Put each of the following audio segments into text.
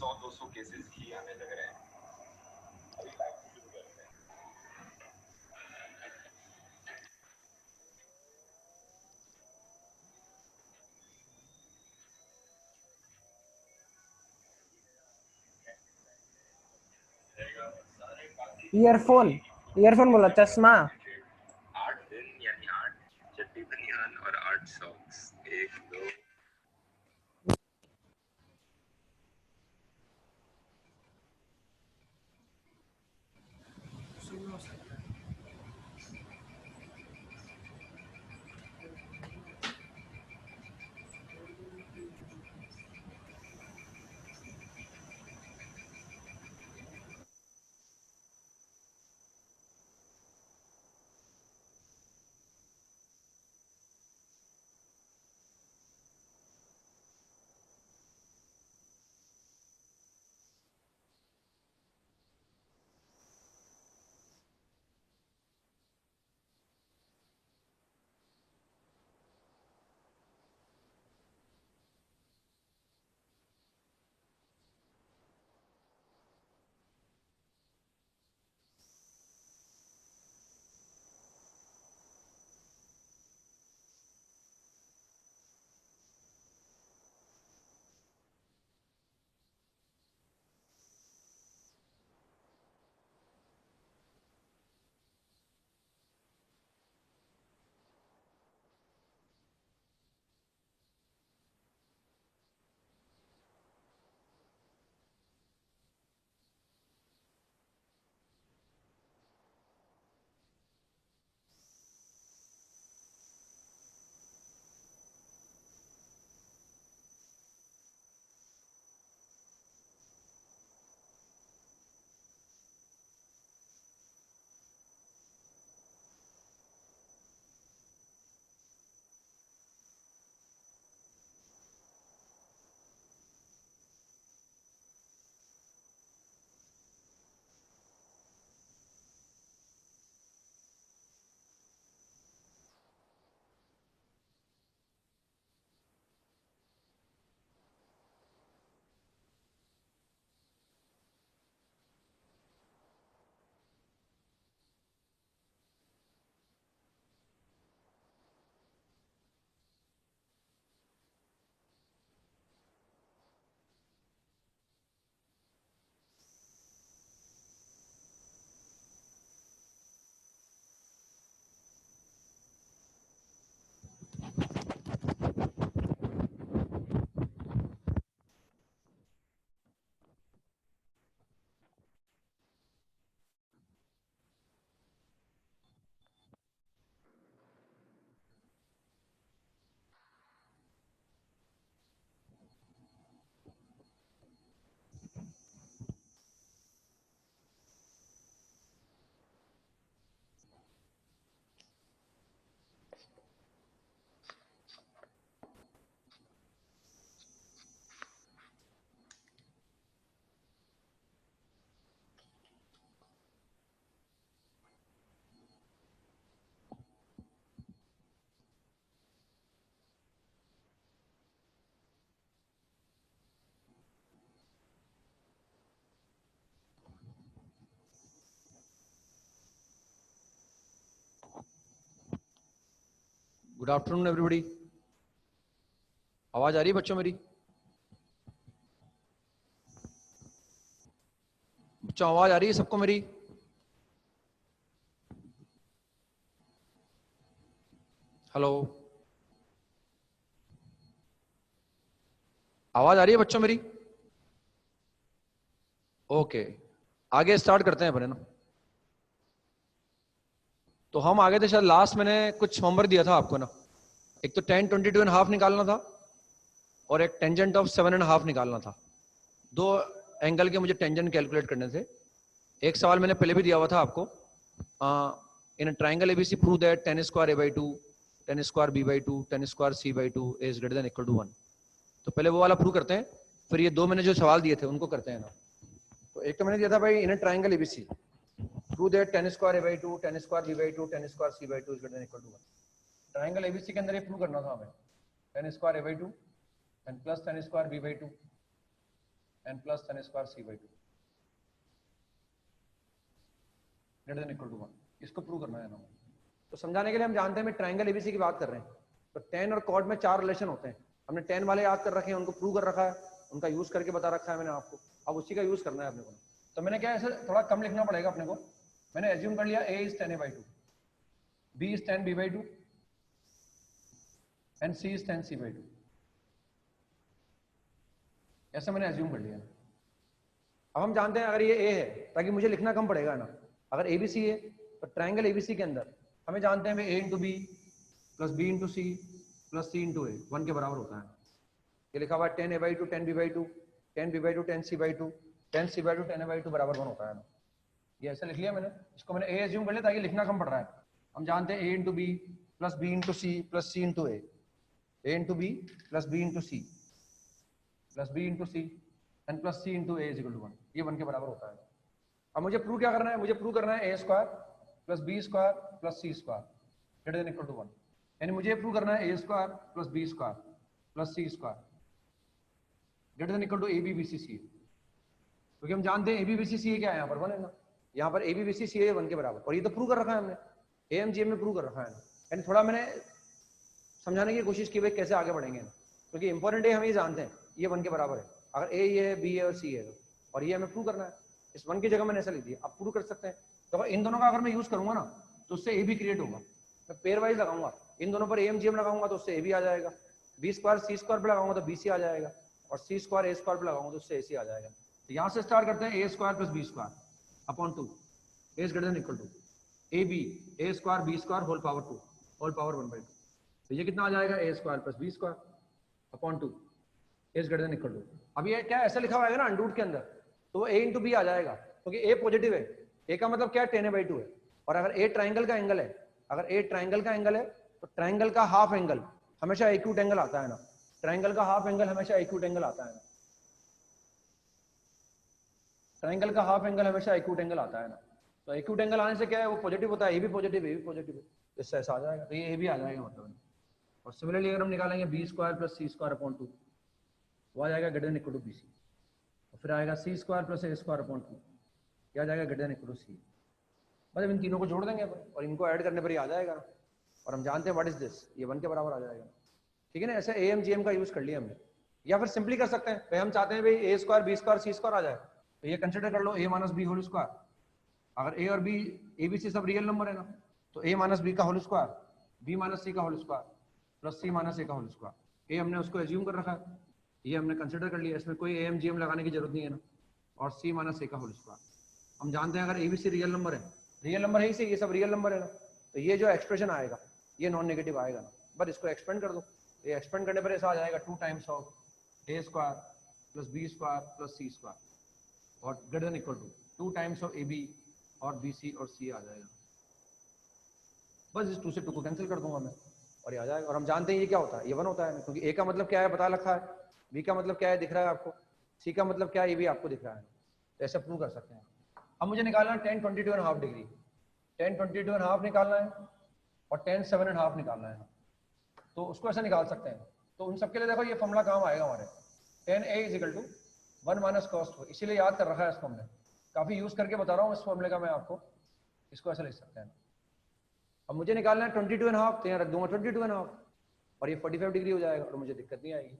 100-200 cases ही आने लग रहे हैं। अभी लाइव शुरू करते हैं। ईयरफोन बोला, चश्मा। 8 दिन यानी 8 चड्डी बनियान और 8 सॉक्स। 1 2 good afternoon everybody. आवाज आ रही है बच्चों मेरी? बच्चों आवाज आ रही है सबको मेरी? हेलो, आवाज आ रही है बच्चों मेरी? ओके, आगे स्टार्ट करते हैं अपने ना। तो हम आगे थे शायद लास्ट, मैंने कुछ होमवर्क दिया था आपको ना। एक तो tan 22.5 निकालना था और एक टेंजेंट ऑफ 7.5 निकालना था। दो एंगल के मुझे टेंजेंट कैलकुलेट करने थे। एक सवाल मैंने पहले भी दिया हुआ था आपको, in triangle ABC prove that tan square a/2 tan square b/2 tan square c/2 is greater than equal to 1। तो पहले वो वाला प्रूव करते हैं, फिर ये दो मैंने जो सवाल दिए थे उनको करते हैं ना। तो एक तो मैंने दिया था भाई, in triangle ABC prove that tan square a/2 tan square b/2 tan square c/2 is greater than equal to 1। Triangle ABC के अंदर ये प्रूव करना था हमें tan square a/2 and plus tan square b/2 n plus tan square c by 2 greater than equal to 1। इसको prove करना है ना। तो समझाने के लिए हम जानते हैं ट्रायंगल एबीसी की बात कर रहे हैं, तो tan और cot में 4 रिलेशन होते हैं। हमने tan वाले याद कर रखे हैं, उनको प्रूव कर रखा है, उनका यूज करके बता रखा है मैंने आपको। अब उसी का यूज करना है अपने को। तो मैंने क्या ऐसे थोड़ा कम लिखना पड़ेगा अपने को। मैंने एज्यूम कर लिया a is tan a by 2, b is tan b by 2 and c is tan c by 2, ऐसा मैंने एज्यूम कर लिया। अब हम जानते हैं अगर ये a है, ताकि मुझे लिखना कम पड़ेगा ना। अगर ABC है तो ट्रायंगल ABC के अंदर हमें जानते हैं a into B plus B into C plus C into a 1 के बराबर होता है। ये लिखा हुआ है tan a by 2 tan b by 2 tan b by 2 tan c by 2 tan c by 2 tan a by 2 बराबर 1 होता है ना। ये ऐसा लिख लिया मैंने। इसको मैंने a एज्यूम कर लिया ताकि लिखना कम पड़ रहा है। हम जानते हैं a into B plus B into C plus C into A, a into B plus B into C plus B into C and plus C into A is equal to 1। ये 1 के बराबर होता है। अब मुझे प्रूव क्या करना है? मुझे प्रूव करना है a square plus b square plus C square greater than equal to 1। यानी मुझे प्रूव करना है a square plus b square plus C square greater than equal to a b b c c. क्योंकि हम जानते हैं ए बी बी सी सी क्या है, यहाँ पर 1 है ना। यहाँ पर ए बी बी सी सी 1 के बराबर, और ये तो प्रूव कर रखा है हमने, AMGM में प्रूव कर रखा है ना। यानी थोड़ा मैंने समझाने की कोशिश की भाई कैसे आगे बढ़ेंगे, क्योंकि इंपॉर्टेंट है हम ये जानते हैं ये 1 के बराबर है। अगर a ये है, b है और c है, और ये हमें प्रूव करना है। इस 1 की जगह मैंने ऐसा लिख दिया। आप प्रूव कर सकते हैं। तो इन दोनों का अगर मैं यूज करूंगा ना तो उससे a भी क्रिएट होगा। मैं पेयर वाइज लगाऊंगा, इन दोनों पर AMGM लगाऊंगा तो उससे a भी आ जाएगा। b स्क्वायर c स्क्वायर पे लगाऊंगा तो bc आ जाएगा, और c स्क्वायर a स्क्वायर पे लगाऊंगा तो उससे ac आ जाएगा। तो यहाँ से स्टार्ट करते हैं a square plus b square upon 2 a greater than equal to ab a square b square whole power 2 whole power 1/2। तो ये कितना आ जाएगा a square plus b square upon 2 a greater than equal to. अब ये क्या ऐसा लिखा हुआ है ना अंडरूट के अंदर, तो वो a इंटू बी आ जाएगा, क्योंकि a पॉजिटिव है। a का मतलब क्या है? tan a by 2 है। और अगर a ट्राइंगल का एंगल है, अगर a ट्राइंगल का एंगल है तो ट्राइंगल का हाफ एंगल हमेशा एक्यूट एंगल आता है ना। ट्राइंगल का हाफ एंगल हमेशा एक्यूट एंगल आता है ना। ट्राइंगल का हाफ एंगल हमेशा एक्यूट एंगल आता है ना। तो एक्यूट एंगल आने से क्या है? वो पॉजिटिव होता है। ये भी पॉजिटिव है, ये भी पॉजिटिव है, इससे ऐसा आ जाएगा। तो ये भी आ जाएगा मतलब। और सिमिलरली अगर हम निकालेंगे बी स्क्वायर प्लस सी स्क्वायर अपॉन 2, वो आ जाएगा greater than equal to B C. और फिर आएगा C square plus A square upon 2, क्या आ जाएगा? Greater than equal to C. मतलब इन तीनों को जोड़ देंगे अपन और इनको ऐड करने पर ही आ जाएगा। और हम जानते हैं व्हाट इज दिस, ये 1 के बराबर आ जाएगा। ठीक है ना। ऐसे AMGM का यूज कर लिया हमने। या फिर सिंपली कर सकते हैं भाई, हम चाहते हैं भाई a square b square c square आ जाए, तो ये कंसिडर कर लो a minus b whole square. अगर a और b a b c सब रियल नंबर है ना, तो a माइनस बी का whole square b minus c का whole square plus c minus a का होल स्क्वायर। a हमने उसको एज्यूम कर रखा है, ये हमने कंसिडर कर लिया, इसमें कोई AMGM लगाने की जरूरत नहीं है ना। और c माइनस a का होल स्क्वायर। हम जानते हैं अगर a b c real number है, रियल नंबर है इसे, ये सब रियल नंबर है ना, तो ये जो एक्सप्रेशन आएगा ये नॉन नेगेटिव आएगा ना। बस इसको एक्सपेंड कर दो, ये एक्सपेंड करने पर ऐसा आ जाएगा 2 times of a square plus b square plus c square और greater than equal to 2 times of ab और bc और c आ जाएगा। बस इस 2 से 2 को कैंसिल कर दूंगा मैं और ये आ जाएगा। और हम जानते हैं ये क्या होता है, ये 1 होता है, क्योंकि a का मतलब क्या है बता रखा है, b का मतलब क्या है दिख रहा है आपको, c का मतलब क्या है ये भी आपको दिख रहा है। तो ऐसा प्रूव कर सकते हैं। अब मुझे निकालना है tan 22.5 डिग्री, tan 22.5 निकालना है और tan 7.5 निकालना है। तो उसको ऐसा निकाल सकते हैं। तो उन सबके लिए देखो ये फॉर्मूला काम आएगा हमारे, tan a is equal to 1 minus cos 2, इसीलिए याद कर रखा है इसको हमने, काफी यूज करके बता रहा हूँ इस फॉर्मूले का मैं आपको। इसको ऐसा लिख सकते हैं। अब मुझे निकालना है 22.5, तो यहाँ रख दूंगा 22.5 और ये 45 डिग्री हो जाएगा और मुझे दिक्कत नहीं आएगी।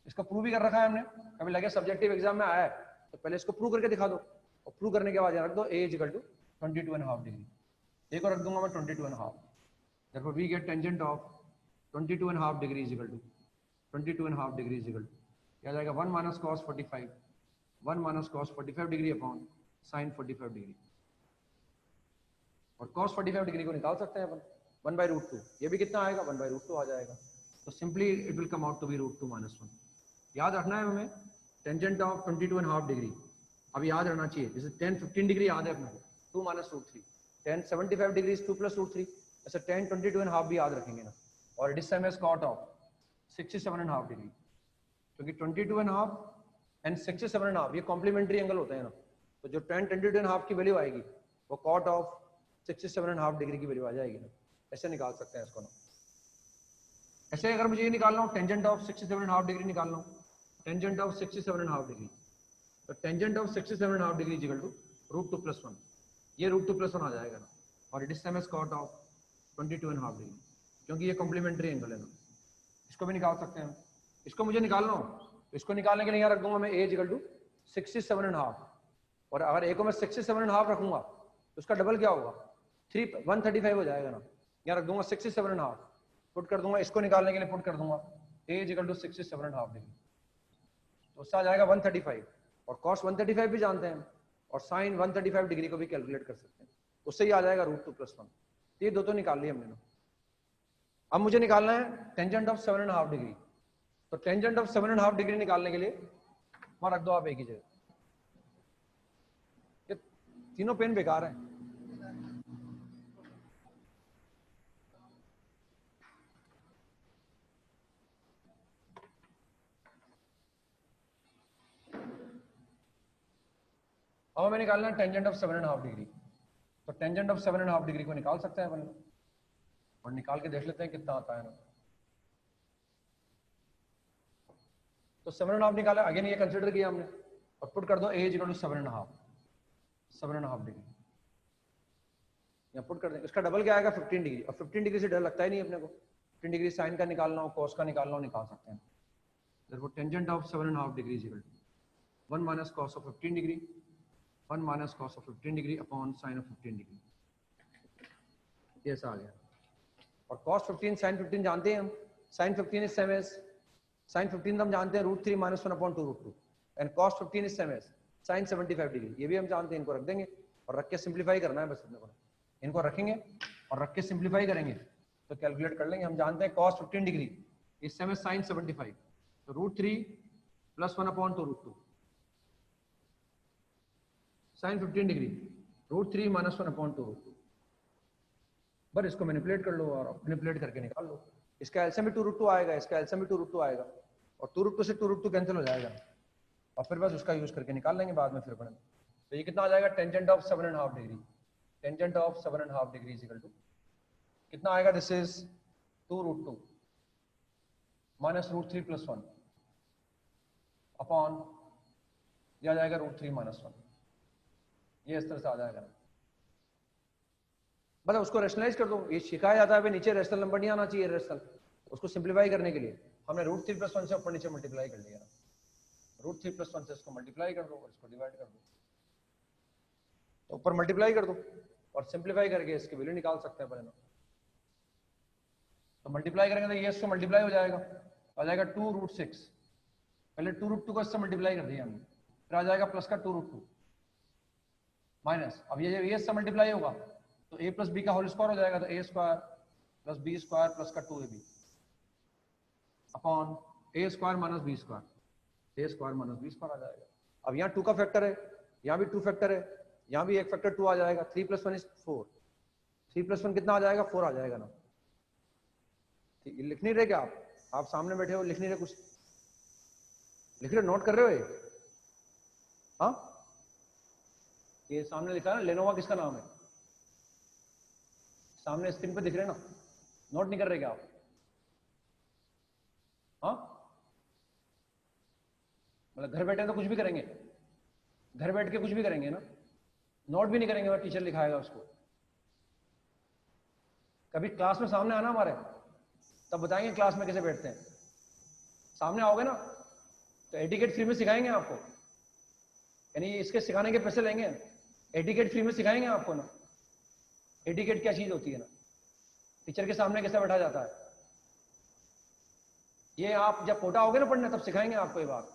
इसको प्रूव भी कर रखा है हमने, कभी लगे सब्जेक्टिव एग्जाम में आया है तो पहले इसको प्रूव करके दिखा दो, और प्रूव करने के बाद यहाँ रख दो a is equal to 22.5 degree. एक और रख दूंगा मैं 22.5, therefore we get tangent of 22.5 degree is equal to 22.5 degree is equal to क्या जाएगा 1 minus cos 45, 1 minus cos 45 degree upon sin 45 degree. और cos 45 डिग्री को निकाल सकते हैं अपन 1/√2, ये भी कितना आएगा 1/√2 आ जाएगा। तो simply it will come out to be √2 - 1। याद रखना है हमें टेंजेंट ऑफ 22.5 डिग्री, अब याद रहना चाहिए। जैसे 10 15 डिग्री याद है अपने को 2 - √3, 10 75 डिग्री 2 + √3, ऐसे 10 22.5 भी याद रखेंगे ना। और it is same as cot of 67.5 degree, क्योंकि 22.5 एंड 67.5 ये कॉम्प्लीमेंट्री एंगल होते हैं ना। तो जो 10 22.5 की वैल्यू आएगी वो cot ऑफ 67.5 डिग्री की वैल्यू आ जाएगी ना। ऐसे निकाल सकते हैं इसको ना। ऐसे अगर मुझे ये निकालना हो टेंजेंट ऑफ 67.5 डिग्री निकालना हो, टेंजेंट ऑफ 67.5 डिग्री, तो tangent of 67.5 degree equal to √2 + 1, ये √2 + 1 आ जाएगा ना, और it is same as cot of 22.5 degree, क्योंकि ये कॉम्प्लीमेंट्री एंगल है ना। इसको भी निकाल सकते हैं। इसको मुझे निकालना हो, इसको निकालने के लिए यहाँ रख दूंगा मैं a इक्वल टू 67.5, और अगर a को मैं 67.5 रखूंगा तो उसका डबल क्या होगा, 135 हो जाएगा ना। यहाँ रख दूंगा 67.5, पुट कर दूंगा, इसको निकालने के लिए पुट कर दूंगा a इक्वल टू 67.5 डिग्री, तो उससे आ जाएगा 135, और cos 135 भी जानते हैं, और sin 135 डिग्री को भी कैलकुलेट कर सकते हैं, उससे ही आ जाएगा √2 + 1। ये दो तो निकाल लिए हमने ना। अब मुझे निकालना है टेंजेंट ऑफ 7.5 डिग्री, तो टेंजेंट ऑफ 7.5 डिग्री निकालने के लिए वहां रख दो आप एक ही जगह। ये तीनों पेन बेकार हैं। अब हमें निकालना है टेंजेंट ऑफ 7.5 डिग्री, तो टेंजेंट ऑफ 7.5 डिग्री को निकाल सकते हैं अपन, और निकाल के देख लेते हैं कितना आता है ना। तो 7.5 निकाला, अगेन ये कंसीडर किया हमने, और पुट कर दो a इक्वल टू 7.5 डिग्री, यहाँ पुट कर दें। इसका डबल क्या आएगा, 15 डिग्री, और 15 डिग्री से डर लगता ही नहीं अपने को। 15 डिग्री साइन का निकालना हो, कॉस का निकालना हो, निकाल सकते हैं। therefore tangent of 7.5 degree equal to 1 - cos of 15 degree, 1 - cos of 15 degree upon sine of 15 degree, ये ऐसा आ गया। और cos 15 sin 15 जानते हैं हम, sin 15 is same as sin 15 हम जानते हैं √3 - 1/2√2, and cos 15 is same as sin 75 degree, ये भी हम जानते हैं। इनको रख देंगे और रख के सिंप्लीफाई करना है बस अपने को। इनको रखेंगे और रख के सिंप्लीफाई करेंगे तो कैलकुलेट कर लेंगे। हम जानते हैं cos 15 degree is same as sin 75, तो √3 + 1/2√2 sin 15 डिग्री √3 - 1/2√2। बस इसको मैनिपुलेट कर लो और मैनिपुलेट करके निकाल लो। इसका एलसीएम भी 2√2 आएगा, इसका एलसीएम भी 2√2 आएगा, और 2√2 से 2√2 कैंसिल हो जाएगा, और फिर बस उसका यूज करके निकाल लेंगे बाद में फिर अपन। तो ये कितना आ जाएगा, tangent of 7.5 degree, tangent of 7.5 degree equal to कितना आएगा, दिस इज 2√2 माइनस √3 + 1 अपॉन दिया जाएगा √3 - 1, ये इस तरह से आ जाएगा। मतलब उसको रेशनलाइज कर दो, ये सिखाया जाता है भाई नीचे रेशनल नंबर नहीं आना चाहिए रेशनल, उसको सिंप्लीफाई करने के लिए हमने √3 + 1 से ऊपर नीचे मल्टीप्लाई कर लिया, √3 + 1 से इसको मल्टीप्लाई कर दो और इसको डिवाइड कर दो, तो ऊपर मल्टीप्लाई कर दो और सिंप्लीफाई करके इसकी वैल्यू निकाल सकते हैं अपन। तो मल्टीप्लाई करेंगे तो ये इसको मल्टीप्लाई हो जाएगा, आ जाएगा 2√6, पहले 2√2 को इससे मल्टीप्लाई कर दिया हमने, फिर आ जाएगा प्लस का 2√2 माइनस, अब ये इससे मल्टीप्लाई होगा तो a + b का होल स्क्वायर हो जाएगा, तो a² + b² + का 2ab upon a² - b², a² - b² आ जाएगा। अब यहाँ 2 का फैक्टर है, यहाँ भी 2 फैक्टर है, यहाँ भी एक फैक्टर 2 आ जाएगा, 3 + 1 = 4, 3 + 1 कितना आ जाएगा, 4 आ जाएगा ना। ठीक, लिख नहीं रहे क्या आप सामने बैठे हो, लिख नहीं रहे, कुछ लिख रहे, नोट कर रहे हो ये? हाँ, ये सामने लिखा है लेनोवा, किसका नाम है, सामने स्क्रीन पे दिख रहे ना, नोट नहीं कर रहे क्या आप? हाँ, मतलब घर बैठे तो कुछ भी करेंगे, घर बैठ के कुछ भी करेंगे ना, नोट भी नहीं करेंगे, और टीचर लिखाएगा उसको। कभी क्लास में सामने आना हमारे, तब बताएंगे क्लास में कैसे बैठते हैं। सामने आओगे ना तो एटिकेट फ्री में सिखाएंगे आपको, यानी इसके सिखाने के पैसे लेंगे, एटिकेट फ्री में सिखाएंगे आपको ना, एटिकेट क्या चीज होती है ना, टीचर के सामने कैसे बैठा जाता है, ये आप जब पोटा होगे ना पढ़ने तब सिखाएंगे आपको ये बात।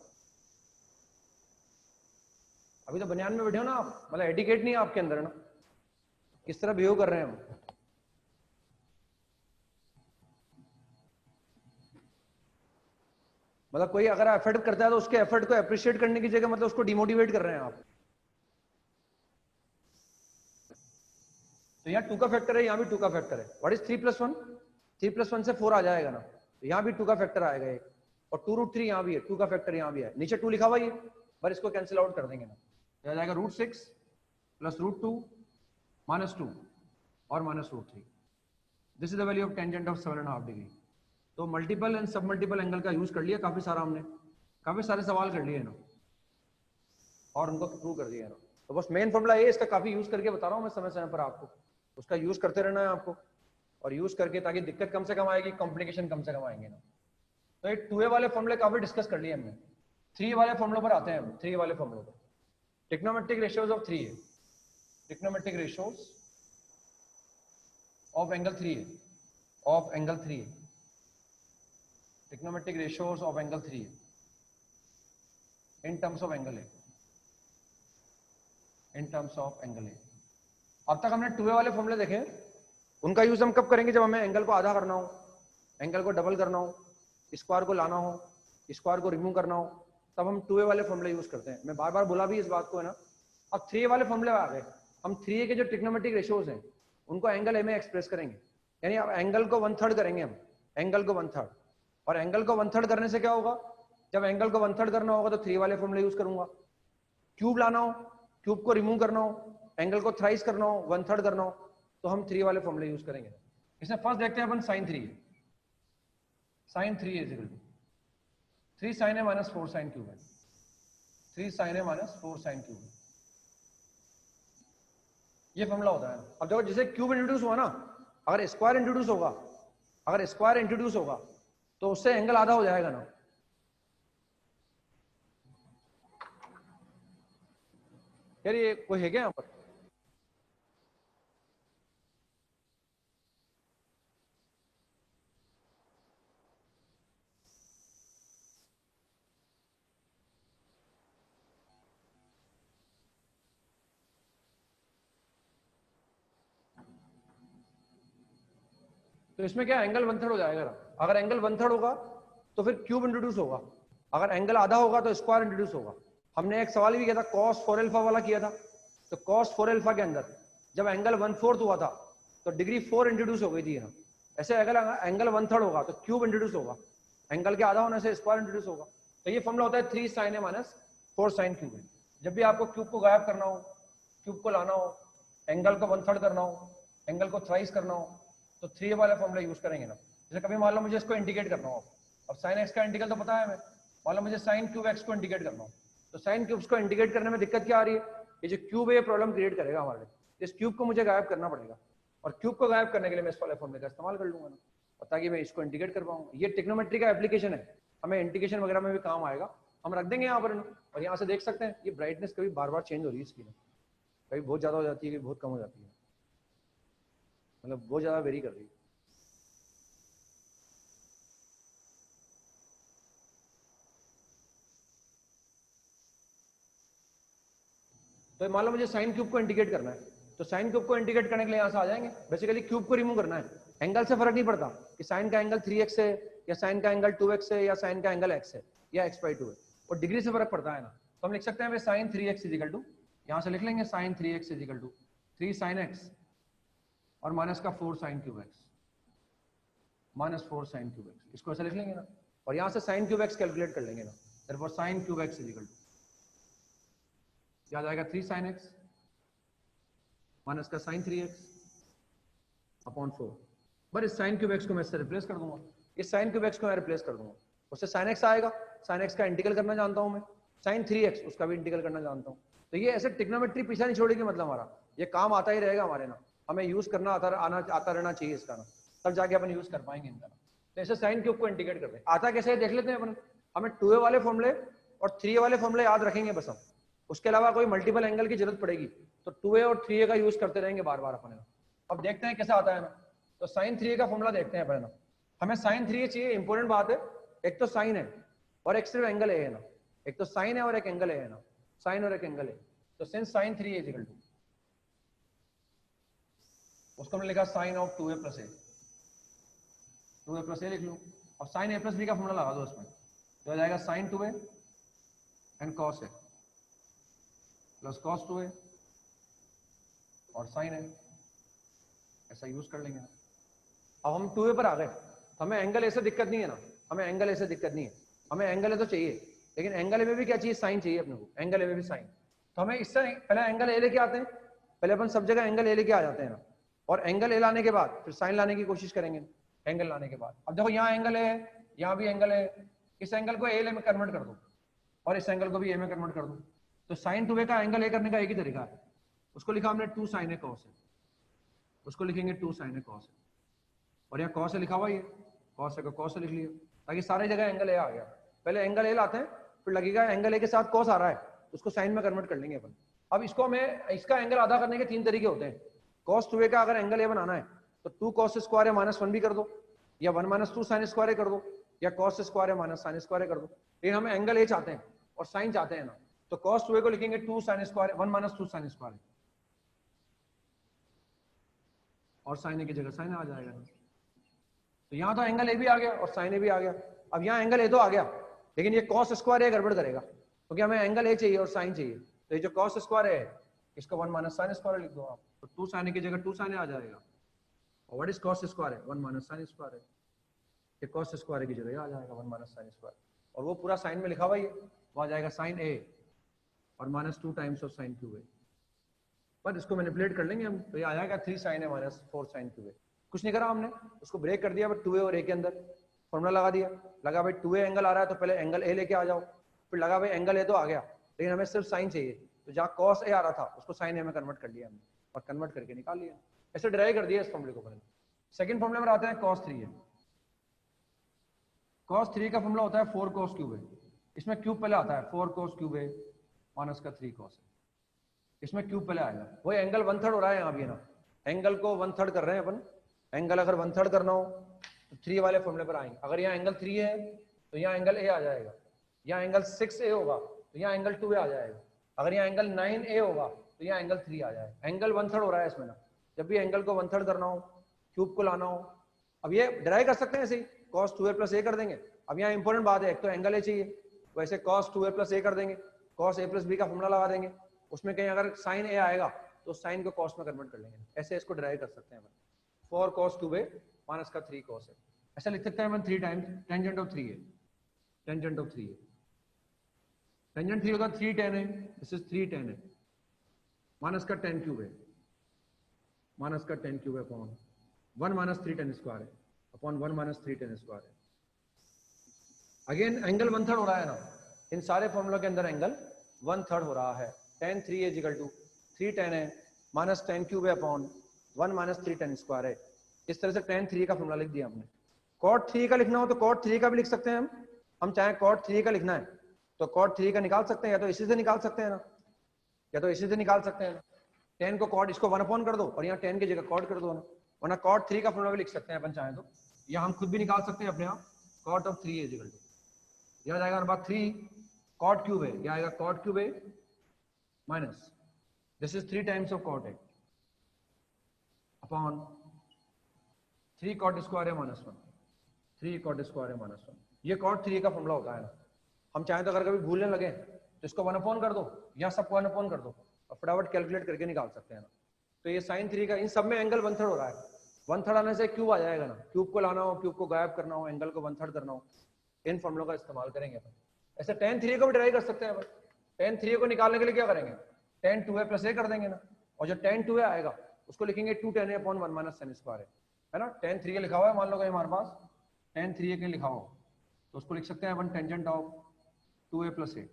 अभी तो बनियान में बैठे हो ना आप, मतलब एटिकेट नहीं है आपके अंदर ना, किस तरह बिहेव कर रहे हैं हम। मतलब कोई अगर एफर्ट करता है तो उसके एफर्ट को अप्रिशिएट करने की जगह मतलब उसको डिमोटिवेट कर रहे हैं आप। तो यहाँ 2 का फैक्टर है, यहाँ भी 2 का फैक्टर है। What is 3 + 1? 3 + 1 से 4 आ जाएगा ना, तो यहाँ भी 2 का फैक्टर आएगा एक, और 2√3 यहाँ भी है, 2 का फैक्टर यहाँ भी है, नीचे 2 लिखा हुआ है, पर इसको कैंसिल आउट कर देंगे ना, आ जाएगा √6 + √2 - 2 और -√3। This is the value of tangent of 7.5 degree. तो मल्टीपल एंड सब मल्टीपल एंगल का यूज कर लिया काफी सारा, हमने काफी सारे सवाल कर लिए ना। और उनको प्रूव कर दिया ना। तो बस मेन फॉर्मूला ये, इसका काफी यूज करके बता रहा हूँ मैं समय समय पर आपको, उसका यूज करते रहना है आपको, और यूज करके ताकि दिक्कत कम से कम आएगी, कॉम्प्लिकेशन कम से कम आएंगे ना। तो ये 2A वाले फॉर्मूले काफी डिस्कस कर लिए हमने। 3 वाले फॉर्मूले पर आते हैं हम। 3 वाले फॉर्मूले पर trigonometric ratios of 3A, trigonometric ratios of angle 3A, of angle 3A, trigonometric ratios of angle 3A in terms of angle A, in terms of angle A। अब तक हमने 2A वाले फॉर्मूले देखे, उनका यूज हम कब करेंगे? जब हमें एंगल को आधा करना हो, एंगल को डबल करना हो, स्क्वायर को लाना हो, स्क्वायर को रिमूव करना हो, तब हम 2A वाले फॉर्मूले यूज करते हैं। मैं बार बार बोला भी इस बात को है ना। अब 3A वाले फॉर्मूले आ गए, हम 3A के जो ट्रिग्नोमेट्रिक रेशियोज हैं उनको एंगल A में एक्सप्रेस करेंगे, यानी अब एंगल को 1/3 करेंगे हम, एंगल को 1/3। और एंगल को 1/3 करने से क्या होगा? जब एंगल को 1/3 करना होगा तो 3 वाले फॉर्मूले यूज करूंगा। क्यूब लाना हो, क्यूब को रिमूव करना हो, एंगल को थ्राइस करना हो, 1/3 करना हो, तो हम 3 वाले फॉर्मूले यूज करेंगे। इसमें फर्स्ट देखते हैं अपन sin 3A। sin 3A is equal to 3 sin A minus 4 sin cube है, 3 sin A minus 4 sin cube है, ये फॉर्मूला होता है। अब देखो जैसे क्यूब इंट्रोड्यूस हुआ ना, अगर स्क्वायर इंट्रोड्यूस होगा, अगर स्क्वायर इंट्रोड्यूस होगा तो उससे एंगल आधा हो जाएगा ना। यार ये कोई है क्या यहाँ पर? तो इसमें क्या एंगल 1/3 हो जाएगा ना। अगर एंगल 1/3 होगा तो फिर क्यूब इंट्रोड्यूस होगा, अगर एंगल आधा होगा तो स्क्वायर इंट्रोड्यूस होगा। हमने एक सवाल भी किया था cos 4 अल्फा वाला किया था, तो cos 4 अल्फा के अंदर जब एंगल 1/4 हुआ था तो डिग्री 4 इंट्रोड्यूस हो गई थी ना। ऐसे अगर एंगल 1/3 होगा तो क्यूब इंट्रोड्यूस होगा, एंगल के आधा होने से स्क्वायर इंट्रोड्यूस होगा। तो ये फॉर्मूला होता है 3 sin A minus 4 sin cube है। जब भी आपको क्यूब को गायब करना हो, क्यूब को लाना हो, एंगल को 1/3 करना हो, एंगल को थ्राइस करना हो, तो 3 वाला फॉर्मूला यूज करेंगे ना। जैसे कभी मान लो मुझे इसको इंटीग्रेट करना हो, अब sin x का इंटीग्रल तो पता है हमें, मान लो मुझे sin क्यूब x को इंटीग्रेट करना हो, तो sin क्यूब्स को इंटीग्रेट करने में दिक्कत क्या आ रही है? ये जो क्यूब है ये प्रॉब्लम क्रिएट करेगा हमारे लिए। इस क्यूब को मुझे गायब करना पड़ेगा, और क्यूब को गायब करने के लिए मैं इस वाले फॉर्मूले का इस्तेमाल कर लूंगा ना, ताकि मैं इसको इंटीग्रेट कर पाऊँ। ये ट्रिग्नोमेट्री का एप्लीकेशन है, हमें इंटीग्रेशन वगैरह में भी काम आएगा, हम रख देंगे यहाँ पर। और यहाँ से देख सकते हैं ये ब्राइटनेस कभी बार बार चेंज हो रही है इसकी, कभी बहुत ज्यादा हो जाती है, कभी बहुत कम हो जाती है, मतलब बहुत ज्यादा वेरी कर रही है। तो मान लो मुझे साइन क्यूब को इंटीग्रेट करना है, तो साइन क्यूब को इंटीग्रेट करने के लिए यहाँ से आ जाएंगे। बेसिकली क्यूब को रिमूव करना है, एंगल से फर्क नहीं पड़ता कि साइन का एंगल 3x है या साइन का एंगल 2x है या साइन का एंगल x है या x/2 है, और डिग्री से फर्क पड़ता है ना। तो हम लिख सकते हैं sign 3x is equal to, यहाँ से लिख लेंगे sine 3x is equal to 3 sin x और माइनस का 4 sin cube x, minus 4 sin cube x, इसको ऐसा लिख लेंगे ना। और यहाँ से साइन क्यूब x कैलकुलेट कर लेंगे ना, therefore sin cube x is equal to क्या जाएगा 3 sin x माइनस का sin 3x अपॉन 4। बस इस sin क्यूब x को मैं इससे रिप्लेस कर दूंगा, इस sin क्यूब x को मैं रिप्लेस कर दूंगा, उससे sin x आएगा, sin x का इंटीग्रल करना जानता हूं मैं, sin 3x उसका भी इंटीग्रल करना जानता हूं। तो ये ऐसे ट्रिग्नोमेट्री पीछे नहीं छोड़ेगी, मतलब हमारा ये काम आता ही रहेगा हमारे ना, हमें यूज करना आता रहना चाहिए इसका ना, तब जाके अपन यूज कर पाएंगे इनका। तो ऐसे sin क्यूब को इंटीग्रेट करते हैं, आता कैसे है देख लेते हैं अपन। हमें 2A वाले फॉर्मूले और 3A वाले फॉर्मूले याद रखेंगे बस हम, उसके अलावा कोई मल्टीपल एंगल की जरूरत पड़ेगी तो 2A और 3A का यूज करते रहेंगे बार बार अपन। अब देखते हैं कैसा आता है ना। तो sin 3A का फॉर्मूला देखते हैं अपन ना, हमें sin 3A चाहिए, इंपॉर्टेंट बात है, एक तो साइन है और एक सिर्फ एंगल है ना, एक तो साइन है और एक एंगल है ना, साइन और एक एंगल है। तो since sin 3A is equal to, उसको हमने लिखा sine of 2A plus a, 2A plus a लिख लूं, और साइन A प्लस बी का फॉर्मूला लगा दो उसमें, तो आ जाएगा sine 2A and cos A plus cos 2A और sin A, ऐसा यूज कर लेंगे। अब हम 2A पर आ गए, हमें एंगल ऐसे दिक्कत नहीं है ना, हमें एंगल ऐसे दिक्कत नहीं है, हमें एंगल है तो चाहिए, लेकिन एंगल में भी क्या चाहिए, साइन चाहिए अपने को, एंगल में भी साइन। तो हमें इससे पहले एंगल ए लेके आते हैं, पहले अपन सब जगह एंगल ए लेके आ जाते हैं ना, और एंगल ए लाने के बाद फिर साइन लाने की कोशिश करेंगे एंगल लाने के बाद। अब देखो यहाँ एंगल है, यहाँ भी एंगल है, इस एंगल को ए में कन्वर्ट कर दो और इस एंगल को भी ए में कन्वर्ट कर दो, तो साइन 2a का एंगल ए करने का एक ही तरीका है, उसको लिखा हमने 2 sin a cos a, उसको लिखेंगे 2 sin a cos a, और यहाँ cos a लिखा हुआ है, cos a का cos a लिख लिया, ताकि सारी जगह एंगल ए आ गया। पहले एंगल ए लाते हैं, फिर लगेगा एंगल ए के साथ cos आ रहा है, उसको साइन में कन्वर्ट कर लेंगे अपन। अब इसको हमें इसका एंगल आधा करने के 3 तरीके होते हैं। cos 2a का अगर एंगल ए बनाना है तो 2 cos स्क्वायर है माइनस 1 भी कर दो, या 1 माइनस 2 sin स्क्वायर कर दो, या cos स्क्वायर है माइनस sin स्क्वायर कर दो। लेकिन हमें एंगल ए चाहते हैं और साइन चाहते हैं ना, तो cos 2a को लिखेंगे 2 sin square 1 minus 2 sin square, और साइन ए की जगह साइन आ जाएगा। तो यहाँ तो एंगल ए भी आ गया और साइन ए भी आ गया। अब यहाँ एंगल ए तो आ गया, लेकिन ये cos स्क्वायर ए गड़बड़ करेगा, क्योंकि हमें एंगल ए चाहिए और साइन चाहिए। तो ये जो cos स्क्वायर है इसको 1 माइनस sin स्क्वायर लिख दो आप, तो 2 sin ए की जगह 2 sin ए आ जाएगा। और व्हाट इज cos स्क्वायर है 1 माइनस sin स्क्वायर है, ये cos स्क्वायर की जगह आ जाएगा 1 माइनस sin स्क्वायर, और वो पूरा साइन में लिखा हुआ है, वो आ जाएगा sin a और minus 2 times of sin cube a. पर इसको मैनिपुलेट कर लेंगे हम, तो ये आ जाएगा 3 sin a minus 4 sin cube a. कुछ नहीं करा हमने, उसको ब्रेक कर दिया, बट 2a और a के अंदर फॉर्मूला लगा दिया। लगा भाई 2a एंगल आ रहा है तो पहले एंगल a लेके आ जाओ, फिर लगा भाई एंगल a तो आ गया, लेकिन हमें सिर्फ साइन चाहिए, तो जहाँ cos a आ रहा था उसको sin a में कन्वर्ट कर लिया हमने, और कन्वर्ट करके निकाल लिया। ऐसे डिराइव कर दिया इस फॉर्मूले को। सेकंड फॉर्मूले में आते हैं cos 3a। cos 3 का फॉर्मूला होता है 4 cos क्यूब a, इसमें क्यूब पहले आता है 4 cos क्यूब a माइनस का 3 cos a, इसमें क्यूब पहले आएगा। वही एंगल 1/3 हो रहा है यहाँ भी ना, एंगल को 1/3 कर रहे हैं अपन। एंगल अगर 1/3 करना हो तो 3 वाले फॉर्मूले पर आएंगे। अगर यहाँ एंगल 3 है तो यहाँ एंगल a आ जाएगा, यहाँ एंगल 6a होगा तो यहाँ एंगल 2a आ जाएगा, अगर यहाँ एंगल 9a होगा तो यहाँ एंगल 3 आ जाएगा। एंगल 1/3 हो रहा है इसमें ना, जब भी एंगल को 1/3 करना हो, क्यूब को लाना हो, अब ये डिराइव कर सकते हैं ऐसे ही, cos 2a प्लस a कर देंगे। अब यहाँ इंपॉर्टेंट बात है, एक तो एंगल a चाहिए, वैसे cos 2a प्लस a कर देंगे, cos a प्लस b का फॉर्मूला लगा देंगे, उसमें कहीं अगर sin a आएगा तो sin को cos में कन्वर्ट कर लेंगे। ऐसे इसको डिराइव कर सकते हैं। 4 cos क्यूब a माइनस का 3 cos a, ऐसा लिख सकते हैं अपन 3 times tangent of 3a, tangent of 3a, tangent 3 होगा 3 tan a, this is 3 tan a minus का 10 क्यूब a, माइनस का 10 cube upon 1 minus 3 tan square है अपॉन 1 माइनस 3 tan स्क्वायर है। अगेन एंगल 1/3 हो रहा है ना, इन सारे फॉर्मूला के अंदर एंगल 1/3 हो रहा है। tan 3a equal to 3 tan a minus 10 cube upon 1 minus 3 tan square है। इस तरह से tan 3 का फॉर्मूला लिख दिया हमने। cot 3 का लिखना हो तो cot 3 का भी लिख सकते हैं हम चाहे cot 3 का लिखना है तो cot 3 का निकाल सकते हैं, या तो इसी से निकाल सकते हैं ना, या तो इसी से निकाल सकते हैं ना। tan को cot इसको 1 अपॉन कर दो और यहाँ tan की जगह cot कर दो ना, वरना cot 3 का फॉर्मूला भी लिख सकते हैं अपन चाहे तो, या हम खुद भी निकाल सकते हैं अपने आप। cot of 3a equal to यह जाएगा नंबर 3 cot क्यूब है, यह आएगा cot क्यूब है minus this is 3 times of cot a upon 3 cot square है माइनस 1, 3 cot स्क्वायर है माइनस 1। ये cot 3 का फॉर्मूला होता है ना। हम चाहें तो अगर कभी भूलने लगे तो इसको 1 अपॉन कर दो या सबको 1 अपॉन कर दो और फटाफट कैलकुलेट करके निकाल सकते हैं ना। तो ये sin 3 का, इन सब में एंगल 1/3 हो रहा है, 1/3 आने से क्यूब आ जाएगा ना, क्यूब को लाना हो, क्यूब को गायब करना हो, एंगल को 1/3 करना हो, इन फॉर्मूलों का इस्तेमाल करेंगे अपन। ऐसे tan 3 को भी डिराइव कर सकते हैं अपन। tan 3 को निकालने के लिए क्या करेंगे, tan 2a प्लस a कर देंगे ना, और जो tan 2a आएगा उसको लिखेंगे 2 tan a upon 1 minus sin square है ना। tan 3a लिखा हुआ है, मान लो कहीं हमारे पास tan 3a के लिखा हो तो उसको लिख सकते हैं अपन tangent of 2a plus a,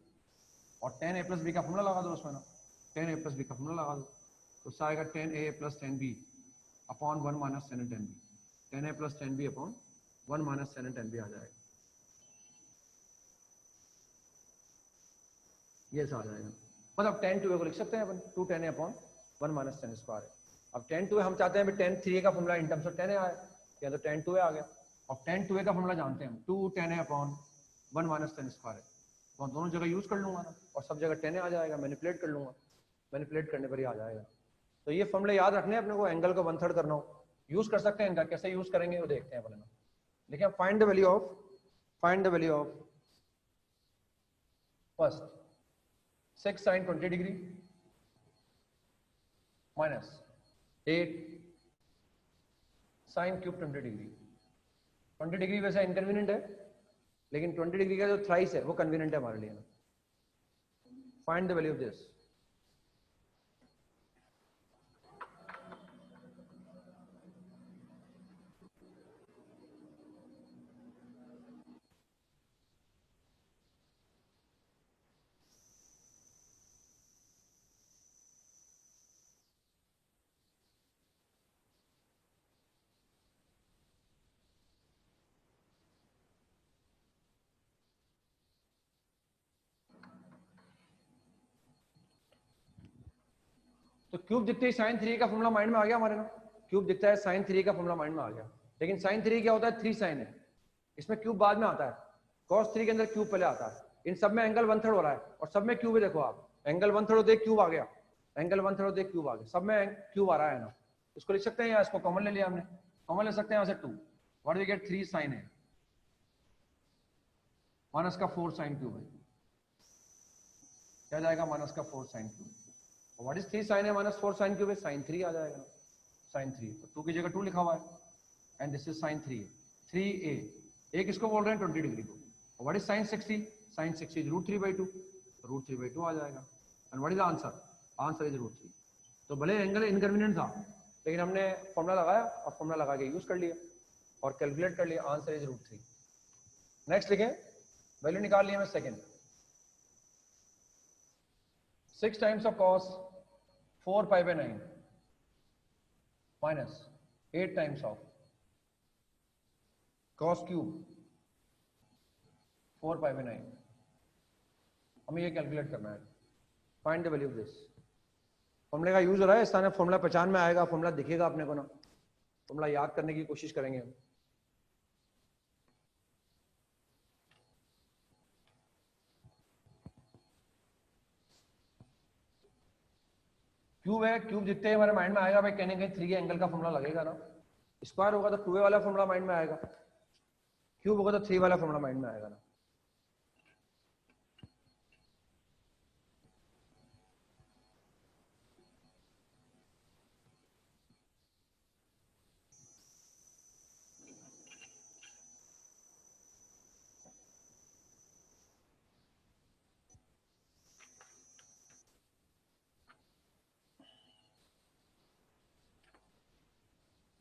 और tan a प्लस b का फॉर्मूला लगा दो उसमें ना, tan a प्लस b का फॉर्मूला लगा दो तो उससे आएगा tan a plus tan b upon 1 minus tan b, tan a plus tan b upon 1 minus tan b आ जाएगा। ये आ जाएगा, मतलब tan 2a को लिख सकते हैं अपन 2 tan a upon 1 minus tan square है। अब tan 2a हम चाहते हैं भी tan 3a का formula in terms of tan a आए, या तो tan 2a आ गया, और tan 2a का फॉर्मूला जानते हैं हम 2 tan a upon 1 minus tan square है, तो दोनों जगह यूज कर लूंगा ना, और सब जगह tan a आ जाएगा, मैनिपुलेट कर लूंगा, मैनिपुलेट करने पर ही आ जाएगा। तो ये फॉर्मूले याद रखने हैं अपने को, एंगल को 1/3 करना हो यूज कर सकते हैं इनका, कैसे यूज करेंगे वो देखते हैं अपने। देखिए find the value of first 6 sin 20 degree minus 8 sin cube 20 degree. 20 degree वैसे इनकन्वीनियंट है, लेकिन 20 डिग्री का जो थ्राइस है वो कन्वीनियंट है हमारे लिए ना। Find the value of this. तो क्यूब दिखते ही साइन 3 का फॉर्मूला माइंड में आ गया हमारे ना, क्यूब दिखता है साइन 3 का फॉर्मूला माइंड में आ गया। लेकिन साइन 3 क्या होता है, 3 साइन है, इसमें क्यूब बाद में आता है, cos 3 के अंदर क्यूब पहले आता है। इन सब में एंगल 1/3 हो रहा है और सब में क्यूब है, देखो आप एंगल 1/3 होते क्यूब आ गया, एंगल 1/3 होते क्यूब आ गया, सब में क्यूब आ रहा है ना। इसको लिख सकते हैं, या इसको कॉमन ले लिया हमने, कॉमन ले सकते हैं यहाँ से 2, व्हाट वी गेट 3 साइन है माइनस का 4 साइन क्यूब है, क्या जाएगा माइनस का 4 sine cube. What is 3 sine है माइनस 4 साइन क्यूब है, साइन 3 आ जाएगा, साइन 3, तो 2 की जगह 2 लिखा हुआ है and this is sign 3 3a, एक इसको बोल रहे हैं 20 डिग्री को। What is sine 60, sine 60 is √3/2, √3/2 आ जाएगा। And what is answer, answer is √3। तो भले एंगल इनकन्वीनियंट था लेकिन हमने फॉर्मूला लगाया और फॉर्मूला लगा के यूज कर लिया और कैलकुलेट कर लिया, आंसर इज √3। नेक्स्ट लिखें, वैल्यू निकाल लिया मैं second, 6 times of cos 4π/9 minus 8 times of cos cube 4π/9, हमें ये कैलकुलेट करना है, find the value of this. फॉर्मूले का यूज हो रहा है, इस तरह फॉर्मूला पहचान में आएगा, फॉर्मूला दिखेगा अपने को ना, फॉर्मूला याद करने की कोशिश करेंगे हम। क्यूब है, क्यूब जितने हमारे माइंड में आएगा भाई कहने कहीं 3 एंगल का फॉर्मूला लगेगा ना, स्क्वायर होगा तो 2a वाला फॉर्मूला माइंड में आएगा, क्यूब होगा तो 3 वाला फॉर्मूला माइंड में आएगा ना।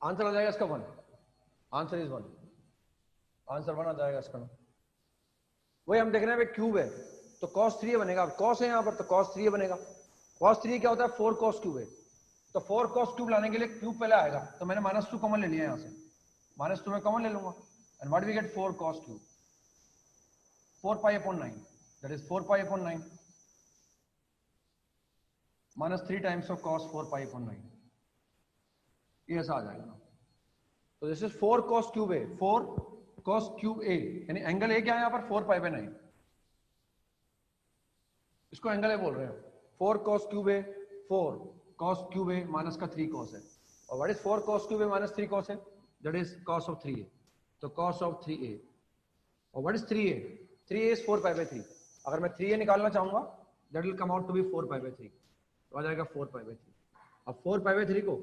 आंसर आ जाएगा इसका 1, आंसर इज 1, आंसर 1 आ जाएगा इसका। वही हम देख रहे हैं भाई क्यूब है तो cos 3 बनेगा, cos है यहाँ पर तो cos 3 बनेगा। cos 3 क्या होता है, 4 cos क्यूब है, तो 4 cos क्यूब लाने के लिए क्यूब पहले आएगा, तो मैंने -2 कॉमन ले लिया यहाँ से, -2 में कॉमन ले लूंगा and what we get 4 cos cube 4π/9, that is 4π/9 -3 times of cos 4π/9, ये ऐसा आ जाएगा ना। तो this is 4 cos cube a, 4 cos cube a, यानी एंगल ए क्या है यहाँ पर 4π/9, इसको एंगल ए बोल रहे हैं। 4 cos cube a, 4 cos cube A minus का 3 cos है, और what is 4 cos cube A minus 3 cos है, that is cos of 3a, तो cos ऑफ 3a, और what is 3a, 3a is 4π/3, अगर मैं 3a निकालना चाहूंगा that will come out to be 4π/3, तो आ जाएगा 4π/3। अब 4π/3 को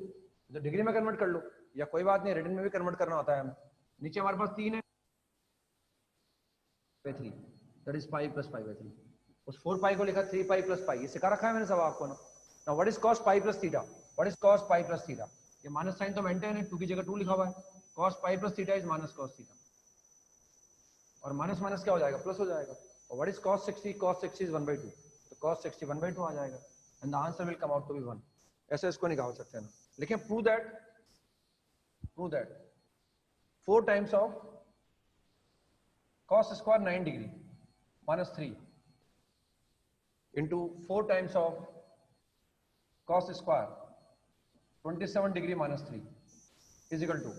तो डिग्री में कन्वर्ट कर लो, या कोई बात नहीं रिटर्न में भी कन्वर्ट करना होता है हमें। नीचे हमारे पास 3 है 3, दैट इज पाई प्लस π/3, उस 4π को लिखा 3π + π, ये सिखा रखा है मैंने सब आपको ना। Now what is cos π + theta, what is cos π + theta, ये माइनस साइन तो मेंटेन है, 2 की जगह 2 लिखा हुआ है, cos π + theta is -cos theta, और माइनस माइनस क्या हो जाएगा, प्लस हो जाएगा। और what is cos 60, cos 60 is 1/2, तो cos 60 1/2 आ जाएगा and the answer will come out to be 1। ऐसे इसको निकाल सकते हैं ना, लेकिन prove that 4 times of cos square 9 degree -3 into 4 times of cos square 27 degree -3 is equal to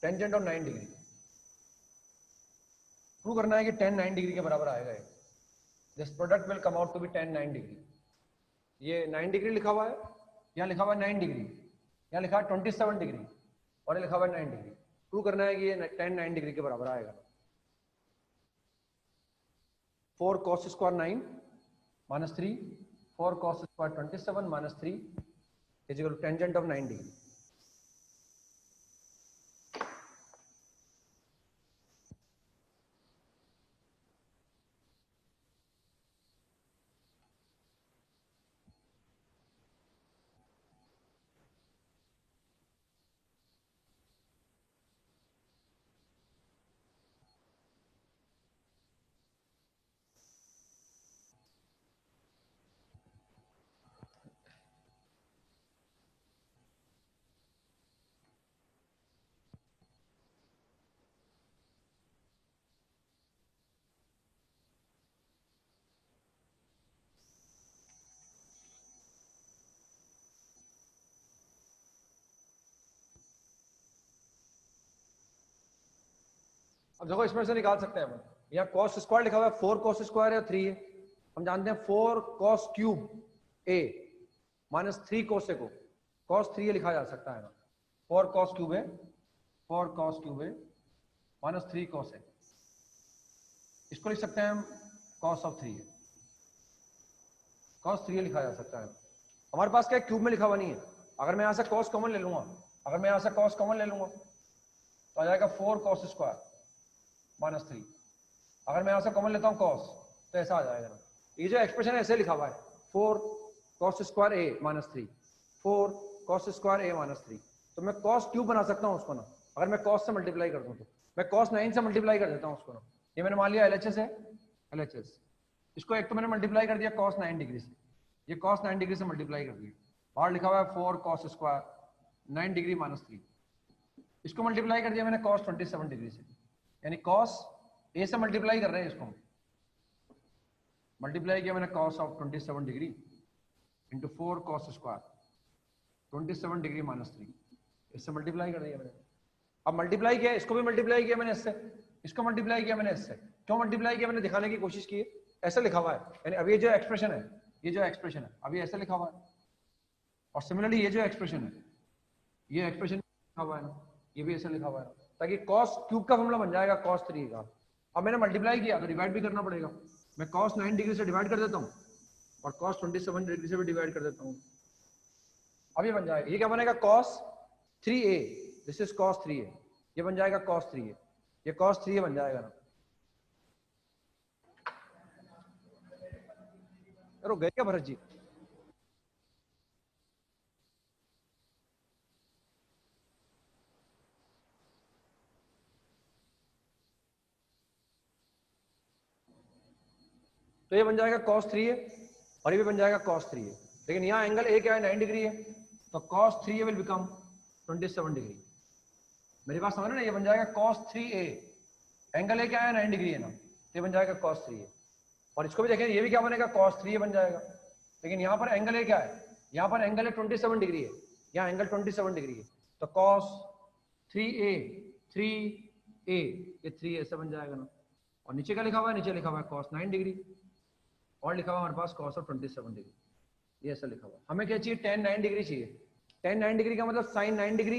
tangent of 9 degree. Prove करना है कि tan 9 डिग्री के बराबर आएगा ये, this product will come out to be tan 9 degree. ये 9 degree लिखा हुआ है, यहाँ लिखा हुआ है 9 डिग्री, यहाँ लिखा है 27 डिग्री और ये लिखा हुआ है 9 डिग्री। प्रूव करना है कि ये tan 9 डिग्री के बराबर आएगा। 4 cos square 9 -3, 4 cos square 27 -3 is equal to tangent of 9 degree। अब देखो इसमें से निकाल सकते हैं हम, यहाँ cos स्क्वायर लिखा हुआ है, 4 cos स्क्वायर या 3 है, हम जानते हैं 4 cos cube a minus 3 कोसेको, cos 3 लिखा जा सकता है ना, 4 cos क्यूब है, 4 cos क्यूब है माइनस 3 cos है, इसको लिख सकते हैं हम cos ऑफ 3 है, cos 3 लिखा जा सकता है। हमारे पास क्या क्यूब में लिखा हुआ नहीं है, अगर मैं यहाँ से cos कॉमन ले लूंगा, अगर मैं यहाँ से cos कॉमन ले लूंगा तो आ जाएगा 4 cos स्क्वायर माइनस 3, अगर मैं यहाँ से कॉमन लेता हूँ cos तो ऐसा आ जाएगा ना, ये जो एक्सप्रेशन है ऐसे लिखा हुआ है 4 cos square a minus 3, 4 cos square a minus 3, तो मैं cos क्यूब बना सकता हूँ उसको ना, अगर मैं cos से मल्टीप्लाई कर दूँ तो मैं cos 9 से मल्टीप्लाई कर देता हूँ उसको ना, ये मैंने मान लिया LHS है, LHS, इसको एक तो मैंने मल्टीप्लाई कर दिया cos 9 डिग्री से, ये cos 9 डिग्री से मल्टीप्लाई कर दिया, बाहर लिखा हुआ है 4 cos स्क्वायर 9 डिग्री माइनस 3, इसको मल्टीप्लाई कर दिया मैंने cos 27 डिग्री से, यानी cos a से मल्टीप्लाई कर रहे हैं, इसको मल्टीप्लाई किया मैंने cos of 27 degree into 4 cos square 27 degree minus 3, इससे मल्टीप्लाई कर दिया मैंने, अब मल्टीप्लाई किया, इसको भी मल्टीप्लाई किया मैंने इससे, इसको मल्टीप्लाई किया मैंने इससे, क्यों मल्टीप्लाई किया मैंने दिखाने की कोशिश की है, ऐसे लिखा हुआ है, यानी अब ये जो एक्सप्रेशन है, ये जो एक्सप्रेशन है अभी ऐसे लिखा हुआ है, और सिमिलरली ये जो एक्सप्रेशन है, ये एक्सप्रेशन लिखा हुआ है ना, ये भी ऐसे लिखा हुआ है, ताकि cos क्यूब का फॉर्मूला बन जाएगा cos 3 का, अब मैंने मल्टीप्लाई किया तो डिवाइड भी करना पड़ेगा, मैं cos 9 डिग्री से डिवाइड कर देता हूँ और cos 27 डिग्री से भी डिवाइड कर देता हूँ, अब ये बन जाएगा, ये क्या बनेगा cos 3a, this is cos 3a, ये बन जाएगा cos 3a, ये cos 3a बन जाएगा ना, रुक गए क्या भरत जी? तो ये बन जाएगा cos 3a और ये भी बन जाएगा cos 3a, लेकिन यहाँ एंगल a क्या है 9 डिग्री है, तो cos 3a will become 27 degree, मेरी बात समझ रहे ना, ये बन जाएगा cos 3a, एंगल a क्या है 9 डिग्री है ना, ये बन जाएगा cos 3a, और इसको भी देखें ये भी क्या बनेगा cos 3a बन जाएगा, लेकिन यहाँ पर एंगल a क्या है, यहाँ पर एंगल है 27 डिग्री है, यहाँ एंगल 27 डिग्री है, तो cos 3a ये 3 ऐसे बन जाएगा ना, और नीचे क्या लिखा हुआ है, नीचे लिखा हुआ है cos 9 डिग्री, और लिखा हुआ हमारे पास cos ऑफ 27 डिग्री, ये ऐसा लिखा हुआ, हमें क्या चाहिए tan 9 डिग्री चाहिए, tan 9 डिग्री का मतलब sin 9 degree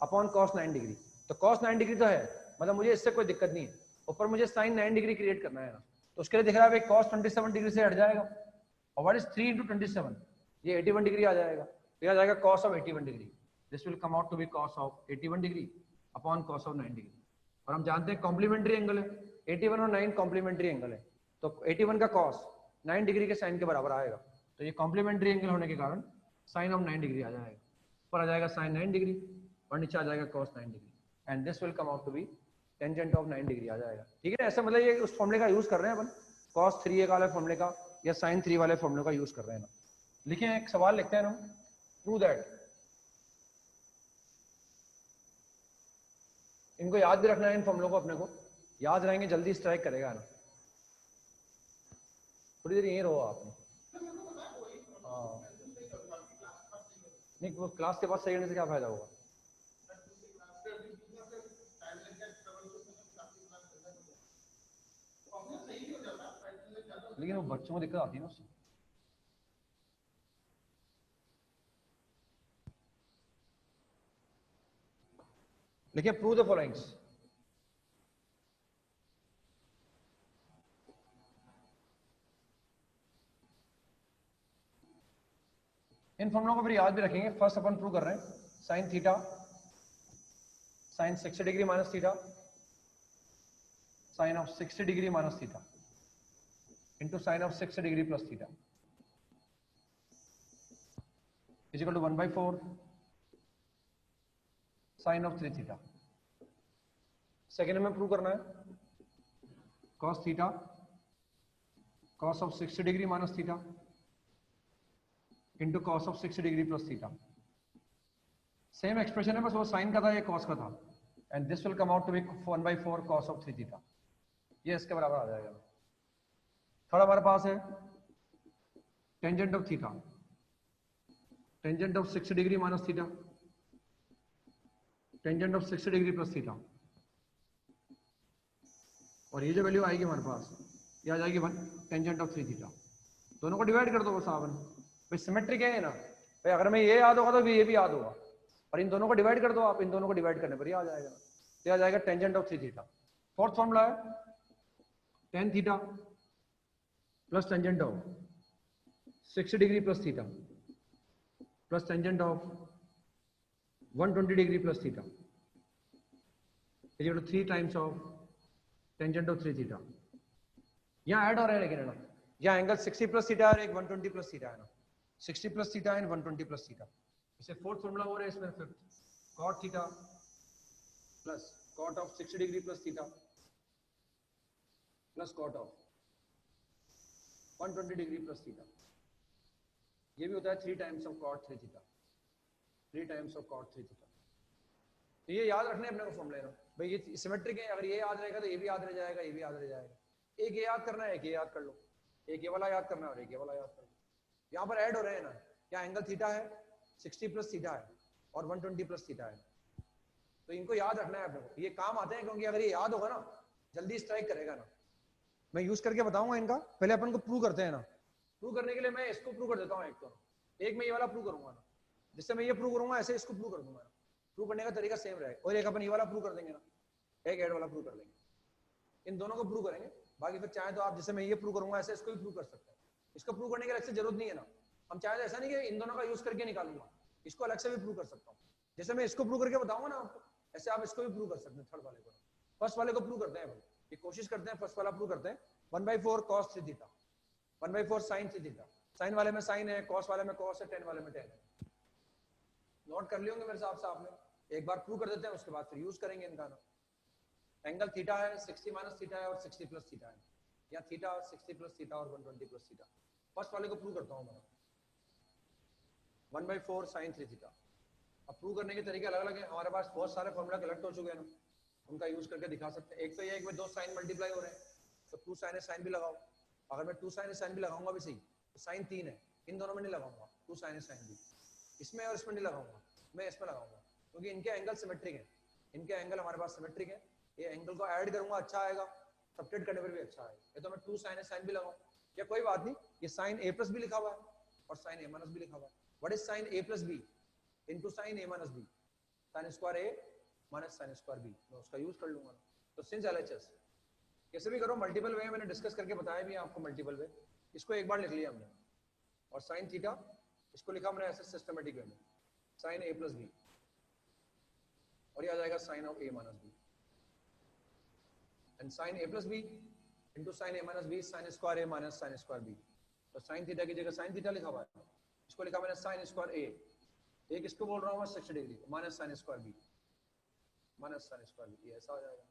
upon cos 9 degree, तो cos 9 डिग्री तो है, मतलब मुझे इससे कोई दिक्कत नहीं है, ऊपर मुझे sin 9 डिग्री क्रिएट करना है ना, तो उसके लिए दिख रहा है भाई cos 27 डिग्री से हट जाएगा, और व्हाट इज 3 into 27, ये 81 डिग्री आ जाएगा, तो आ जाएगा cos of 81 degree, this will come out to be cos of 81 degree upon cos of 9 degree, और हम जानते हैं कॉम्प्लीमेंट्री एंगल है, 81 और 9 कॉम्प्लीमेंट्री एंगल है, तो 81 का cos 9 डिग्री के साइन के बराबर आएगा, तो ये कॉम्प्लीमेंट्री एंगल होने के कारण साइन ऑफ 9 डिग्री आ जाएगा, ऊपर आ जाएगा sin 9 डिग्री और नीचे आ जाएगा cos 9 degree, and this will come out to be tangent of 9 degree आ जाएगा, ठीक है, ऐसा मतलब ये उस फॉर्मूले का यूज कर रहे हैं अपन, cos 3a वाले फॉर्मूले का या sin 3 वाले फॉर्मूले का यूज कर रहे हैं ना, लिखें एक सवाल लिखते हैं ना, प्रूव दैट, इनको याद भी रखना है, इन फॉर्मूलों को अपने को याद रहेंगे, जल्दी स्ट्राइक करेगा ना, थोड़ी देर यहीं रहो आप, हाँ नहीं वो क्लास के बाद सही होने से क्या फायदा होगा, लेकिन वो बच्चों को दिक्कत आती है ना उससे, लिखिए प्रूव द फॉलोइंग्स, इन फॉर्मूलों को फिर याद भी रखेंगे, फर्स्ट अपन प्रूव कर रहे हैं sine theta sine 60 degree minus theta sine of 60 degree minus theta into sine of 60 degree plus theta is equal to 1/4 sine of 3 theta, second में प्रूव करना है cos theta cos of 60 degree minus theta into cos of 60 degree plus theta, same expression है बस वो sign का था ये cos का था, and this will come out to be 1/4 cos of 3 theta, ये इसके बराबर आ जाएगा। थर्ड हमारे पास है tangent of theta tangent of 60 degree minus theta tangent of 60 degree plus theta, और ये जो वैल्यू आएगी हमारे पास ये आ जाएगी 1 टेंजेंट ऑफ 3 थीटा। दोनों को डिवाइड कर दो बस आपन, भाई सिमेट्रिक है ना भाई, अगर मैं ये याद होगा तो ये भी याद होगा, और इन दोनों को डिवाइड कर दो आप, इन दोनों को डिवाइड करने पर ये आ जाएगा, ये आ जाएगा tangent of 3 theta. Fourth formula है tan theta plus tangent of 60 degree plus theta plus tangent of 120 degree plus theta is equal to 3 times of tangent of 3 theta. यहाँ ऐड हो रहा है लेकिन है ना, यहाँ एंगल 60 प्लस थीटा और एक 120 प्लस थीटा है ना, 60 plus theta and 120 plus theta. इसे फोर्थ फॉर्मूला हो रहा है इसमें, fifth cot theta plus cot of 60 degree plus theta plus cot of 120 degree plus theta. ये भी होता है 3 times of cot 3 theta, 3 times of cot 3 theta. तो ये याद रखने अपने को फॉर्मूले ना भाई, ये सिमेट्रिक है, अगर ये याद रहेगा तो ये भी याद रह जाएगा, ये भी याद रह जाएगा। एक ये याद करना है, एक ये याद कर लो, एक ये वाला याद करना है और एक ये वाला याद कर लो। यहाँ पर ऐड हो रहे हैं ना, क्या एंगल थीटा है 60 प्लस थीटा है और 120 प्लस थीटा है, तो इनको याद रखना है अपने को, ये काम आते हैं क्योंकि अगर ये याद होगा ना जल्दी स्ट्राइक करेगा ना। मैं यूज करके बताऊंगा इनका, पहले अपन को प्रूव करते हैं ना। प्रूव करने के लिए मैं इसको प्रूव कर देता हूँ, एक मैं ये वाला प्रूव करूंगा ना, जिससे मैं ये प्रूव करूंगा ऐसे इसको प्रूव कर दूंगा ना, प्रूव करने का तरीका सेम रहेगा। और एक अपन ये वाला प्रूव कर देंगे ना, एक ऐड वाला प्रूव कर लेंगे, इन दोनों को प्रूव करेंगे। बाकी फिर चाहे तो आप जैसे मैं ये प्रूव करूंगा ऐसे इसको भी प्रूव कर सकते हैं। इसको प्रूव करने की अलग से जरूरत नहीं है ना, हम चाहे तो ऐसा नहीं कि इन दोनों का यूज करके निकालूंगा, इसको अलग से भी प्रूव कर सकता हूँ। जैसे मैं इसको प्रूव करके बताऊंगा ना आपको, ऐसे आप इसको भी प्रूव कर सकते हैं। थर्ड वाले को, फर्स्ट वाले को प्रूव करते हैं, ये कोशिश करते हैं फर्स्ट वाला प्रूव करते हैं। 1/4 cos 3 theta, 1/4 sin 3 theta, sine वाले में साइन है, कॉस वाले में कॉस है, टेन वाले में टेन है। नोट कर लिए होंगे मेरे हिसाब से आपने। एक बार प्रूव कर देते हैं, उसके बाद फिर यूज करेंगे इनका ना। एंगल थीटा है 60 माइनस थीटा है और 60 प्लस थीटा है, या थीटा 60 प्लस थीटा और 120 प्लस थीटा। फर्स्ट वाले को प्रूव करता हूँ मैं, 1/4 sin 3 थीटा। अब प्रूव करने के तरीके अलग अलग हैं, हमारे पास बहुत सारे फॉर्मूला कलेक्ट हो चुके हैं ना, उनका यूज करके दिखा सकते हैं। एक तो ये एक में 2 साइन मल्टीप्लाई हो रहे हैं, तो 2 sin साइन भी लगाओ। अगर मैं 2 sin साइन भी लगाऊंगा भी सही, तो साइन 3 है, इन दोनों में नहीं लगाऊंगा 2 sin साइन भी, इसमें और इसमें नहीं लगाऊंगा, मैं इसमें लगाऊंगा, क्योंकि इनके एंगल सिमेट्रिक है, इनके एंगल हमारे पास सिमेट्रिक है। ये एंगल को ऐड करूंगा अच्छा आएगा, सब्ट्रैक्ट करने पर भी अच्छा आएगा। ये तो मैं 2 sin साइन भी लगाऊं, या कोई बात नहीं, ये sin a प्लस भी लिखा हुआ है और sin a माइनस भी लिखा हुआ है। What is sin a plus b into sin a minus b, sin square a minus sin square b, मैं उसका यूज कर लूंगा। तो सिंस एलएचएस कैसे भी करो, मल्टीपल वे मैंने डिस्कस करके बताया भी आपको, मल्टीपल वे। इसको एक बार लिख लिया हमने, और sin थीटा इसको लिखा हमने ऐसे सिस्टमेटिक वे में, sin a प्लस b, और ये आ जाएगा sin of a minus b, and sin a plus b into sin a minus b, sin square a minus sin square b। तो sin थीटा की जगह sin थीटा लिखा हुआ है, इसको लिखा मैंने sin स्क्वायर a, एक इसको बोल रहा हूँ मैं 60 degree minus sin square b, minus sin square b, ऐसा हो जाएगा।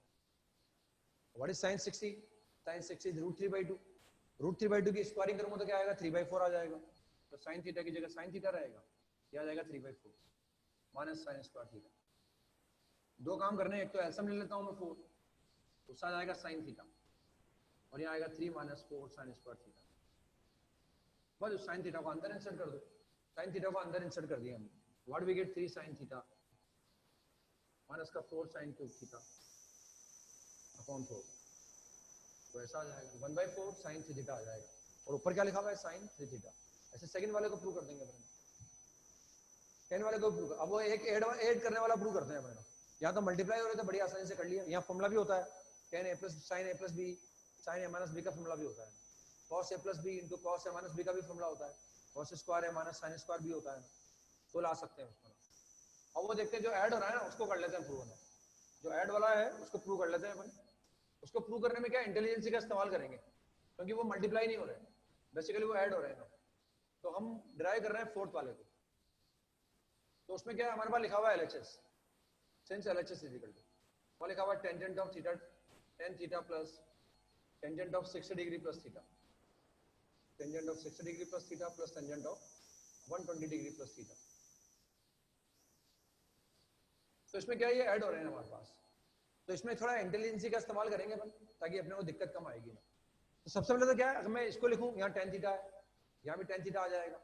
What is sin 60? sin 60 is √3/2, √3/2 की स्क्वायरिंग करूंगा तो क्या आएगा 3/4 आ जाएगा। तो sin थीटा की जगह sin थीटा रहेगा, क्या आ जाएगा 3/4 माइनस sin स्क्वायर थीटा। दो काम करने हैं, एक तो एलसीएम ले लेता हूं मैं 4, दूसरा आ जाएगा sin थीटा, और यहाँ आएगा 3 माइनस 4 sin स्क्वायर थीटा। बस sin थीटा को अंदर इंसर्ट कर दो, sin थीटा को अंदर इंसर्ट कर दिया हमने। What we get 3 sin theta minus का 4 sin क्यूब थीटा अपॉन 4, तो ऐसा आ जाएगा 1/4 sin 3 थीटा आ जाएगा, और ऊपर क्या लिखा हुआ है sin 3 थीटा। ऐसे सेकंड वाले को प्रूव कर देंगे अपने, 10 वाले को प्रूव कर, अब वो एक ऐड करने वाला प्रूव करते हैं अपने। यहाँ तो मल्टीप्लाई हो रहे थे, बड़ी आसानी से कर लिया। यहाँ फॉर्मूला भी होता है tan a plus sin a plus b sin a minus b का फॉर्मूला भी होता है, cos a plus b into cos a minus b का भी फॉर्मूला होता है, cos square a minus sin square b होता है, तो ला सकते हैं उसको। अब वो देखते हैं जो ऐड हो रहा है ना, उसको कर लेते हैं प्रूव। जो ऐड वाला है उसको प्रूव कर लेते हैं अपन। उसको प्रूव करने में क्या इंटेलिजेंसी का इस्तेमाल करेंगे, क्योंकि वो मल्टीप्लाई नहीं हो रहे हैं, बेसिकली वो ऐड हो रहे हैं ना। तो हम ड्राइव कर रहे हैं फोर्थ वाले को, तो उसमें क्या है हमारे पास लिखा हुआ है LHS, since LHS is equal to, वो लिखा हुआ है tangent of theta tan theta plus tangent of 60 degree plus theta, tangent of 60 degree plus theta plus tangent of 120 degree plus theta. तो इसमें क्या ये ऐड हो रहे हैं हमारे पास, तो इसमें थोड़ा इंटेलिजेंसी का इस्तेमाल करेंगे अपन, ताकि अपने को दिक्कत कम आएगी ना। तो सबसे पहले तो क्या है, अगर मैं इसको लिखूं, यहाँ tan थीटा है, यहाँ भी tan थीटा आ जाएगा,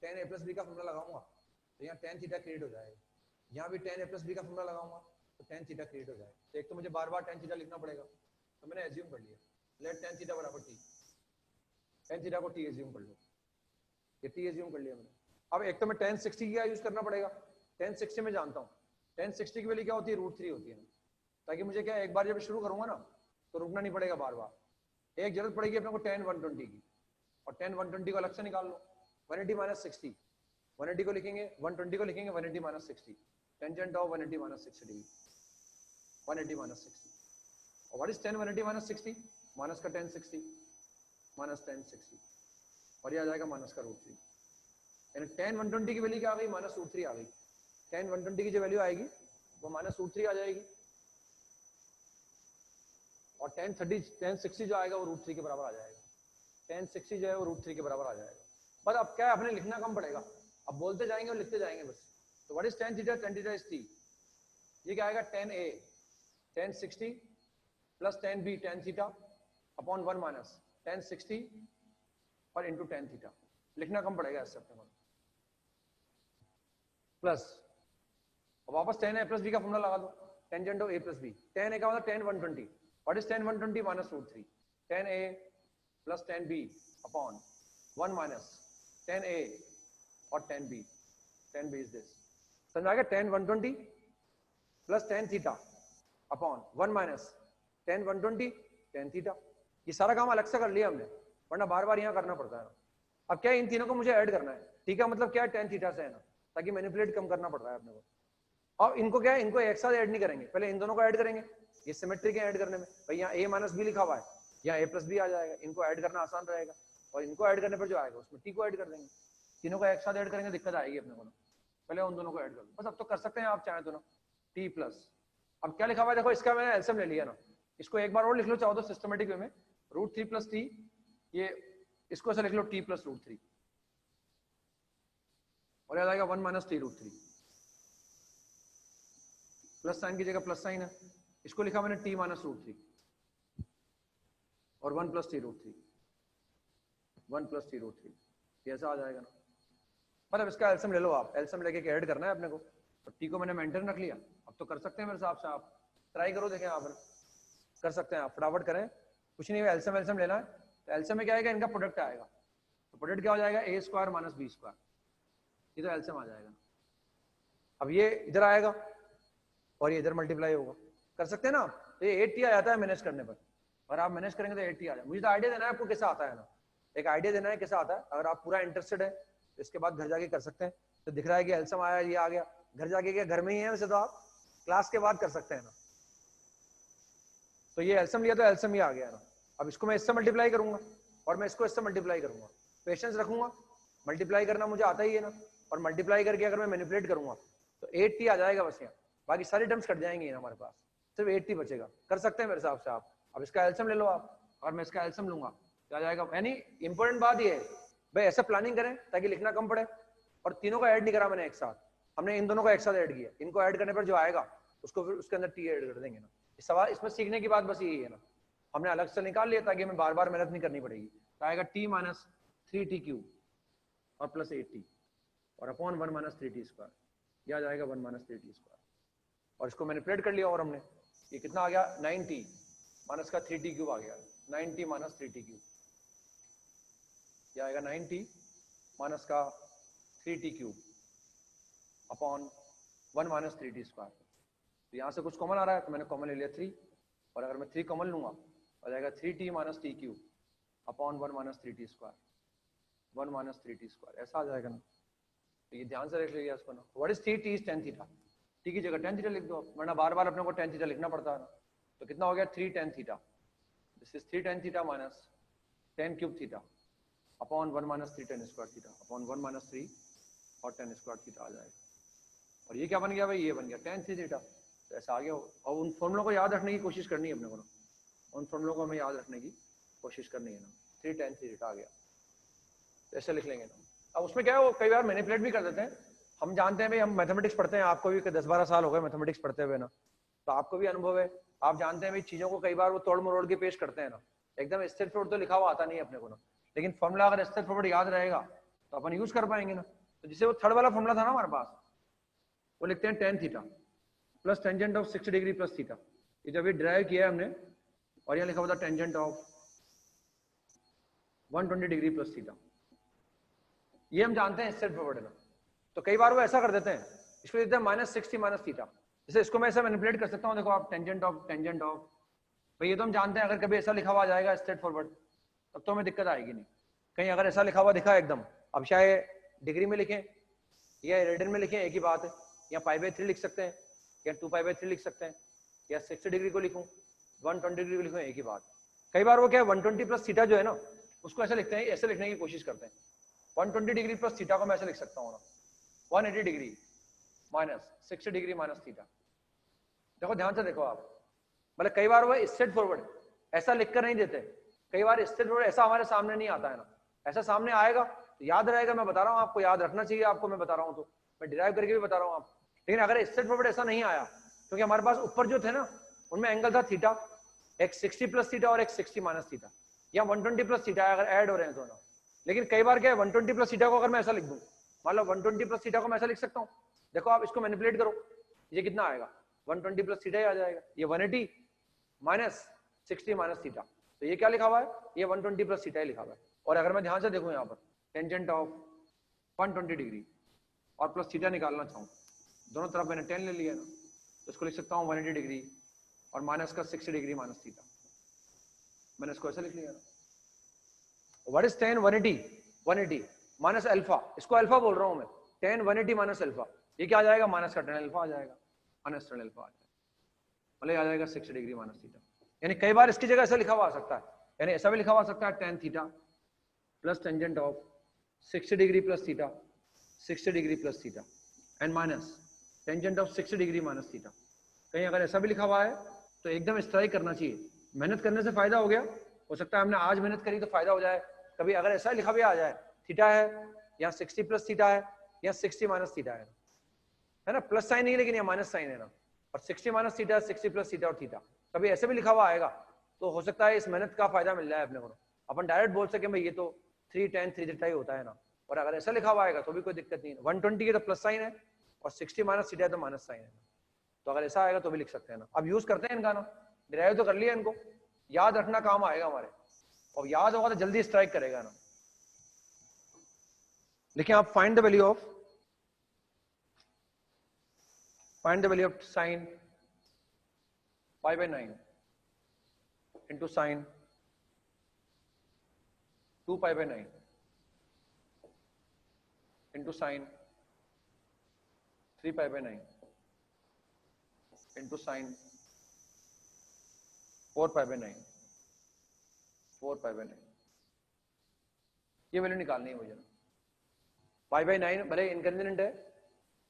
tan a प्लस b का फॉर्मूला लगाऊंगा तो यहाँ tan थीटा क्रिएट हो जाएगा, यहाँ भी tan a प्लस b का फॉर्मूला लगाऊंगा तो tan थीटा क्रिएट हो जाएगा। तो एक तो मुझे बार बार tan थीटा लिखना पड़ेगा, तो मैंने एज्यूम कर लिया, लेट tan थीटा बराबर t, tan थीटा को t एज्यूम कर लो, ये t एज्यूम कर लिया मैंने। अब एक तो मैं tan 60 का यूज करना पड़ेगा, tan 60 में जानता हूँ, tan 60 की वैल्यू क्या होती है, √3 होती है, ताकि मुझे क्या एक बार जब शुरू करूंगा ना तो रुकना नहीं पड़ेगा बार बार। एक जरूरत पड़ेगी अपने को tan 120 की, और tan 120 को अलग से निकाल लो, 180 माइनस 60, 180 को लिखेंगे, 120 को लिखेंगे 180 minus 60, tangent of 180 minus 60 degree, 180 minus 60, और what is tan 180 minus 60, minus का tan 60 माइनस tan 60, और ये आ जाएगा माइनस का √3, यानी tan 120 की वैल्यू क्या आ गई, माइनस √3 आ गई। tan 120 की जो वैल्यू आएगी वो माइनस √3 आ जाएगी, और tan 60 जो आएगा वो √3 के बराबर आ जाएगा, tan 60 जो है वो √3 के बराबर आ जाएगा। बस अब क्या है, अपने लिखना कम पड़ेगा, अब बोलते जाएंगे और लिखते जाएंगे बस। तो what is tan theta, tan theta is t, ये क्या आएगा tan a tan 60 plus tan b tan theta upon 1 minus tan 60 और इंटू tan थीटा, लिखना कम पड़ेगा इससे अपने को, प्लस वापस tan a प्लस b का फॉर्मूला लगा दो, tangent of a plus b, tan a का मतलब tan 120, what is tan 120 minus √3, tan a plus tan b upon 1 minus tan a और tan b इज दिस, समझ आ गया, tan 120 plus tan theta upon 1 minus tan 120 tan theta, ये सारा काम अलग से कर लिया हमने, वरना बार बार यहाँ करना पड़ता है ना। अब क्या है, इन तीनों को मुझे ऐड करना है, ठीक है, मतलब क्या है, tan थीटा से है ना, ताकि मैनिपुलेट कम करना पड़ रहा है अपने को। और इनको क्या है, इनको एक साथ ऐड नहीं करेंगे, पहले इन दोनों को ऐड करेंगे, ये सिमेट्रिक है ऐड करने में, भाई यहाँ a माइनस बी लिखा हुआ है, यहाँ a प्लस बी आ जाएगा, इनको ऐड करना आसान रहेगा, और इनको ऐड करने पर जो आएगा उसमें t को ऐड कर देंगे, तीनों को एक साथ ऐड करेंगे दिक्कत आएगी अपने को ना, पहले उन दोनों को ऐड कर दो बस। अब तो कर सकते हैं आप चाहें तो ना, t प्लस, अब क्या लिखा हुआ है देखो, इसका मैंने एलसीएम ले लिया ना, इसको एक बार और लिख लो चाहो तो सिस्टमेटिक वे में, √3 प्लस t, ये इसको ऐसे लिख लो t प्लस √3, और आ जाएगा 1 माइनस t √3, प्लस साइन की जगह प्लस साइन है, इसको लिखा मैंने t माइनस √3 और 1 प्लस t √3, 1 प्लस t √3, ये ऐसा आ जाएगा ना। मतलब इसका एलसीएम ले लो आप, एलसीएम लेके ऐड करना है अपने को, तो t को मैंने मेंटेन रख लिया, अब तो कर सकते हैं मेरे हिसाब से, आप ट्राई करो, देखें आप कर सकते हैं, आप फटाफट करें, कुछ नहीं है, एलसीएम लेना है, तो एलसीएम में क्या आएगा, इनका प्रोडक्ट आएगा, तो प्रोडक्ट क्या हो जाएगा, a square minus b square, ये तो एलसीएम आ जाएगा। अब ये इधर आएगा और ये इधर मल्टीप्लाई होगा, कर सकते हैं ना, तो ये 8t आ जाता है मैनेज करने पर, और आप मैनेज करेंगे तो 8t आ जाए। मुझे तो आइडिया देना है आपको कैसा आता है ना, एक आइडिया देना है कैसा आता है, अगर आप पूरा इंटरेस्टेड है तो इसके बाद घर जाके कर सकते हैं, तो दिख रहा है कि एलसीएम आया, ये आ गया, घर जाके क्या घर में ही है वैसे तो, आप क्लास के बाद कर सकते हैं ना, तो ये एलसीएम लिया तो एलसीएम ही आ गया ना। अब इसको मैं इससे मल्टीप्लाई करूंगा और मैं इसको इससे मल्टीप्लाई करूंगा, पेशेंस रखूंगा, मल्टीप्लाई करना मुझे आता ही है ना, और मल्टीप्लाई करके अगर मैं मैनिपुलेट करूंगा तो 8t आ जाएगा बस, यहाँ बाकी सारी टर्म्स कट जाएंगे ना हमारे पास, सिर्फ 8t बचेगा, कर सकते हैं मेरे हिसाब से आप। अब इसका एलसीएम ले लो आप, और मैं इसका एलसीएम लूंगा, क्या जाएगा, यानी इंपॉर्टेंट बात ये है भाई, ऐसा प्लानिंग करें ताकि लिखना कम पड़े, और तीनों को ऐड नहीं करा मैंने एक साथ, हमने इन दोनों को एक साथ ऐड किया, इनको ऐड करने पर जो आएगा उसको फिर उसके अंदर t ऐड कर देंगे ना। इस सवाल इसमें सीखने की बात बस यही है ना, हमने अलग से निकाल लिया ताकि हमें बार बार मेहनत नहीं करनी पड़ेगी, तो आएगा t माइनस 3t क्यूब और प्लस 8t और अपॉन 1 माइनस 3t स्क्वायर, यह आ जाएगा 1 माइनस 3t स्क्वायर, और इसको मैनिपुलेट कर लिया, और हमने ये कितना आ गया, 9t माइनस का 3t क्यूब आ गया, 9t माइनस 3t क्यूब, यह आएगा 9t माइनस का 3t cube upon 1 minus 3t square. तो यहाँ से कुछ कॉमन आ रहा है तो मैंने कॉमन ले लिया 3, और अगर मैं 3 कॉमन लूंगा तो आ जाएगा 3t minus t cube upon 1 minus 3t square, 1 minus 3t square, ऐसा आ जाएगा ना। तो ये ध्यान से रख लीजिए इसको ना, what is t, t is tan theta, t की जगह tan थीटा लिख दो, वरना बार बार अपने को tan थीटा लिखना पड़ता है ना। तो कितना हो गया 3 tan theta, this is 3 tan theta minus tan cube theta upon 1 minus 3 tan square theta upon 1 minus 3 और tan स्क्वायर थीटा आ जाएगा, और ये क्या बन गया भाई, ये बन गया tan 3 थीटा, तो ऐसा आ गया। और उन फॉर्मूलों को याद रखने की कोशिश करनी है अपने को ना, उन फॉर्मूलों को हमें याद रखने की कोशिश करनी है ना, 3 tan 3 थीटा आ गया, तो ऐसे लिख लेंगे ना। अब उसमें क्या है, वो कई बार मैनिपुलेट भी कर देते हैं, हम जानते हैं भाई, हम मैथमेटिक्स पढ़ते हैं, आपको भी 10-12 साल हो गए मैथमेटिक्स पढ़ते हुए ना, तो आपको भी अनुभव है, आप जानते हैं भाई चीजों को कई बार वो तोड़ मरोड़ के पेश करते हैं ना, एकदम स्ट्रेट फॉरवर्ड तो लिखा हुआ आता नहीं है अपने को ना, लेकिन फॉर्मूला अगर स्ट्रेट फॉरवर्ड याद रहेगा तो अपन यूज कर पाएंगे ना। तो जिसे वो थर्ड वाला फॉर्मूला था ना हमारे पास, वो लिखते हैं tan theta plus tangent of 60 degree plus theta, ये जब ये ड्राइव किया है हमने और यहाँ लिखा हुआ था tangent of 120 degree plus theta. ये हम जानते हैं स्ट्रेट फॉरवर्ड है ना। तो कई बार वो ऐसा कर देते हैं, इसको देते हैं -60 माइनस थीटा। जैसे इसको मैं ऐसा मैनिपुलेट कर सकता हूँ, देखो आप टेंजेंट ऑफ भाई ये तो हम जानते हैं, अगर कभी ऐसा लिखा हुआ आ जाएगा स्ट्रेट फॉरवर्ड तब तो हमें दिक्कत आएगी नहीं। कहीं अगर ऐसा लिखा हुआ दिखा एकदम, अब चाहे डिग्री में लिखें या रेडियन में लिखें एक ही बात है, या π/3 लिख सकते हैं या 2π/3 लिख सकते हैं, या 60 डिग्री को लिखूं 120 डिग्री को लिखूं, एक ही बात। कई बार वो क्या है 120 प्लस थीटा जो है ना उसको ऐसे लिखते हैं, ऐसे लिखने की कोशिश करते हैं 120 डिग्री प्लस थीटा को मैं ऐसे लिख सकता हूँ ना 180 degree minus 60 degree minus theta. देखो ध्यान से देखो आप, मतलब कई बार वो स्ट्रेट फॉरवर्ड ऐसा लिखकर नहीं देते, कई बार स्ट्रेट फॉरवर्ड ऐसा हमारे सामने नहीं आता है ना, ऐसा सामने आएगा तो याद रहेगा, मैं बता रहा हूँ आपको, याद रखना चाहिए आपको, मैं बता रहा हूँ तो मैं डिराइव करके भी बता रहा हूँ आपको। लेकिन अगर स्ट्रेट फॉरवर्ड ऐसा नहीं आया, क्योंकि हमारे पास ऊपर जो थे ना उनमें एंगल था थीटा, एक 60 प्लस थीटा और एक 60 माइनस थीटा, या 120 प्लस थीटा अगर ऐड हो रहे हैं दोनों। लेकिन कई बार क्या है 120 प्लस थीटा को अगर मैं ऐसा लिख दूं, मान लो 120 प्लस थीटा को मैं ऐसा लिख सकता हूँ, देखो आप इसको मैनिपुलेट करो, ये कितना आएगा 120 प्लस थीटा ही आ जाएगा, ये 180 माइनस 60 माइनस थीटा, तो ये क्या लिखा हुआ है, ये 120 प्लस थीटा ही लिखा हुआ है। और अगर मैं ध्यान से देखूं यहाँ पर टेंजेंट ऑफ 120 डिग्री और प्लस थीटा निकालना चाहूँ, दोनों तरफ मैंने 10 ले लिया ना, तो इसको लिख सकता हूँ 180 डिग्री और माइनस का 60 डिग्री माइनस थीटा, मैंने इसको ऐसा लिख लिया ना। व्हाट इज 10 180 माइनस अल्फा, इसको अल्फा बोल रहा हूँ मैं, 10 180 माइनस अल्फा, ये क्या आ जाएगा माइनस का 10 अल्फा आ जाएगा, माइनस 10 अल्फा आ जाएगा, मतलब आ जाएगा 60 डिग्री माइनस थीटा। यानी कई बार इसकी जगह ऐसा लिखा हुआ आ सकता है, यानी ऐसा भी लिखा हुआ आ सकता है tan theta plus tangent of 60 degree plus theta 60 degree plus theta and minus tangent of 60 degree minus theta. कहीं अगर ऐसा भी लिखा हुआ है तो एकदम स्ट्राइक करना चाहिए, मेहनत करने से फायदा हो गया, हो सकता है हमने आज मेहनत करी तो फायदा हो जाए। कभी अगर ऐसा लिखा भी आ जाए थीटा है या 60 प्लस थीटा है या 60 माइनस थीटा है ना, प्लस साइन नहीं लेकिन या माइनस साइन है ना, और 60 माइनस थीटा 60 प्लस थीटा और थीटा, कभी ऐसे भी लिखा हुआ आएगा तो हो सकता है इस मेहनत का फायदा मिल जाए अपने को, अपन डायरेक्ट बोल सके भाई ये तो 3 tan 3 थीटा ही होता है ना। और अगर ऐसा लिखा हुआ आएगा तो भी कोई दिक्कत नहीं है, 120 के तो प्लस साइन है और 60 माइनस थीटा तो माइनस साइन है, तो अगर ऐसा आएगा तो भी लिख सकते हैं ना। अब यूज करते हैं इनका ना, डिराइव तो कर लिया, इनको याद रखना काम आएगा हमारे, और याद होगा तो जल्दी स्ट्राइक करेगा ना। लिखिए आप find the value of sine π/9 into sin 2π/9 into sin 3π/9 into sin 4π/9 ये वैल्यू निकालनी है मुझे ना। π/9 भले इनकन्वीनियंट है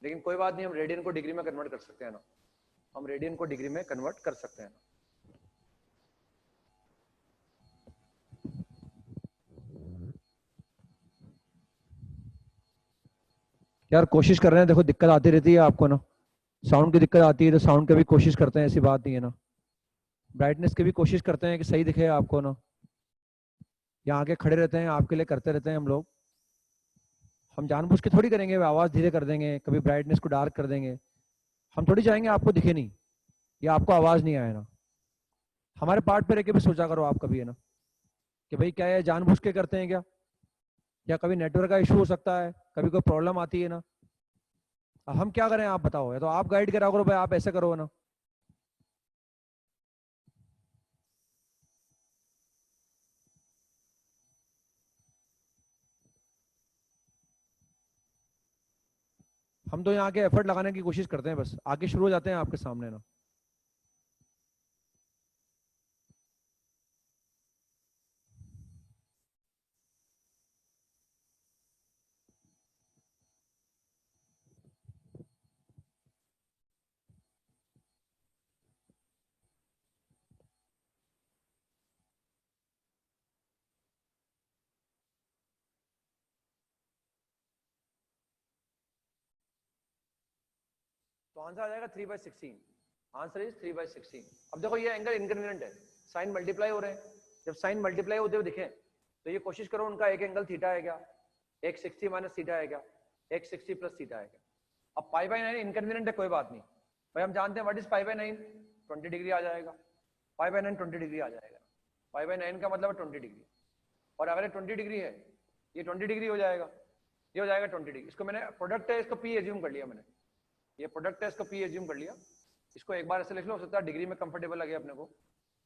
लेकिन कोई बात नहीं, हम रेडियन को डिग्री में कन्वर्ट कर सकते हैं ना, हम रेडियन को डिग्री में कन्वर्ट कर सकते हैं ना। यार कोशिश कर रहे हैं, देखो दिक्कत आती रहती है आपको ना, साउंड की दिक्कत आती है तो साउंड की भी कोशिश करते हैं, ऐसी बात नहीं है ना। ब्राइटनेस की भी कोशिश करते हैं कि सही दिखे आपको ना, यहाँ आके खड़े रहते हैं आपके लिए करते रहते हैं हम लोग, हम जानबूझ के थोड़ी करेंगे, आवाज धीरे कर देंगे, कभी ब्राइटनेस को डार्क कर देंगे, हम थोड़ी चाहेंगे आपको दिखे नहीं या आपको आवाज नहीं आए ना। हमारे पार्ट पे रह के भी सोचा करो आप कभी, है ना, कि भाई क्या है जानबूझ के करते हैं क्या, या कभी नेटवर्क का इशू हो सकता है, कभी कोई प्रॉब्लम आती है ना, अब हम क्या करें आप बताओ, या तो आप गाइड करा करो भाई आप ऐसे करो ना। हम तो यहाँ के एफर्ट लगाने की कोशिश करते हैं, बस आगे शुरू हो जाते हैं आपके सामने ना। तो आंसर आ जाएगा 3/16, आंसर इज 3/16। अब देखो ये एंगल इनकन्वीनियंट है, साइन मल्टीप्लाई हो रहे हैं, जब साइन मल्टीप्लाई होते हुए दिखे तो ये कोशिश करो उनका एक एंगल थीटा है क्या, एक 60 माइनस थीटा है क्या, एक 60 प्लस थीटा है क्या। अब π/9 इनकन्वीनियंट है कोई बात नहीं भाई, हम जानते हैं व्हाट इज π/9, 20 डिग्री आ जाएगा, पाई बाय 9 20 डिग्री आ जाएगा। पाई बाय 9 का मतलब है 20 डिग्री, और अगर 20 डिग्री है ये 20 डिग्री हो जाएगा, ये हो जाएगा 20 डिग्री। इसको मैंने प्रोडक्ट है, इसको पी एज्यूम कर लिया मैंने, ये प्रोडक्ट है, इसको पी एज्यूम कर लिया। इसको एक बार ऐसे लिख लो, हो सकता है डिग्री में कंफर्टेबल लगे अपने को।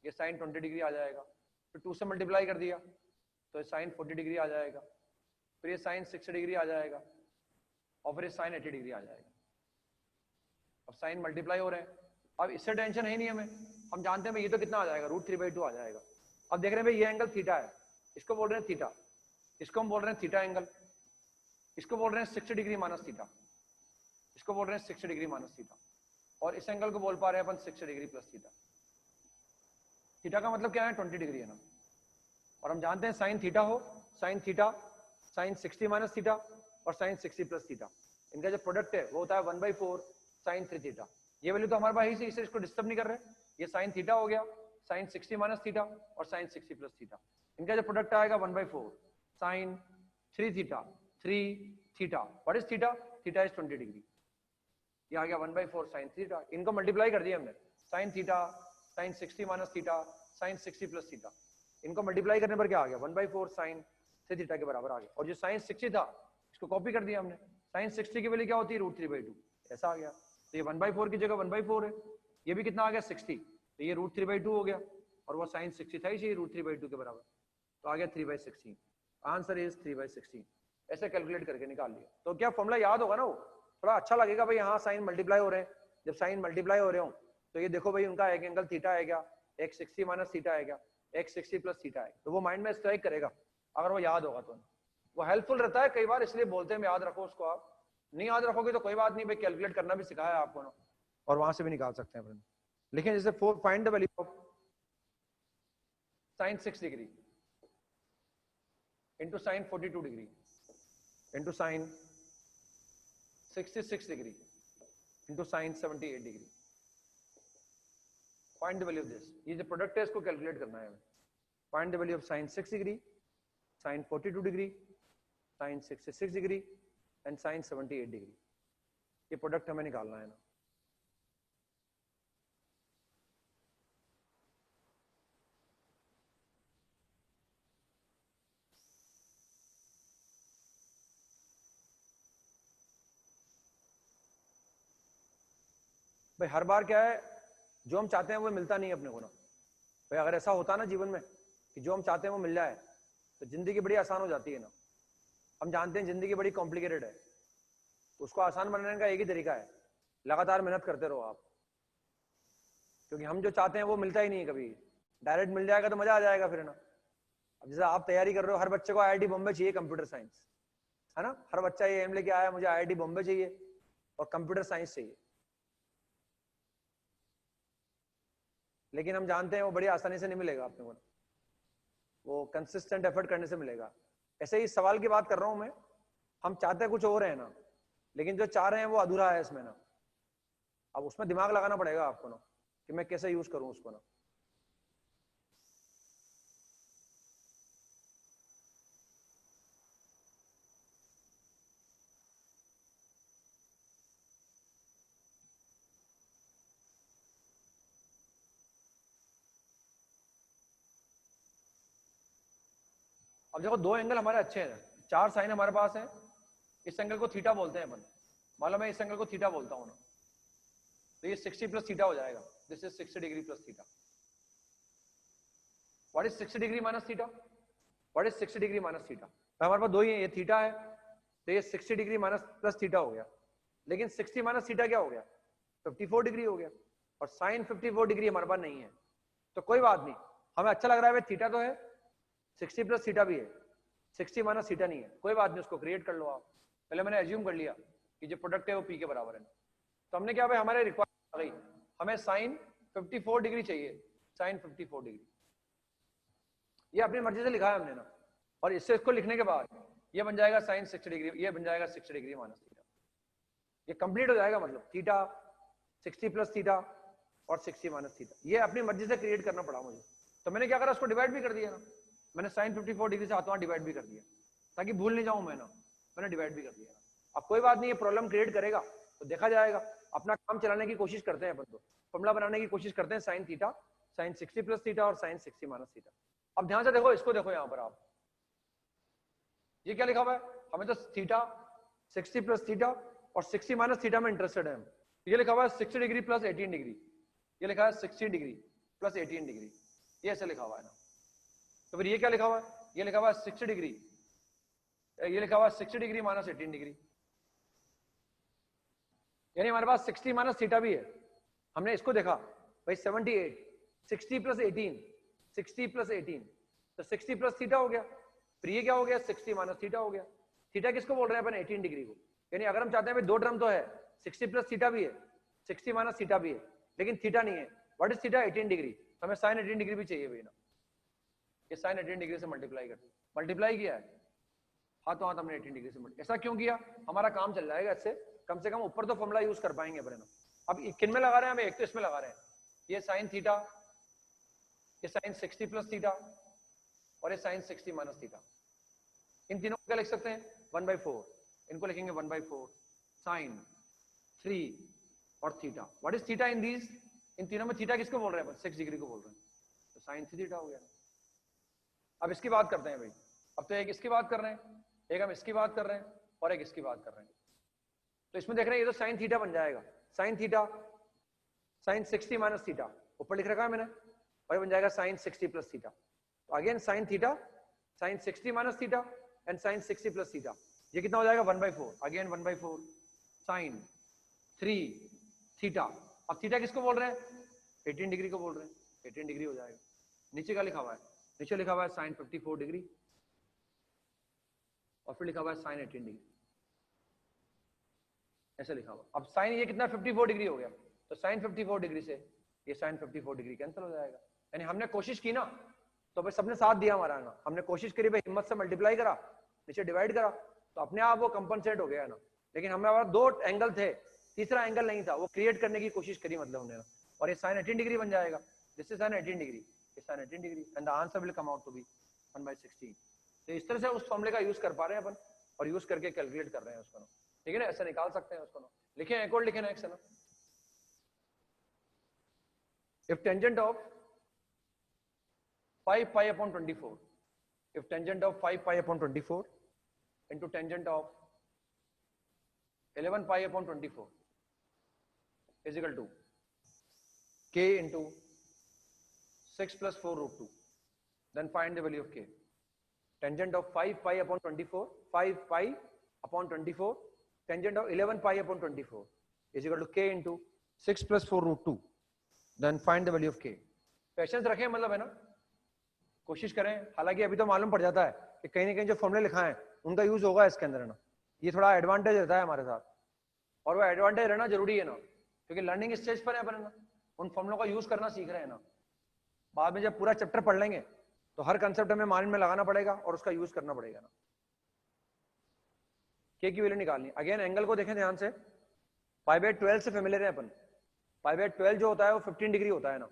ये साइन 20 डिग्री आ जाएगा, फिर 2 से मल्टीप्लाई कर दिया तो साइन 40 डिग्री आ जाएगा, फिर ये साइन 60 डिग्री आ जाएगा, और फिर ये साइन 80 डिग्री आ जाएगा। अब साइन मल्टीप्लाई हो रहे हैं, अब इससे टेंशन है नहीं हमें, हम जानते हैं भाई ये तो कितना आ जाएगा, √3/2 आ जाएगा। अब देख रहे हैं भाई ये एंगल थीटा है, इसको बोल रहे हैं थीटा, इसको हम बोल रहे हैं थीटा एंगल, इसको बोल रहे हैं 60 डिग्री माइनस थीटा, इसको बोल रहे हैं 60 डिग्री माइनस थीटा, और इस एंगल को बोल पा रहे हैं अपन 60 डिग्री प्लस थीटा। थीटा का मतलब क्या है, 20 डिग्री है ना, और हम जानते हैं साइन थीटा हो, sine theta, sine 60 minus theta और साइन 60 प्लस थीटा, इनका जो प्रोडक्ट है वो होता है 1/4 साइन 3 थीटा। ये वैल्यू तो हमारे पास ही से, इसको डिस्टर्ब नहीं कर रहे। ये साइन थीटा हो गया, साइन 60 माइनस थीटा और साइन 60 प्लस थीटा, इनका जो प्रोडक्ट आएगा 1/4 sine 3 theta 3 theta. What is theta? Theta is 20 degree. ये आ गया 1/4 साइन थीटा, इनको मल्टीप्लाई कर दिया हमने, sine theta, sine 60 minus theta, sine 60 plus theta, इनको मल्टीप्लाई करने पर क्या आ गया 1/4 साइन 3 थीटा के बराबर आ गया। और जो साइन 60 था इसको कॉपी कर दिया हमने, साइन 60 की वैल्यू क्या होती है √3/2, ऐसा आ गया। तो ये 1/4 की जगह 1/4 है, ये भी कितना आ गया 60, तो ये √3/2 हो गया, और वो साइन 60 था ही √3/2 के बराबर, तो आ गया 3/16। Answer is 3/16। ऐसे कैलकुलेट करके निकाल लिया। तो क्या फॉर्मूला याद होगा ना, वो थोड़ा अच्छा लगेगा भाई, हाँ साइन मल्टीप्लाई हो रहे हैं, जब साइन मल्टीप्लाई हो रहे हो तो ये देखो भाई उनका एक एंगल थीटा है क्या, एक 60 माइनस थीटा है क्या, एक 60 प्लस थीटा है, तो वो माइंड में स्ट्राइक करेगा अगर वो याद होगा तो। वो हेल्पफुल रहता है कई बार, इसलिए बोलते हैं याद रखो उसको। आप नहीं याद रखोगे तो कोई बात नहीं भाई, कैलकुलेट करना भी सिखाया है आपको ना, और वहां से भी निकाल सकते हैं फ्रेंड। लेकिन जैसे find the value of sine 6 degree into sine 42 degree into sine 66 degree into sine 78 degree, find the value of this. ये जो प्रोडक्ट है इसको कैलकुलेट करना है हमें। Find the value of sine 6 degree, sine 42 degree, sine 66 degree and sine 78 degree. ये product हमें निकालना है ना। भाई हर बार क्या है, जो हम चाहते हैं वो मिलता नहीं है अपने को ना भाई। अगर ऐसा होता ना जीवन में कि जो हम चाहते हैं वो मिल जाए तो जिंदगी बड़ी आसान हो जाती है ना। हम जानते हैं जिंदगी बड़ी कॉम्प्लिकेटेड है, उसको आसान बनाने का एक ही तरीका है, लगातार मेहनत करते रहो आप। क्योंकि हम जो चाहते हैं वो मिलता ही नहीं है कभी। डायरेक्ट मिल जाएगा तो मजा आ जाएगा फिर ना। अब जैसे आप तैयारी कर रहे हो, हर बच्चे को IIT बॉम्बे चाहिए कंप्यूटर साइंस, है ना। हर बच्चा ये एम लेके आया मुझे IIT बॉम्बे चाहिए और कंप्यूटर साइंस चाहिए, लेकिन हम जानते हैं वो बड़ी आसानी से नहीं मिलेगा अपने को, वो कंसिस्टेंट एफर्ट करने से मिलेगा। ऐसे ही सवाल की बात कर रहा हूं मैं, हम चाहते हैं कुछ और है ना, लेकिन जो चाह रहे हैं वो अधूरा है इसमें ना। अब उसमें दिमाग लगाना पड़ेगा आपको ना कि मैं कैसे यूज करूं उसको ना। अब देखो दो एंगल हमारे अच्छे हैं, 4 साइन हमारे पास है। इस एंगल को थीटा बोलते हैं अपन, मालूम है, इस एंगल को थीटा बोलता हूं ना, तो ये 60 प्लस थीटा हो जाएगा। This is 60 degree plus theta. What is 60 degree minus theta? What is 60 degree minus theta? हमारे पास दो ही है, ये थीटा है तो ये 60 डिग्री माइनस प्लस थीटा हो गया। लेकिन 60 माइनस थीटा क्या हो गया, 54 डिग्री हो गया, और साइन 54 डिग्री हमारे पास नहीं है। तो कोई बात नहीं, हमें अच्छा लग रहा है, थीटा तो है, 60 प्लस थीटा भी है, 60 माइनस थीटा नहीं है, कोई बात नहीं, उसको क्रिएट कर लो आप। पहले मैंने एज्यूम कर लिया कि जो प्रोडक्ट है वो पी के बराबर है। तो हमने क्या भाई, हमारे रिक्वायरमेंट आ गई, हमें साइन 54 डिग्री चाहिए, साइन 54 डिग्री। ये अपनी मर्जी से लिखा है हमने ना, और इससे इसको लिखने के बाद ये बन जाएगा साइन 60 डिग्री, ये बन जाएगा 60 डिग्री माइनस थीटा। ये कंप्लीट हो जाएगा, मतलब थीटा 60 प्लस थीटा और 60 माइनस थीटा। ये अपनी मर्जी से क्रिएट करना पड़ा मुझे, तो मैंने क्या करा, उसको डिवाइड भी कर दिया ना। मैंने साइन 54 डिग्री से हाथों हाथ डिवाइड भी कर दिया ताकि भूल नहीं जाऊं मैं ना, मैंने डिवाइड भी कर दिया। अब कोई बात नहीं, ये प्रॉब्लम क्रिएट करेगा तो देखा जाएगा। अपना काम चलाने की कोशिश करते हैं अपन, तो फॉर्मूला बनाने की कोशिश करते हैं, sine theta sine 60 plus theta और साइन 60 माइनस थीटा। अब ध्यान से देखो, इसको देखो यहां पर आप, ये क्या लिखा हुआ है, हमें तो थीटा 60 प्लस थीटा और 60 माइनस थीटा में इंटरेस्टेड है हम। ये लिखा हुआ है 60 डिग्री प्लस 18 डिग्री, ये लिखा है 60 डिग्री प्लस 18 डिग्री, ये ऐसे लिखा हुआ है ना। तो फिर ये क्या लिखा हुआ है, ये लिखा हुआ है 60 डिग्री, ये लिखा हुआ है 60 डिग्री माइनस 18 डिग्री, यानी हमारे पास 60 माइनस थीटा भी है। हमने इसको देखा भाई 78, 60 प्लस 18, 60 प्लस 18, तो 60 प्लस थीटा हो गया। फिर ये क्या हो गया, 60 माइनस थीटा हो गया। थीटा किसको बोल रहे हैं अपन, 18 डिग्री को। यानी अगर हम चाहते हैं भाई दो टर्म तो है, 60 प्लस थीटा भी है, 60 माइनस थीटा भी है, लेकिन थीटा नहीं है। What is theta, 18 degree. हमें साइन 18 डिग्री भी चाहिए भाई ना, ये साइन 18 डिग्री से मल्टीप्लाई कर, मल्टीप्लाई किया है हाथों हाथ हमने 18 डिग्री से। ऐसा क्यों किया, हमारा काम चल जाएगा इससे, कम से कम ऊपर तो फॉर्मूला यूज कर पाएंगे अपने ना। अब किन में लगा रहे हैं हम, एक तो इसमें लगा रहे हैं, ये साइन थीटा, ये साइन 60 प्लस थीटा और ये साइन 60 माइनस थीटा। इन तीनों को क्या लिख सकते हैं, 1/4, इनको लिखेंगे 1/4 साइन 3 और theta. What is theta in these, इन तीनों में थीटा किसको बोल रहे हैं, 6 डिग्री को बोल रहे हैं, तो साइन 3 थीटा हो गया। अब इसकी बात करते हैं भाई, अब तो एक इसकी बात कर रहे हैं, एक हम इसकी बात कर रहे हैं और एक इसकी बात कर रहे हैं। तो इसमें देख रहे हैं ये तो साइन थीटा बन जाएगा, sine theta sine 60 minus theta ऊपर लिख रखा है मैंने, और ये बन जाएगा साइन 60 प्लस थीटा। तो again sine theta, sine 60 minus theta and sine 60 plus theta, ये कितना हो जाएगा 1/4, अगेन 1/4 साइन 3 थीटा। अब थीटा किसको बोल रहे हैं, 18 डिग्री को बोल रहे हैं, 18 डिग्री हो जाएगा। नीचे क्या लिखा हुआ है, नीचे लिखा हुआ है साइन 54 डिग्री और फिर लिखा हुआ है साइन 18 डिग्री, ऐसे लिखा हुआ। अब साइन ये कितना 54 डिग्री हो गया, तो साइन 54 डिग्री से ये साइन 54 डिग्री कैंसिल हो जाएगा। यानी हमने कोशिश की ना, तो भाई सबने साथ दिया हमारा ना, हमने कोशिश करी भाई, हिम्मत से मल्टीप्लाई करा, नीचे डिवाइड करा, तो अपने आप वो कंपनसेट हो गया ना। लेकिन हमारे पास दो एंगल थे, तीसरा एंगल नहीं था, वो क्रिएट करने की कोशिश करी मतलब हमने ना, और ये साइन 18 डिग्री बन जाएगा, दिस इज साइन 18 डिग्री, ये sine 18 degree and the answer will come out to be 1/16। तो इस तरह से उस फॉर्मूले का यूज कर पा रहे हैं अपन, और यूज करके कैलकुलेट कर रहे हैं उसको ना, ठीक है ना, ऐसा निकाल सकते हैं उसको ना। लिखें एक और लिखे नेक्स्ट है ना, if tangent of 5 pi upon 24, if tangent of 5 pi upon 24 into tangent of 11 pi upon 24 is equal to k into 6 plus 4 root 2, then find the value of k. Tangent of 5 pi upon 24, 5 pi upon 24, tangent of 11 pi upon 24 is equal to k into 6 plus 4 root 2, then find the value of k. Patience रखें मतलब है ना, कोशिश करें। हालांकि अभी तो मालूम पड़ जाता है कि कहीं ना कहीं जो फॉर्मूले लिखा है उनका यूज होगा इसके अंदर है ना, ये थोड़ा एडवांटेज रहता है हमारे साथ, और वो एडवांटेज रहना जरूरी है ना, क्योंकि लर्निंग स्टेज पर है अपन ना, उन फॉर्मूलों का यूज करना सीख रहे हैं ना। बाद में जब पूरा चैप्टर पढ़ लेंगे तो हर कंसेप्ट हमें माइंड में लगाना पड़ेगा और उसका यूज करना पड़ेगा ना। के की वैल्यू निकालनी, अगेन एंगल को देखें ध्यान से, π/12 से फेमिलियर है अपन, π/12 जो होता है वो 15 डिग्री होता है ना।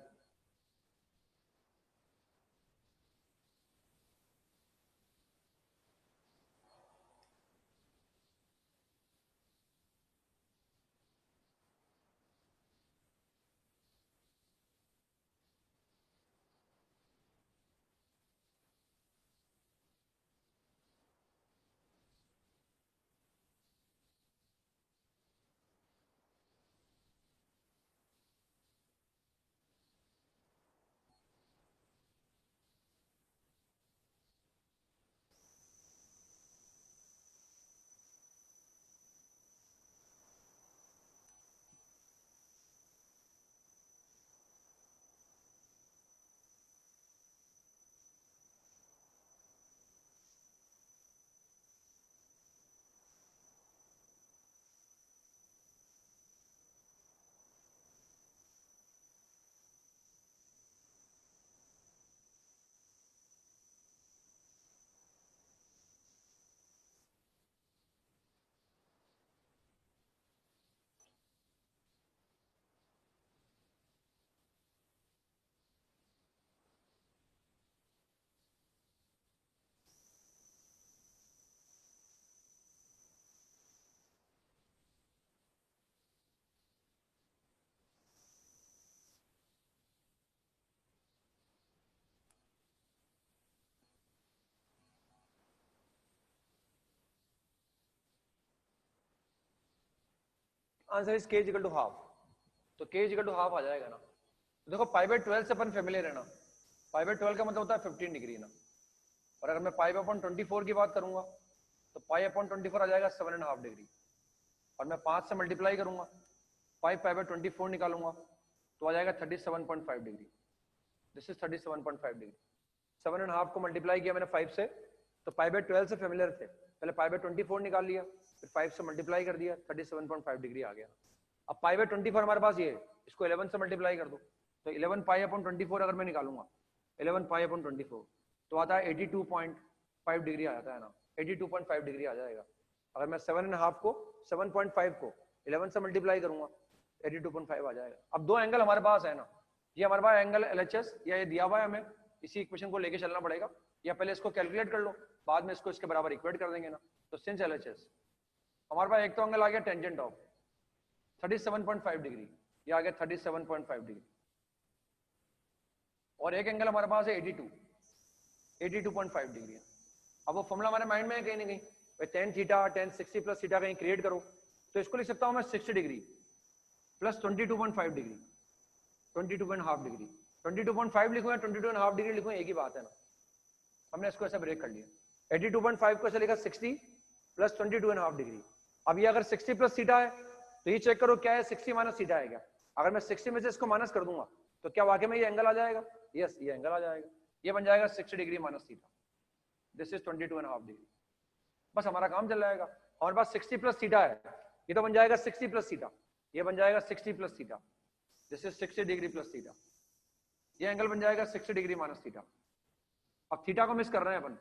Answer is k equal to half. तो k इक्वल टू हाफ आ जाएगा ना। तो देखो पाई बाय 12 से अपन फेमिलियर है ना, पाई बाय 12 का मतलब होता है 15 डिग्री ना, और अगर मैं पाई अपॉन 24 की बात करूंगा तो पाई अपॉन 24 आ जाएगा 7.5 डिग्री, और मैं 5 से मल्टीप्लाई करूंगा, पाई बाय 24 निकालूंगा तो आ जाएगा 37.5 डिग्री। This is 37.5 degree. 7.5 को मल्टीप्लाई किया मैंने 5 से, तो पाई बाय 12 से फेमिलियर थे, पहले पाई बाय 24 निकाल लिया, फिर 5 से मल्टीप्लाई कर दिया, 37.5 डिग्री आ गया। अब पाई बाय 24 हमारे पास ये है, इसको 11 से मल्टीप्लाई कर दो, तो 11 पाई अपॉन 24 अगर मैं निकालूंगा, 11 पाई अपॉन 24 तो आता है 82.5 डिग्री आ जाता है ना, 82.5 डिग्री आ जाएगा। अगर मैं 7.5 को 7.5 को 11 से मल्टीप्लाई करूंगा 82.5 आ जाएगा। अब दो एंगल हमारे पास है ना, ये हमारे पास एंगल LHS, या ये दिया हुआ है हमें, इसी इक्वेशन को लेके चलना पड़ेगा, या पहले इसको कैलकुलेट कर लो, बाद में इसको इसके बराबर इक्वेट कर देंगे ना। तो सिंस LHS हमारे पास एक तो एंगल आ गया टेंजेंट ऑफ 37.5 डिग्री, ये आ गया 37.5 डिग्री, और एक एंगल हमारे पास है 82.5 डिग्री है। अब वो फॉर्मूला हमारे माइंड में है कहीं ना कहीं, tan theta tan 60 plus theta कहीं क्रिएट करो, तो इसको लिख सकता हूं मैं 60 डिग्री प्लस 22.5 डिग्री, 22.5 डिग्री, 22.5 लिखूं या 22.5 डिग्री लिखूं एक ही बात है ना, हमने इसको ऐसा ब्रेक कर लिया। 82.5 को ऐसे लिखा 60 प्लस 22.5 डिग्री। अब ये अगर 60 प्लस थीटा है तो ये चेक करो क्या है, 60 माइनस थीटा है क्या। अगर मैं 60 में से इसको माइनस कर दूंगा तो क्या वाकई में ये एंगल आ जाएगा, यस ये एंगल आ जाएगा, ये बन जाएगा 60 degree minus theta, this is 22.5 degree. बस हमारा काम चल जाएगा। हमारे पास 60 प्लस थीटा है, ये तो बन जाएगा 60 प्लस थीटा, ये बन जाएगा 60 plus theta, this is 60 degree plus theta, ये एंगल बन जाएगा 60 डिग्री माइनस थीटा। अब थीटा को मिस कर रहे हैं अपन,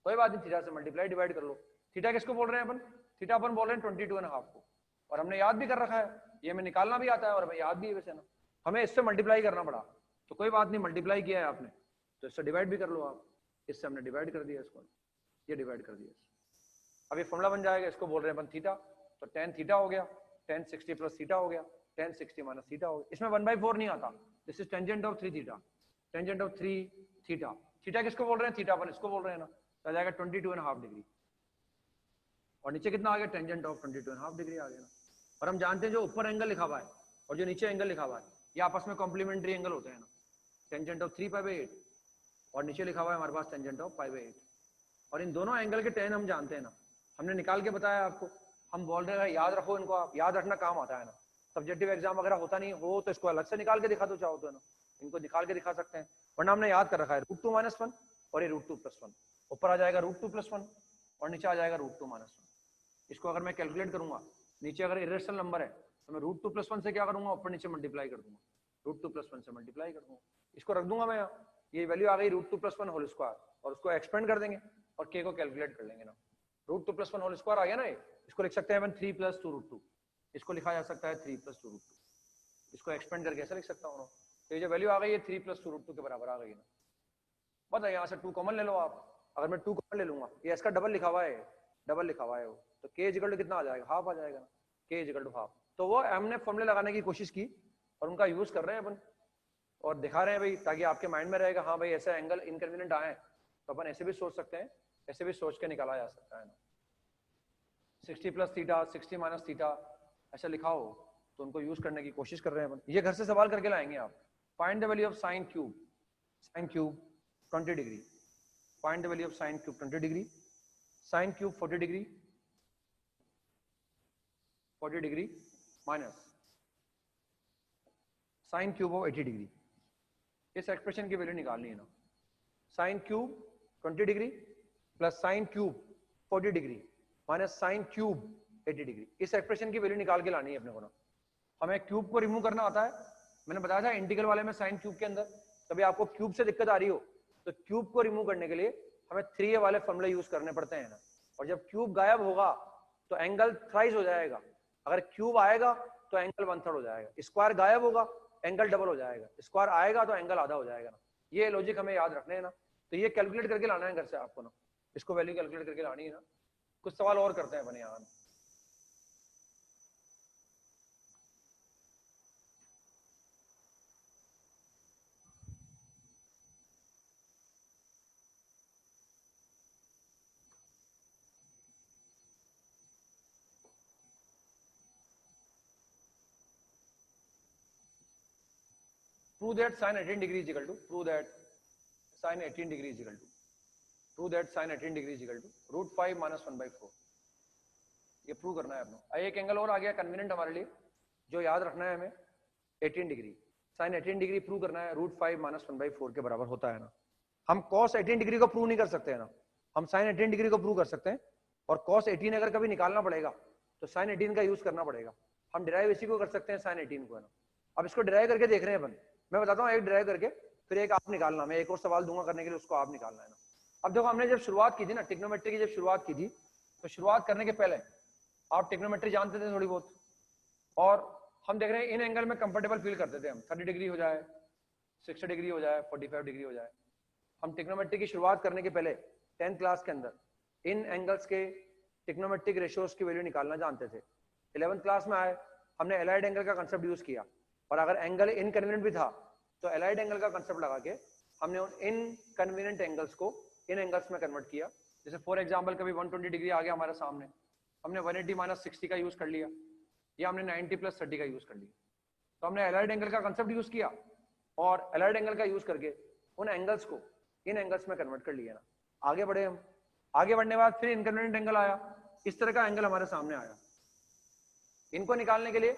कोई बात नहीं, थीटा से मल्टीप्लाई डिवाइड कर लो। थीटा किसको बोल रहे हैं अपन, थीटा अपन बोल रहे हैं 22.5 को, और हमने याद भी कर रखा है, ये हमें निकालना भी आता है और हमें याद भी है वैसे ना, हमें इससे मल्टीप्लाई करना पड़ा, तो कोई बात नहीं, मल्टीप्लाई किया है आपने तो इससे डिवाइड भी कर लो आप, इससे हमने डिवाइड कर दिया इसको, ये डिवाइड कर दिया। अब ये फॉर्मूला बन जाएगा, इसको बोल रहे हैं अपन थीटा, तो tan थीटा हो गया, tan 60 प्लस थीटा हो गया, tan 60 माइनस थीटा हो गया। इसमें 1/4 नहीं आता, this is tangent of 3 theta, tangent of 3 theta. Theta किसको बोल रहे हैं, थीटा अपन इसको बोल रहे हैं ना, तो आ जाएगा 22.5 डिग्री, और नीचे कितना आ गया, टेंजेंट ऑफ 22.5 डिग्री आ गया ना। और हम जानते हैं जो ऊपर एंगल लिखा हुआ है और जो नीचे एंगल लिखा हुआ है ये आपस में कॉम्प्लीमेंट्री एंगल होते हैं ना, टेंजेंट ऑफ 3π/8 और नीचे लिखा हुआ है हमारे पास टेंजेंट ऑफ π/8, और इन दोनों एंगल के tan हम जानते हैं ना, हमने निकाल के बताया आपको, हम बोल रहे हैं याद रखो इनको, आप याद रखना काम आता है ना, सब्जेक्टिव एग्जाम वगैरह होता नहीं हो तो इसको अलग से निकाल के दिखा दो चाहो तो ना, इनको निकाल के दिखा सकते हैं, वरना हमने याद कर रखा है √2 - 1 और ये √2 + 1, ऊपर आ जाएगा √2 + 1 और नीचे आ जाएगा √2 - 1। इसको अगर मैं कैलकुलेट करूंगा, नीचे अगर इरेशनल नंबर है तो मैं √2 + 1 से क्या करूंगा, ऊपर नीचे मल्टीप्लाई कर दूंगा, √2 + 1 से मल्टीप्लाई कर दूंगा, इसको रख दूंगा मैं, ये वैल्यू आ गई √2 + 1 होल स्क्वायर, और उसको एक्सपेंड कर देंगे और k को कैलकुलेट कर लेंगे ना, √2 + 1 होल स्क्वायर आ गया ना, इसको लिख सकते हैं 3 + 2 √2, इसको लिखा जा सकता है 3 + 2 √2, इसको एक्सपेंड करके ऐसा लिख सकता हूँ, तो ये जो वैल्यू आ गई है 3 + 2 √2 के बराबर आ गई ना। बताइए यहाँ से 2 कॉमन ले लो आप, अगर मैं 2 कॉमन ले लूंगा, ये इसका डबल लिखा हुआ है, डबल लिखा हुआ है वो, तो k = कितना आ जाएगा, हाफ आ जाएगा ना, k = हाफ। तो वो हमने फॉर्मूले लगाने की कोशिश की और उनका यूज कर रहे हैं अपन, और दिखा रहे हैं भाई, ताकि आपके माइंड में रहेगा हाँ भाई ऐसा एंगल इनकन्वीनियंट आए तो अपन ऐसे भी सोच सकते हैं, ऐसे भी सोच के निकाला जा सकता है ना। 60 प्लस थीटा 60 माइनस थीटा ऐसा लिखा हो तो उनको यूज करने की कोशिश कर रहे हैं अपन, ये घर से सवाल करके लाएंगे आप। Find the value of sine cube 20 degree, find the value of sine cube 20 degree, sine cube 40 degree minus sine cube of 80 degree, इस एक्सप्रेशन की वैल्यू निकालनी है ना। Sine cube 20 degree plus sine cube 40 degree minus sine cube 80 degree, इस expression की value निकाल के लानी है अपने को ना। हमें क्यूब को रिमूव करना आता है, मैंने बताया था इंटीग्रल वाले में साइन क्यूब के अंदर, कभी आपको क्यूब से दिक्कत आ रही हो तो क्यूब को रिमूव करने के लिए हमें 3a वाले फॉर्मूले यूज करने पड़ते हैं ना, और जब क्यूब गायब होगा तो एंगल थ्राइस हो जाएगा, अगर क्यूब आएगा तो एंगल 1/3 हो जाएगा, स्क्वायर गायब होगा एंगल डबल हो जाएगा, स्क्वायर आएगा तो एंगल आधा हो जाएगा ना। ये लॉजिक हमें याद रखने हैं ना, तो ये कैलकुलेट करके लाना है घर से आपको ना, इसको वैल्यू कैलकुलेट करके लानी है ना। कुछ सवाल और करते हैं अपने यहाँ। Prove that sine 18 degree is equal to prove that sine 18 degree is equal to prove that sine 18 degree is equal to √5 - 1/4। ये प्रूव करना है अपना। एक एंगल और आ गया कन्वीनियंट हमारे लिए, जो याद रखना है हमें, 18 डिग्री। साइन 18 डिग्री प्रूव करना है, √5 - 1/4 के बराबर होता है ना। हम cos 18 डिग्री को प्रूव नहीं कर सकते है ना, हम साइन 18 डिग्री को प्रूव कर सकते हैं। और cos 18 अगर कभी निकालना पड़ेगा तो साइन 18 का यूज करना पड़ेगा। हम डिराइव इसी को कर सकते हैं, साइन 18 को, है ना। अब इसको डिराइव करके देख रहे हैं अपन, मैं बताता हूँ एक डिराइव करके, फिर एक आप निकालना, मैं एक और सवाल दूंगा करने के लिए, उसको आप निकालना है ना। अब देखो हमने जब शुरुआत की थी ना ट्रिग्नोमेट्री की, जब शुरुआत की थी तो शुरुआत करने के पहले आप ट्रिग्नोमेट्री जानते थे थोड़ी बहुत, और हम देख रहे हैं इन एंगल में कंफर्टेबल फील करते थे हम, 30 डिग्री हो जाए, 60 डिग्री हो जाए, 45 डिग्री हो जाए। हम ट्रिग्नोमेट्री की शुरुआत करने के पहले 10th क्लास के अंदर इन एंगल्स के ट्रिग्नोमेट्रिक रेशियोज की वैल्यू निकालना जानते थे। 11th क्लास में आए, हमने एलाइड एंगल का कंसेप्ट यूज किया, और अगर एंगल इनकन्वीनियंट भी था तो एलाइड एंगल का कंसेप्ट लगा के हमने उन इनकन्वीनियंट एंगल्स को इन एंगल्स में कन्वर्ट किया। जैसे फॉर एग्जांपल कभी 120 डिग्री आ गया हमारे सामने, हमने 180 - 60 का यूज कर लिया, या हमने 90 + 30 का यूज कर लिया। तो हमने एलाइड एंगल का कंसेप्ट यूज किया, और एलाइड एंगल का यूज करके उन एंगल्स को इन एंगल्स में कन्वर्ट कर लिया ना। आगे बढ़े हम, आगे बढ़ने के बाद फिर इनकन्वीनियंट एंगल आया, इस तरह का एंगल हमारे सामने आया। इनको निकालने के लिए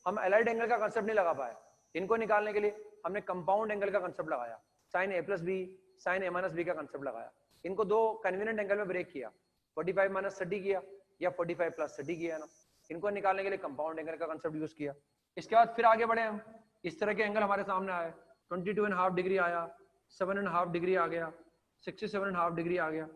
हम एलाइड एंगल का कंसेप्ट नहीं लगा पाए, इनको निकालने के लिए हमने कंपाउंड एंगल का कंसेप्ट लगाया, sine a + b sine a - b का कंसेप्ट लगाया। इनको दो कन्वीनियंट एंगल में ब्रेक किया, 45 - 30 किया या 45 + 30 किया ना। इनको निकालने के लिए कंपाउंड एंगल का कंसेप्ट यूज किया। इसके बाद फिर आगे बढ़े हम, इस तरह के एंगल हमारे सामने आए, 22.5 डिग्री आया, 7.5 डिग्री आ गया, 67.5 डिग्री आ गया।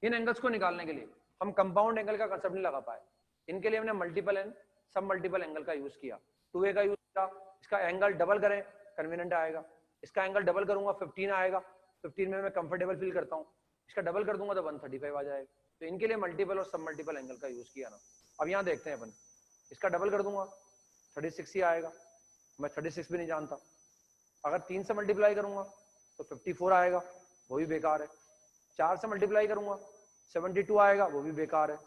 इन एंगल्स को निकालने के लिए हम कंपाउंड एंगल का कंसेप्ट नहीं लगा पाए, इनके लिए हमने मल्टीपल एंड सब मल्टीपल एंगल का यूज किया। 2a का यूज किया, इसका एंगल डबल करें कन्वीनियंट आएगा, इसका एंगल डबल करूंगा 15 आएगा, 15 में मैं कंफर्टेबल फील करता हूँ, इसका डबल कर दूंगा तो 135 आ जाएगा। तो इनके लिए मल्टीपल और सब मल्टीपल एंगल का यूज किया ना। अब यहाँ देखते हैं अपन, इसका डबल कर दूंगा 36 ही आएगा, मैं 36 भी नहीं जानता। अगर 3 से मल्टीप्लाई करूंगा तो 54 आएगा, वो भी बेकार है। 4 से मल्टीप्लाई करूंगा 72 आएगा, वो भी बेकार है।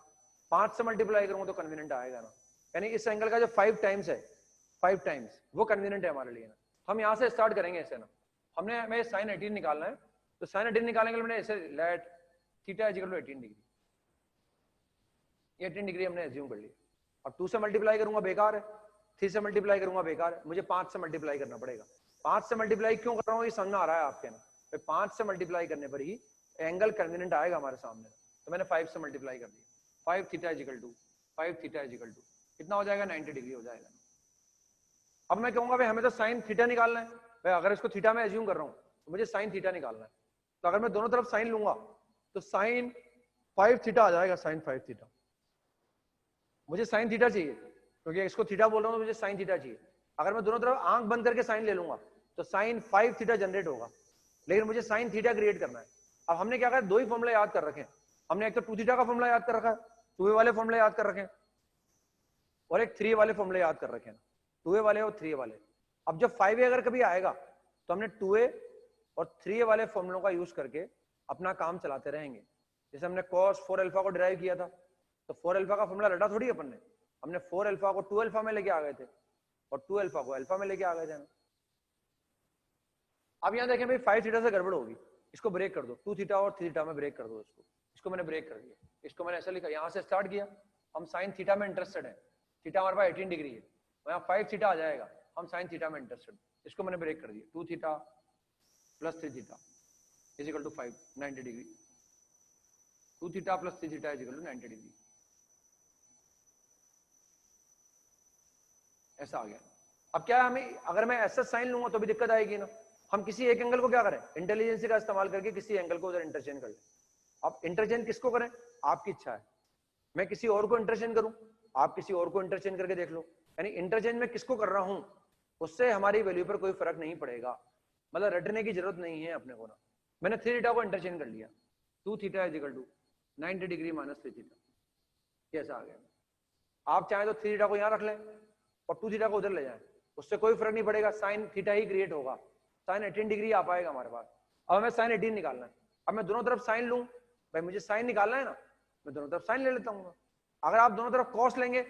5 से मल्टीप्लाई करूंगा तो कन्वीनियंट आएगा ना। यानी इस एंगल का जो 5 टाइम्स है, 5 टाइम्स वो कन्वीनियंट है हमारे लिए ना। हम यहाँ से स्टार्ट करेंगे ऐसे ना, हमने हमें साइन 18 निकालना है, तो साइन 18 निकालने के लिए मैंने ऐसे let theta is equal to 18 degree, 18 degree हमने एज्यूम कर लिया। अब 2 से मल्टीप्लाई करूंगा बेकार है, 3 से मल्टीप्लाई करूंगा बेकार है, मुझे 5 से मल्टीप्लाई करना पड़ेगा। 5 से मल्टीप्लाई क्यों कर रहा हूँ ये समझ में आ रहा है आपके ना। 5 से मल्टीप्लाई करने पर ही एंगल कन्वीनियंट आएगा हमारे सामने, तो मैंने 5 से मल्टीप्लाई कर दिया। 5 theta is equal to 5 theta is equal to कितना हो जाएगा, 90 डिग्री हो जाएगा। अब मैं कहूंगा भाई हमें तो साइन थीटा निकालना है, भाई अगर इसको थीटा में एज्यूम कर रहा हूँ तो मुझे साइन थीटा निकालना है। तो अगर मैं दोनों तरफ साइन लूंगा तो साइन 5 थीटा आ जाएगा, साइन 5 थीटा। मुझे साइन थीटा चाहिए क्योंकि इसको थीटा बोल रहा हूँ तो मुझे साइन थीटा चाहिए। अगर मैं दोनों तरफ आंख बंद करके साइन ले लूंगा तो साइन 5 थीटा जनरेट होगा, लेकिन मुझे साइन थीटा क्रिएट करना है। अब हमने क्या कहा, 2 ही फॉर्मूला याद कर रखे हैं। हमने एक तो 2 थीटा का फॉर्मूला याद कर रखा है, 2a वाले फॉर्मूले याद कर रखे हैं, और एक 3a वाले फॉर्मूले याद कर रखे हैं, 2a वाले और 3a वाले। अब जब 5a अगर कभी आएगा तो हमने 2a और 3a वाले फॉर्मूलों का यूज करके अपना काम चलाते रहेंगे। जैसे हमने cos 4 अल्फा को डिराइव किया था, तो 4 अल्फा का फॉर्मूला रटा थोड़ी अपन ने, हमने 4 अल्फा को 2 अल्फा में लेके आ गए थे और 2 अल्फा को अल्फा में लेके आ गए थे ना। अब यहाँ देखें भाई 5 थीटा से गड़बड़ होगी, इसको ब्रेक कर दो, 2 थीटा और 3 थीटा में ब्रेक कर दो इसको मैंने ब्रेक कर दिया। इसको मैंने ऐसा लिखा, यहाँ से स्टार्ट किया, हम साइन थीटा में इंटरेस्टेड है, थीटा हमारे पास 18 डिग्री है, यहाँ 5 थीटा आ जाएगा, हम साइन थीटा में इंटरेस्टेड, इसको मैंने ब्रेक कर दिया। 2 theta plus 3 theta is equal to 5, 90 degree. 2 theta plus 3 theta is equal to 90 degree, ऐसा आ गया। अब क्या हमें, अगर मैं ऐसा साइन लूंगा तो भी दिक्कत आएगी ना। हम किसी एक एंगल को क्या करें, इंटेलिजेंस का इस्तेमाल करके किसी एंगल को उधर इंटरचेंज कर लें। अब इंटरचेंज किसको करें, आपकी इच्छा है। मैं किसी और को इंटरचेंज करूं, आप किसी और को इंटरचेंज करके देख लो। यानी इंटरचेंज में किसको कर रहा हूं उससे हमारी वैल्यू पर कोई फर्क नहीं पड़ेगा, मतलब रटने की जरूरत नहीं है अपने को ना। मैंने 3 थीटा को इंटरचेंज कर लिया, 2 theta is equal to 90 degree minus 3 theta, कैसा आ गया। आप चाहे तो 3 थीटा को यहाँ रख लें और 2 थीटा को उधर ले जाएं, उससे कोई फर्क नहीं पड़ेगा, साइन थीटा ही क्रिएट होगा, साइन 18 डिग्री आ पाएगा हमारे पास। अब हमें साइन 18 निकालना है। अब मैं दोनों तरफ साइन लूं, भाई मुझे साइन निकालना है ना, मैं दोनों तरफ साइन ले लेता हूँ। अगर आप दोनों तरफ कॉस लेंगे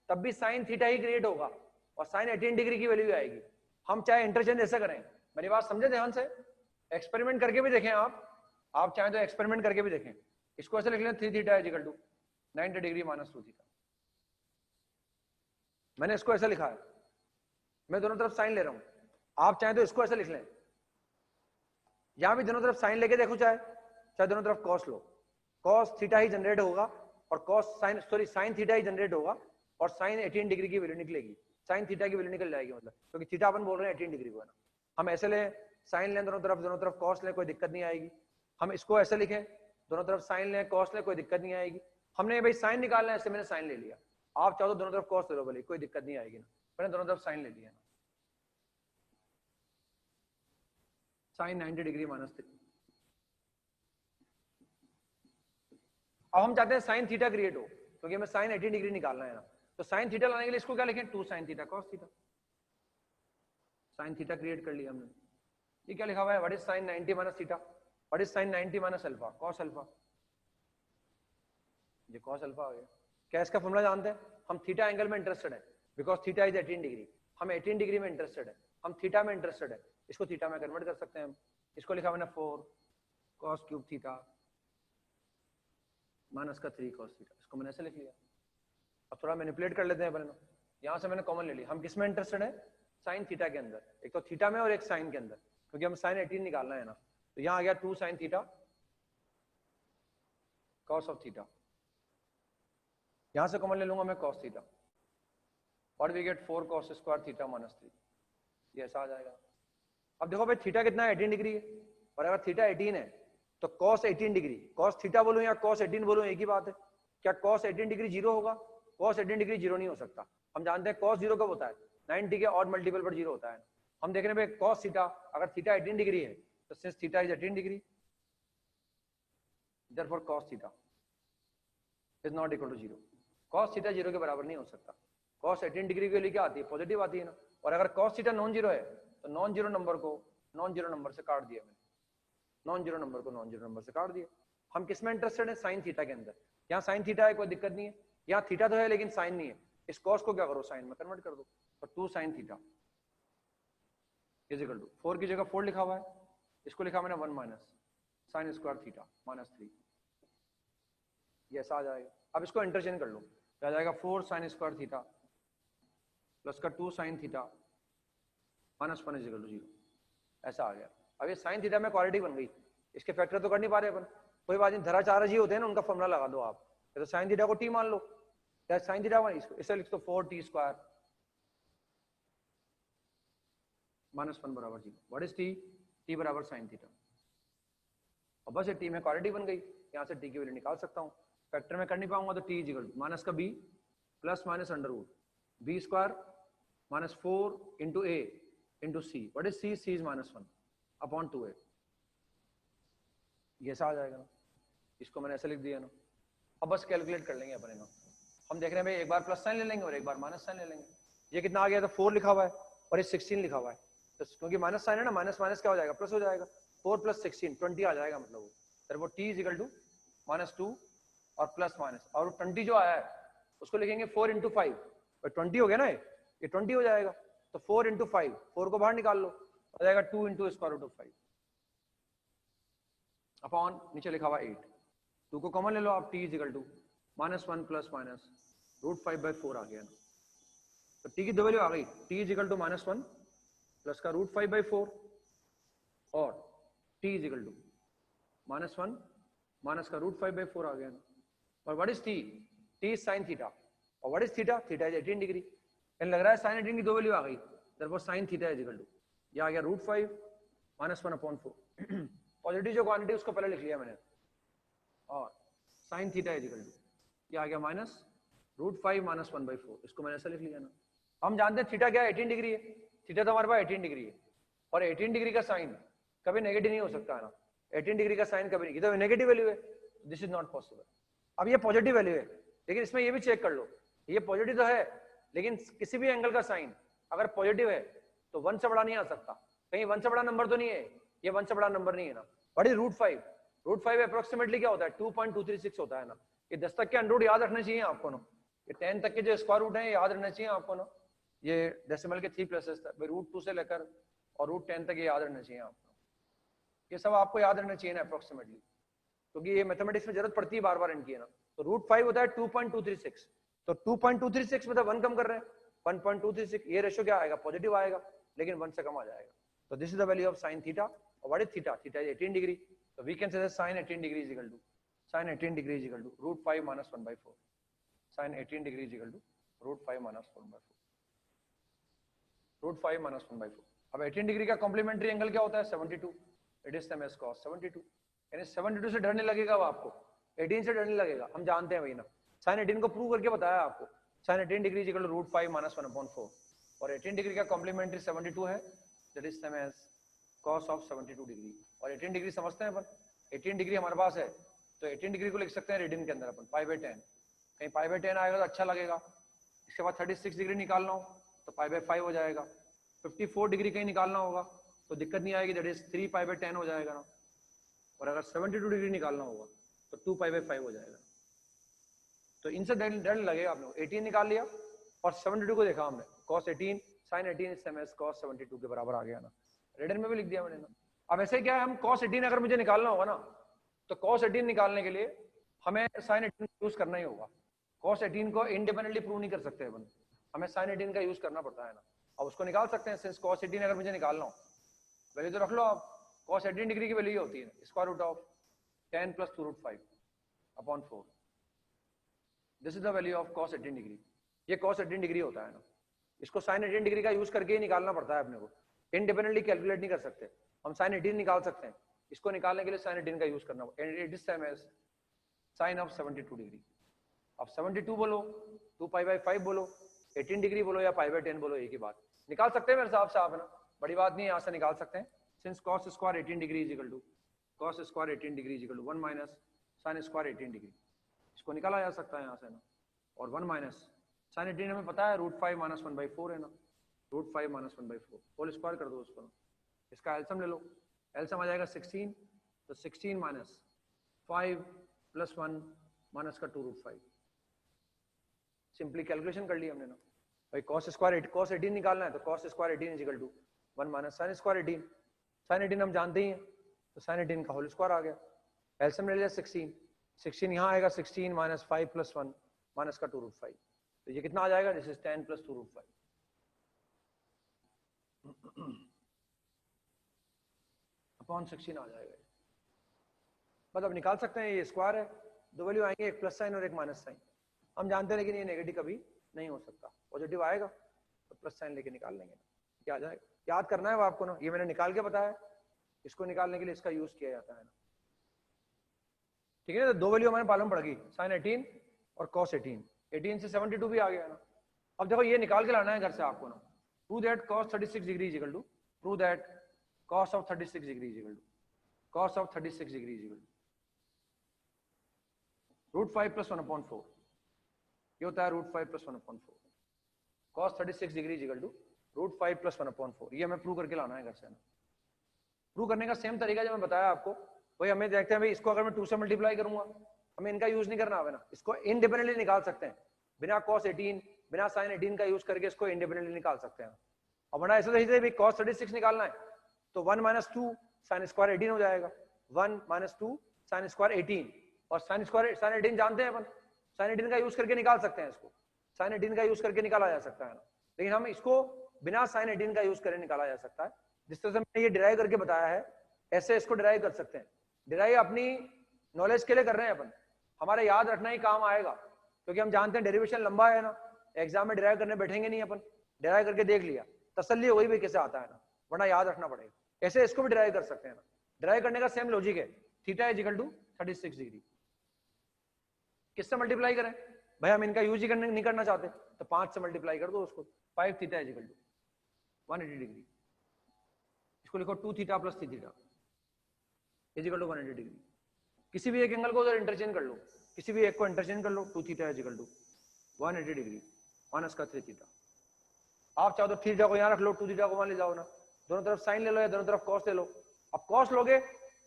तब भी साइन थीटा ही क्रिएट होगा और साइन 18 डिग्री की वैल्यू आएगी। हम चाहे इंटरचेंज ऐसा करें, मेरी बात समझे ध्यान से, एक्सपेरिमेंट करके भी देखें आप चाहें तो एक्सपेरिमेंट करके भी देखें। इसको ऐसे लिख लें 3 theta is equal to 90 degree minus 2 theta. मैंने इसको ऐसा लिखा है, मैं दोनों तरफ साइन ले रहा हूं, आप चाहें तो इसको ऐसे लिख लें, यहां भी दोनों तरफ साइन लेके देखो, चाहे दोनों तरफ कॉस लो, कॉस थीटा ही जनरेट होगा और साइन थीटा ही जनरेट होगा और साइन 18 डिग्री की वैल्यू निकलेगी, साइन थीटा की वैल्यू निकल जाएगी, मतलब क्योंकि थीटा अपन बोल रहे हैं 18 डिग्री को है ना। हम ऐसे लें, साइन लें दोनों तरफ कॉस लें, कोई दिक्कत नहीं आएगी। हम इसको ऐसे लिखें, दोनों तरफ साइन लें कॉस लें, कोई दिक्कत नहीं आएगी। हमने भाई साइन निकालना है, ऐसे मैंने साइन ले लिया, आप चाहो तो दोनों तरफ कॉस ले लो भले, कोई दिक्कत नहीं आएगी ना, मैंने दोनों तरफ साइन ले लिया ना। Sine 90 degree minus 3। अब हम चाहते हैं साइन थीटा क्रिएट हो, क्योंकि हमें साइन 18 डिग्री निकालना है ना, तो साइन थीटा लाने के लिए इसको क्या लिखें, 2 sine theta cos theta. Sine theta create कर लिया हमने। ये क्या लिखा हुआ है, what is sign 90 minus theta, what is sign 90 minus alpha, cos alpha. ये कॉस अल्फा आ गया। क्या इसका फॉर्मूला जानते हैं, हम थीटा एंगल में इंटरेस्टेड है, बिकॉज थीटा इज 18 डिग्री, हम 18 डिग्री में इंटरेस्टेड है, हम थीटा में इंटरेस्टेड है, इसको थीटा में कन्वर्ट कर सकते हैं हम। इसको लिखा मैंने 4 cos क्यूब थीटा माइनस का 3 cos थीटा, इसको मैंने ऐसे लिख लिया। अब थोड़ा मैनिपुलेट कर लेते हैं अपन, यहां से मैंने कॉमन ले लिया। हम किस में इंटरेस्टेड है, साइन थीटा के अंदर, एक तो थीटा में और एक साइन के अंदर, क्योंकि हम साइन 18 निकालना है ना। तो यहां आ गया 2 sine theta cos of theta, यहां से कॉमन ले लूंगा मैं cos थीटा, और we get 4 cos square theta minus 3, ये ऐसा आ जाएगा। अब देखो भाई थीटा कितना है, 18 डिग्री है, और अगर थीटा 18 है तो cos 18 डिग्री, cos थीटा बोलूं या cos 18 बोलूं एक ही बात है। क्या cos 18 डिग्री 0 होगा, cos 18 डिग्री 0 नहीं हो सकता। हम जानते हैं cos 0 कब होता है, 90 के ऑड मल्टीपल पर 0 होता है। हम देख रहे हैं cos थीटा, अगर थीटा 18 डिग्री है तो since theta is 18 degree, therefore cos theta is not equal to 0। cos theta 0 के बराबर नहीं हो सकता। cos 18 डिग्री के लिए क्या आती है, पॉजिटिव आती है ना, और अगर cos थीटा नॉन जीरो है तो नॉन जीरो नंबर को नॉन जीरो नंबर से काट दिया मैंने, नॉन जीरो नंबर को नॉन जीरो नंबर से काट दिया। हम किस में इंटरेस्टेड है, साइन थीटा के अंदर। यहाँ साइन थीटा है, कोई दिक्कत नहीं है, यहाँ थीटा तो है लेकिन साइन नहीं है, इस कॉस को क्या करो, साइन में कन्वर्ट कर दो, तो 2 sine theta is equal to 4 की जगह 4 लिखा हुआ है, इसको लिखा मैंने 1 minus sine square theta minus 3, ये ऐसा आ जाएगा। अब इसको इंटरचेंज कर लो, क्या जाएगा 4 साइन स्क्वायर थीटा प्लस का 2 sine theta minus 1 is equal to 0, ऐसा आ गया। अब ये साइन थीटा में क्वालिटी बन गई, इसके फैक्टर तो कर नहीं पा रहे अपन, कोई बात नहीं, धराचार जी होते हैं ना, उनका फॉर्मूला लगा दो आप, तो साइन थीटा को t मान लो, क्या साइन थीटा इसे लिख दो 4t स्क्वायर माइनस 1 बराबर 0। व्हाट इज t बराबर साइन थीटा। और बस ये t में क्वालिटी बन गई, यहाँ से t की वैल्यू निकाल सकता हूँ। फैक्टर में कर नहीं पाऊंगा तो t is equal to minus का b plus minus under root b square minus 4 into a into c। What is c, c is minus 1 upon 2a, ये ऐसा आ जाएगा ना, इसको मैंने ऐसे लिख दिया ना। अब बस कैलकुलेट कर लेंगे अपने ना, हम देख रहे हैं भाई एक बार प्लस साइन ले लेंगे और एक बार माइनस साइन ले लेंगे। ये कितना आ गया, तो 4 लिखा हुआ है और ये 16 लिखा हुआ है, तो क्योंकि माइनस साइन है ना, माइनस माइनस क्या हो जाएगा, प्लस हो जाएगा, 4 प्लस 16 20 आ जाएगा, मतलब वो t is equal to minus 2 और प्लस माइनस, और 20 जो आया है उसको लिखेंगे 4 इंटू 5, 20 हो गया ना, ये 20 हो जाएगा, तो 4 इंटू 5, 4 को बाहर निकाल लो, हो जाएगा 2 into square root of 5 upon नीचे लिखा हुआ 8, 2 को कॉमन ले लो आप, t is equal to minus 1 plus minus root 5/4 आ गया ना, तो t की दो वैल्यू आ गई, t is equal to minus 1 plus का रूट 5/4 और t is equal to minus 1 minus का रूट 5/4 आ गया ना। और what is t, t is sine theta, और what is theta, theta is 18 degree, लग रहा है साइन 18 की दो वैल्यू आ गई, therefore sine theta is equal to, ये आ गया रूट 5 माइनस 1 अपॉन 4, पॉजिटिव जो क्वांटिटी उसको पहले लिख लिया मैंने, और sine theta is equal to, ये आ गया माइनस रूट 5 माइनस 1/4, इसको मैंने ऐसा लिख लिया ना। हम जानते हैं थीटा क्या है, 18 डिग्री है, थीटा तो हमारे पास 18 डिग्री है, और 18 डिग्री का साइन कभी नेगेटिव नहीं हो सकता है ना, 18 डिग्री का साइन कभी नहीं, तो नेगेटिव वैल्यू है, दिस इज नॉट पॉसिबल। अब ये पॉजिटिव वैल्यू है, लेकिन इसमें ये भी चेक कर लो, ये पॉजिटिव तो है, लेकिन किसी भी एंगल का साइन अगर पॉजिटिव है तो 1 से बड़ा नहीं आ सकता, कहीं 1 से बड़ा नंबर तो नहीं है, ये 1 से बड़ा नंबर नहीं है ना। बड़ी रूट 5, रूट 5 अप्रोक्सीमेटली क्या होता है, 2.236 होता है ना, ये 10 तक के अंडर याद रखने चाहिए आपको ना, ये 10 तक के जो स्क्वायर रूट है याद रखने चाहिए आपको ना, ये डेसिमल के 3 प्लेसेस तक, रूट 2 से लेकर और √10 तक ये याद रहना चाहिए आपको। ये सब आपको याद रहना चाहिए ना अप्रोक्सीमेटली, क्योंकि ये मैथमेटिक्स में जरूरत पड़ती है बार बार इनकी है ना। तो √5 होता है 2.236, तो 2.236 में 1 कम कर रहे हैं, 1.236, ये रेशियो क्या आएगा, पॉजिटिव आएगा, लेकिन 1 से कम आ जाएगा। तो this is the value of sin theta. और what is theta? Theta is 18 degree. तो we can say sin 18 degree is equal to sin 18 degree is equal to √5 - 1/4। sin 18 degree is equal to √5 - 1/4, √5 - 1/4। अब 18 degree का complementary angle क्या होता है? 72। It is same as cos 72। यानी 72 से डरने लगेगा वो आपको, 18 से डरने लगेगा, हम जानते हैं वही ना। sin 18 को प्रूव करके बताया आपको, sin 18 degree is equal to √5 - 1/4, और 18 डिग्री का कॉम्प्लीमेंट्री 72 है, that is same as cos of 72 degree. और 18 डिग्री समझते हैं अपन, 18 डिग्री हमारे पास है, तो 18 डिग्री को लिख सकते हैं रेडियन के अंदर अपन π/10। कहीं π/10 आएगा तो अच्छा लगेगा। इसके बाद 36 डिग्री निकालना हो तो π/5 हो जाएगा। 54 डिग्री कहीं निकालना होगा तो दिक्कत नहीं आएगी, दैट इज 3π/10 हो जाएगा ना। और अगर 72 डिग्री निकालना होगा तो 2π/5 हो जाएगा। तो इनसे डर लगेगा आप लोग। 18 निकाल लिया और 72 को देखा हमने, cos 18 sin 18 same as cos 72 के बराबर आ गया ना। रेडियन में भी लिख दिया मैंने ना। अब ऐसे क्या है, हम cos 18 अगर मुझे निकालना होगा ना, तो cos 18 निकालने के लिए हमें sin 18 यूज करना ही होगा। cos 18 को इंडिपेंडेंटली प्रूव नहीं कर सकते अपन, हमें sin 18 का यूज करना पड़ता है ना। अब उसको निकाल सकते हैं, सिंस cos 18 अगर मुझे निकालना हो, वैल्यू तो रख लो आप। cos 18 डिग्री की वैल्यू होती है square root of 10 + 2√5/4। This is the value of cos 18 degree. ये cos 18 डिग्री होता है ना। इसको sin 18 डिग्री का यूज करके ही निकालना पड़ता है अपने को, इंडिपेंडेंटली कैलकुलेट नहीं कर सकते हम। sin 18 निकाल सकते हैं, इसको निकालने के लिए sin 18 का यूज करना होगा। It is same as sin of 72 degree. अब 72 बोलो, 2π/5 बोलो, 18 डिग्री बोलो या π/10 बोलो, एक ही बात। निकाल सकते हैं मेरे हिसाब से आप, है ना, बड़ी बात नहीं है, यहाँ से निकाल सकते हैं। Since cos square 18 degree is equal to cos square 18 degree is equal to 1 minus sin square 18 degree, इसको निकाला जा सकता है यहाँ से ना। और 1 माइनस sin 18 हमें पता है √5 - 1/4 है ना, √5 - 1/4 होल स्क्वायर कर दो उसको ना। इसका एलसम ले लो, एलसम आ जाएगा 16, तो 16 माइनस 5 + 1 माइनस का 2√5। सिंपली कैलकुलेशन कर ली हमने ना भाई। cos स्क्वायर निकालना है तो cos square 18 is equal to 1 minus sin square 18। sin 18 हम जानते ही हैं, तो sin 18 का होल स्क्वायर आ गया। एलसीएम ले लिया 16 यहाँ आएगा, 16 माइनस 5 + 1 माइनस का 2√5, तो ये कितना आ जाएगा, दिस इज 10 + 2√5 अपॉन 16 आ जाएगा। बस अब निकाल सकते हैं, ये स्क्वायर है, दो वैल्यू आएंगे, एक प्लस साइन और एक माइनस साइन। हम जानते हैं लेकिन ये नेगेटिव कभी नहीं हो सकता, पॉजिटिव आएगा तो प्लस साइन लेके निकाल लेंगे, क्या आ जाएगा। याद करना है वो आपको ना, ये मैंने निकाल के बताया, इसको निकालने के लिए इसका यूज किया जाता है ना, ठीक है। तो दो वैल्यू हमारे मालूम पड़ गई, साइन 18 और cos 18 से 72 भी आ गया ना। अब देखो ये निकाल के लाना है घर से आपको ना, prove that cos 36 degree is equal to, prove that cos of 36 degree is equal to, cos of 36 degree is equal to √5 + 1/4, ये होता है √5 + 1/4। cos 36 degree is equal to √5 + 1/4, ये हमें प्रूव करके लाना है घर से ना। प्रूव करने का सेम तरीका जो मैं बताया आपको, वही हमें देखते हैं भाई। इसको अगर मैं 2 से मल्टीप्लाई करूंगा, हमें इनका यूज नहीं करना है ना, इसको इंडिपेंडेंटली निकाल सकते हैं बिना cos 18 बिना sin 18 का यूज करके, इसको इंडिपेंडेंटली निकाल सकते हैं। अब बड़ा ऐसे ही भाई cos 36 निकालना है तो 1 - 2 sin स्क्वायर 18 हो जाएगा, 1 - 2 sin स्क्वायर 18, और sin 18 जानते हैं अपन, sin 18 का यूज करके निकाल सकते हैं इसको, sin 18 का यूज करके निकाला जा सकता है ना। लेकिन हम इसको बिना sin 18 का यूज करके निकाला जा सकता है, जिस तरह से मैंने ये डिराइव करके बताया है, ऐसे इसको डिराइव कर सकते हैं। डिराइव अपनी नॉलेज के लिए कर रहे हैं अपन, हमारे याद रखना ही काम आएगा, क्योंकि हम जानते हैं डेरिवेशन लंबा है ना, एग्जाम में डिराइव करने बैठेंगे नहीं अपन, डिराइव करके देख लिया, तसल्ली हो गई भी कैसे आता है ना, वरना याद रखना पड़ेगा। ऐसे इसको भी डिराइव कर सकते हैं ना, डिराइव करने का सेम लॉजिक है, theta is equal to 36 degree. किससे मल्टीप्लाई करें भाई, हम इनका यूज ही नहीं करना चाहते, तो 5 से मल्टीप्लाई कर दो उसको, 5 theta is equal to 180 degree. इसको लिखो 2 theta + 3 theta is equal to 180 degree. किसी भी एक एंगल को उधर इंटरचेंज कर लो, किसी भी एक को इंटरचेंज कर लो, 2 theta is equal to 180 degree minus का 3 थीटा। आप चाहो तो थीटा को यहाँ रख लो, 2 थीटा को वहां ले जाओ ना, दोनों तरफ साइन ले लो या दोनों तरफ कॉस ले लो। अब कॉस लोगे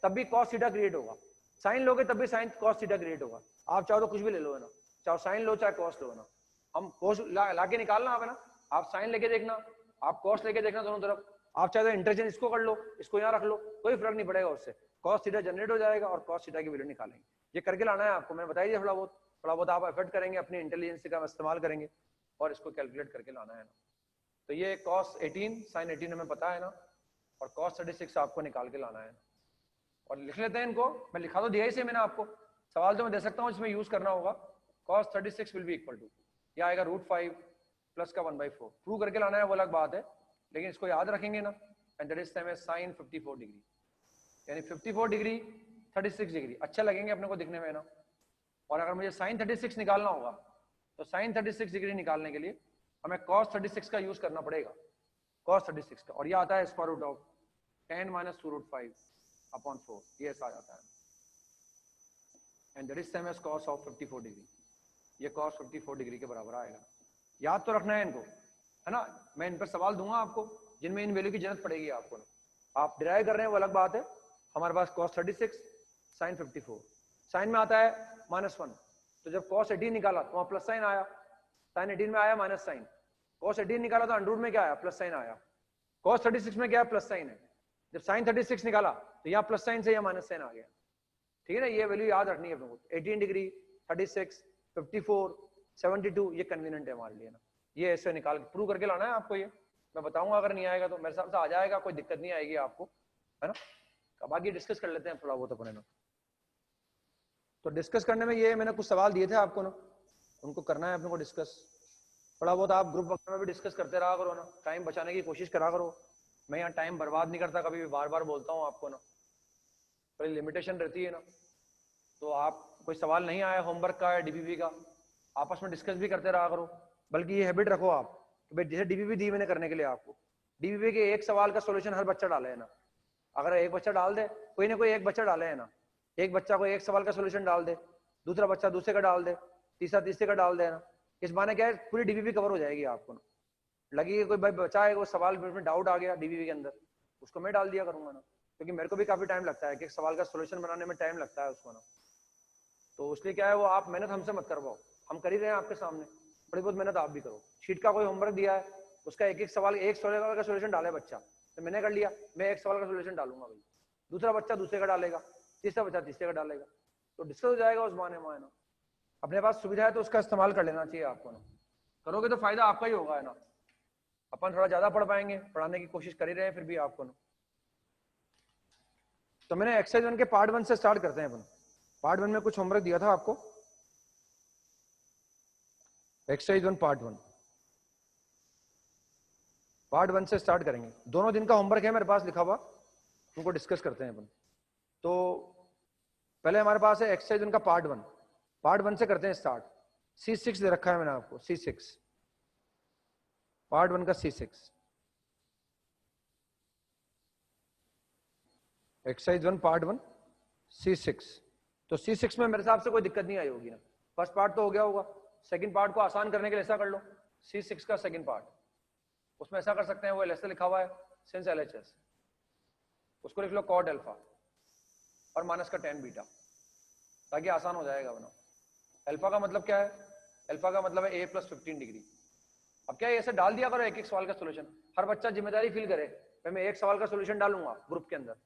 तब भी cos थीटा क्रिएट होगा, साइन लोगे तब भी साइन cos थीटा क्रिएट होगा। आप चाहो तो कुछ भी ले लो है ना, चाहे साइन लो चाहे cos लो है ना। हम cos लाके निकालना आप है ना, आप साइन लेके देखना, आप cos लेके देखना दोनों तरफ, आप चाहे तो इंटरचेंज इसको कर लो, इसको यहाँ रख लो, कोई फर्क नहीं पड़ेगा उससे, कॉस थीटा जनरेट हो जाएगा और कॉस थीटा की वैल्यू निकालेंगे। ये करके लाना है आपको, मैंने बताया थोड़ा बहुत आप एफर्ट करेंगे, अपनी इंटेलिजेंस का इस्तेमाल करेंगे और इसको कैलकुलेट करके लाना है ना। तो ये cos 18 sin 18 हमें पता है ना, और cos 36 आपको निकाल के लाना है ना। और लिख लेते हैं इनको, मैं लिखा तो दिया ही से मैंने आपको, सवाल तो मैं दे सकता हूँ इसमें यूज करना होगा। cos 36 will be equal to, ये आएगा √5 प्लस का 1/4। प्रूव करके लाना है वो अलग बात है, लेकिन इसको याद रखेंगे ना। And that is time sin 54 degree, यानी 54 डिग्री 36 डिग्री अच्छे लगेंगे अपने को दिखने में ना। और अगर मुझे sin 36 निकालना होगा तो sin 36 डिग्री निकालने के लिए हमें cos 36 का यूज करना पड़ेगा, cos 36 का, और ये आता है स्क्वायर रूट ऑफ 10 - 2√5/4, ये ऐसा आ जाता है। And that is same as cos of 54 degree, ये cos 54 डिग्री के बराबर आएगा। याद तो रखना है इनको, है ना। मैं इन पर सवाल दूंगा आपको जिनमें इन वैल्यू की जरूरत पड़ेगी आपको ना। आप डिराइव कर रहे हैं वो अलग बात है। हमारे पास cos 36 sin 54, साइन में आता है -1, तो जब cos 18 निकाला तो वहां प्लस साइन आया, sin 18 में आया माइनस साइन, cos 18 निकाला तो अंडर में क्या आया, प्लस साइन आया। cos 36 में क्या है, प्लस साइन है। जब sin 36 निकाला तो यहाँ प्लस साइन से यहाँ माइनस साइन आ गया, ठीक है ना। ये वैल्यू याद रखनी है अपने को, 18 डिग्री 36 54 72, ये कन्वीनियंट है हमारे लिए ना। ये ऐसे निकाल के प्रूव करके लाना है आपको, ये मैं बताऊंगा, अगर नहीं आएगा तो मेरे हिसाब से आ जाएगा, कोई दिक्कत नहीं आएगी आपको, है ना। अब आगे डिस्कस कर लेते हैं थोड़ा बहुत अपने ना। तो डिस्कस करने में ये मैंने कुछ सवाल दिए थे आपको ना, उनको करना है अपने को डिस्कस। थोड़ा बहुत आप ग्रुप वगैरह में भी डिस्कस करते रहा करो ना, टाइम बचाने की कोशिश करा करो। मैं यहाँ टाइम बर्बाद नहीं करता कभी भी, बार बार बोलता हूँ आपको ना, बड़ी लिमिटेशन रहती है ना। तो आप कोई सवाल नहीं आया होमवर्क का या डीबीबी का, आपस में डिस्कस भी करते रहा करो। बल्कि ये हैबिट रखो आप कि भाई जैसे डीबीबी दी मैंने करने के लिए आपको, डीबीबी के एक सवाल का सोल्यूशन हर बच्चा डाले है ना। अगर एक बच्चा डाल दे, कोई ना कोई एक बच्चा डाले है ना, एक बच्चा को एक सवाल का सोल्यूशन डाल दे, दूसरा बच्चा दूसरे का डाल दे, तीसरा तीसरे का डाल दे ना। इस बहाने क्या है, पूरी डीबीबी कवर हो जाएगी आपको ना। लगी कोई भाई बच्चा है, वो सवाल में डाउट आ गया डीबीबी के अंदर, उसको मैं डाल दिया करूंगा ना, क्योंकि मेरे को भी काफी टाइम लगता है कि एक सवाल का सोल्यूशन बनाने में टाइम लगता है उसको ना। तो उसलिए क्या है, वो आप मेहनत हमसे मत करवाओ, हम कर ही रहे हैं आपके सामने, थोड़ी बहुत मेहनत आप भी करो। शीट का कोई होमवर्क दिया है, उसका एक एक सवाल, एक सवाल का सोल्यूशन डाले बच्चा, तो मैंने कर लिया, मैं एक सवाल का सोल्यूशन डालूंगा भाई, दूसरा बच्चा दूसरे का डालेगा, तीसरा बच्चा तीसरे का डालेगा, तो डिस्कस हो जाएगा उस बहाने में ना। अपने पास सुविधा है तो उसका इस्तेमाल कर लेना चाहिए आपको ना, करोगे तो फायदा आपका ही होगा, है ना। अपन थोड़ा ज्यादा पढ़ पाएंगे, पढ़ाने की कोशिश कर ही रहे हैं फिर भी आपको ना। तो मैंने एक्सरसाइज 1 के पार्ट 1 से स्टार्ट करते हैं अपन। पार्ट 1 में कुछ होमवर्क दिया था आपको, एक्सरसाइज 1 पार्ट 1 से स्टार्ट करेंगे। दोनों दिन का होमवर्क है मेरे पास लिखा हुआ, उनको डिस्कस करते हैं अपन। तो पहले हमारे पास है एक्सरसाइज 1 का पार्ट 1 से करते हैं स्टार्ट। C6 दे रखा है मैंने आपको, C6 पार्ट 1 का C6, एक्सरसाइज 1 पार्ट 1 C6। तो C6 में मेरे हिसाब से कोई दिक्कत नहीं आई होगी ना। फर्स्ट पार्ट तो हो गया होगा, सेकंड पार्ट को आसान करने के लिए ऐसा कर लो, C6 का सेकंड पार्ट, उसमें ऐसा कर सकते हैं, वो LHS लिखा हुआ है, सिंस LHS, उसको लिख लो cot अल्फा और माइनस का tan बीटा, ताकि आसान हो जाएगा बना। अल्फा का मतलब क्या है, अल्फा का मतलब है a + 15 डिग्री। अब क्या है, ऐसे डाल दिया करो एक एक सवाल का सोल्यूशन, हर बच्चा जिम्मेदारी फील करे, मैं एक सवाल का सोल्यूशन डालूंगा ग्रुप के अंदर,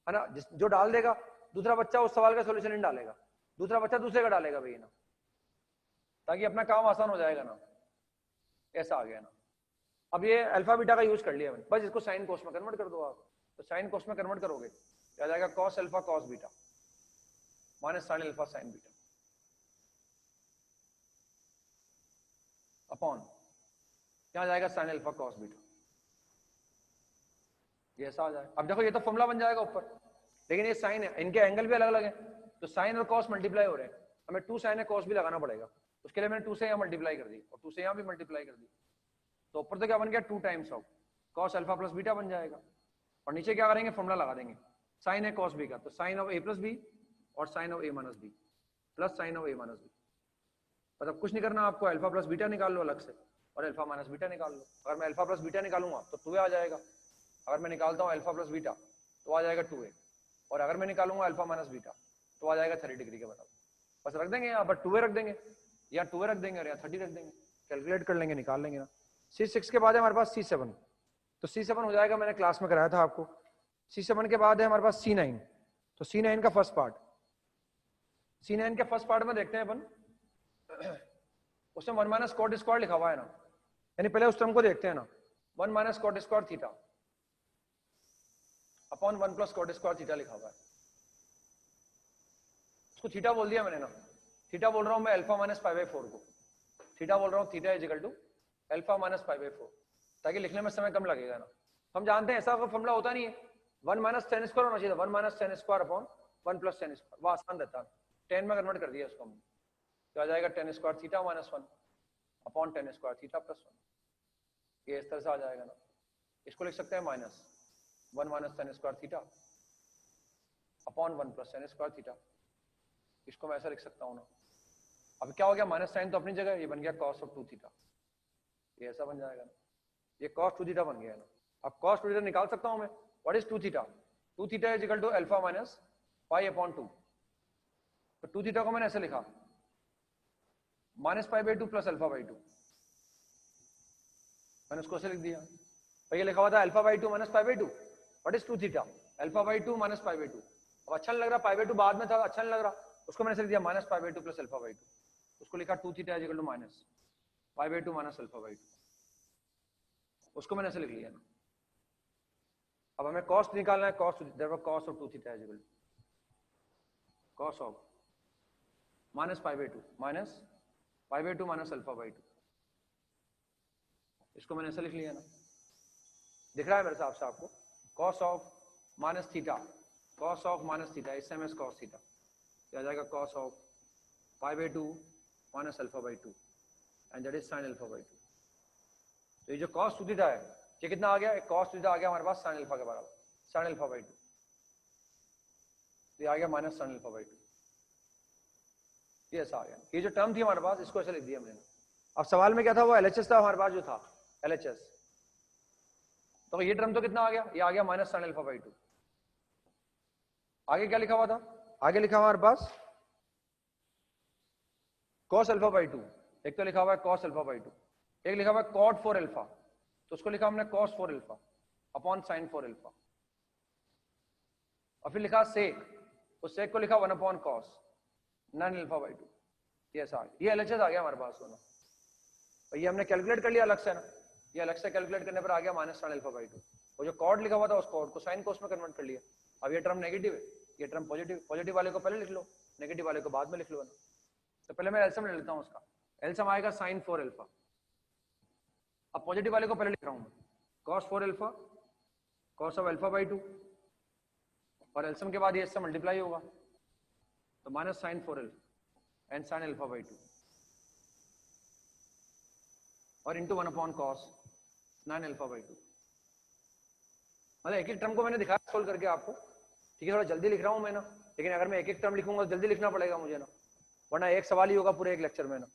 है ना। जो डाल देगा दूसरा बच्चा उस सवाल का सोल्यूशन नहीं डालेगा, दूसरा बच्चा दूसरे का डालेगा भाई ना, ताकि अपना काम आसान हो जाएगा ना। ऐसा आ गया ना। अब ये अल्फा बीटा का यूज कर लिया मैंने, बस इसको साइन कोस में कन्वर्ट कर दो आप। तो साइन कोस में कन्वर्ट करोगे क्या जाएगा, cos alpha cos beta minus sin alpha sin beta upon क्या जाएगा, sin अल्फा cos बीटा। ये ऐसा आ जाएगा। अब देखो ये तो फॉर्मूला बन जाएगा ऊपर, लेकिन ये साइन है, इनके एंगल भी अलग अलग है, तो साइन और cos मल्टीप्लाई हो रहे हैं, हमें 2 sin है cos भी लगाना पड़ेगा। उसके लिए मैंने 2 से यहाँ मल्टीप्लाई कर दी और 2 से यहाँ भी मल्टीप्लाई कर दी, तो ऊपर तो क्या बन गया 2 times of cos alpha plus beta बन जाएगा। और नीचे क्या करेंगे, फॉर्मूला लगा देंगे, साइन है cos b का, तो sine of a plus b और sine of a minus b plus sine of a minus b. मतलब कुछ नहीं करना आपको, अल्फा प्लस बीटा निकाल लो अलग से और अल्फा माइनस बीटा निकाल लो। अगर मैं अल्फा प्लस बीटा निकालूंगा तो 2a आ जाएगा, अगर मैं निकालता हूँ अल्फा प्लस बीटा तो आ जाएगा 2a, और अगर मैं निकालूंगा अल्फा माइनस बीटा तो आ जाएगा 30 डिग्री के बराबर। बस रख देंगे यहाँ पर 2a रख देंगे, या 2a रख देंगे और यहाँ 30 रख देंगे, कैलकुलेट कर लेंगे, निकाल लेंगे ना। C6 के बाद है हमारे पास C7, तो C7 हो जाएगा, मैंने क्लास में कराया था आपको। C7 के बाद है हमारे पास C9। तो C9 का फर्स्ट पार्ट, C9 के फर्स्ट पार्ट में देखते हैं अपन, उसमें 1 माइनस कॉट स्क्वायर लिखा हुआ है ना, यानी पहले उस टर्म को देखते हैं ना, 1 minus cot square theta upon 1 plus cot square theta लिखा हुआ है। उसको थीटा बोल दिया मैंने ना, थीटा बोल रहा हूं मैं अल्फा माइनस पाई बाई 4 को, थीटा बोल रहा हूं theta is equal to alpha minus pi by 4, ताकि लिखने में समय कम लगेगा ना। हम जानते हैं ऐसा कोई फॉर्मूला होता नहीं है, 1 माइनस टेन स्क्वायर होना चाहिए, 1 minus ten square upon 1 plus ten square, वो आसान रहता है, 10 में कन्वर्ट कर दिया इसको हमने, तो आ जाएगा ten square theta minus 1 upon ten square theta plus 1, ये इस तरह से आ जाएगा ना। इसको लिख सकते हैं minus 1 minus ten square theta upon 1 plus ten square theta, इसको मैं ऐसा लिख सकता हूँ ना। अब क्या हो गया, माइनस साइन तो अपनी जगह, ये बन गया कॉस ऑफ 2 थीटा, ये ऐसा बन जाएगा ना, ये cos 2 थीटा बन गया ना। अब cos 2 थीटा निकाल सकता हूं मैं, what is 2 theta, 2 theta is equal to alpha minus pi upon 2, तो 2 थीटा को मैंने ऐसे लिखा minus pi by 2 plus alpha by 2, मैंने उसको ऐसे लिख दिया। तो ये लिखा हुआ था alpha by 2 minus pi by 2, what is 2 theta, alpha by 2 minus pi by 2। अब अच्छा नहीं लग रहा, पाई बाई 2 बाद में था, अच्छा नहीं लग रहा, उसको मैंने ऐसे लिख दिया minus pi by 2 plus alpha by 2, उसको लिखा 2 theta is equal to minus pi by 2 minus alpha by 2, उसको मैंने ऐसे लिख लिया ना। अब हमें कॉस्ट निकालना है, cost cos of 2 theta is equal to cos of minus pi by 2 minus pi by 2 minus alpha by 2, इसको मैंने ऐसे लिख लिया ना, दिख रहा है मेरे हिसाब से आपको, cos of minus theta, cos of minus theta इस एम एस कॉस थीटा, आ जाएगा cos of pi by 2 minus alpha by 2 and that is sine alpha by 2। तो ये जो कॉस 2 थीटा है ये कितना आ गया, कॉस 2 थीटा आ गया हमारे पास साइन अल्फा के बराबर, साइन अल्फा बाई 2, ये आ गया माइनस साइन अल्फा बाई 2, ये ऐसा आ गया। ये जो टर्म थी हमारे पास इसको ऐसे लिख दिया मैंने। अब सवाल में क्या था, वो एलएचएस था हमारे पास जो था एलएचएस, तो ये टर्म तो कितना आ गया, ये आ गया माइनस साइन अल्फा बाई 2। आगे क्या लिखा हुआ था, आगे लिखा हुआ हमारे पास कॉस अल्फा बाई 2, एक तो लिखा हुआ है कॉस अल्फा बाई 2, एक लिखा हुआ है कॉट 4 अल्फा, तो उसको लिखा हमने cos 4 alpha upon sine 4 alpha, और फिर लिखा सेक, उस सेक को लिखा 1 अपॉन कॉस 9 अल्फा बाई 2, ये ऐसा ये एलएचएस आ गया हमारे पास दोनों। तो ये हमने कैलकुलेट कर लिया अलग से ना, ये अलग से कैलकुलेट करने पर आ गया माइनस साइन अल्फा बाई 2, वो जो कॉट लिखा हुआ था उस कॉट को साइन कोस में कन्वर्ट कर लिया। अब ये टर्म नेगेटिव है, ये टर्म पॉजिटिव, पॉजिटिव वाले को पहले लिख लो, नेगेटिव वाले को बाद में लिख लो ना। तो पहले मैं एलसीएम ले लेता हूँ उसका, एलसीएम आएगा साइन 4 अल्फा, अब पॉजिटिव वाले को पहले लिख रहा हूं मैं, cos 4 alpha cos of alpha by 2, और एलसीएम के बाद ये इससे मल्टीप्लाई होगा, तो minus sine 4 alpha and sine alpha by 2 और into 1 upon cos 9 alpha by 2। मतलब एक एक टर्म को मैंने दिखाया सोल्व करके आपको, ठीक है, थोड़ा जल्दी लिख रहा हूं मैं ना, लेकिन अगर मैं एक एक टर्म लिखूंगा तो जल्दी लिखना पड़ेगा मुझे ना, वरना एक सवाल ही होगा पूरे एक लेक्चर में ना,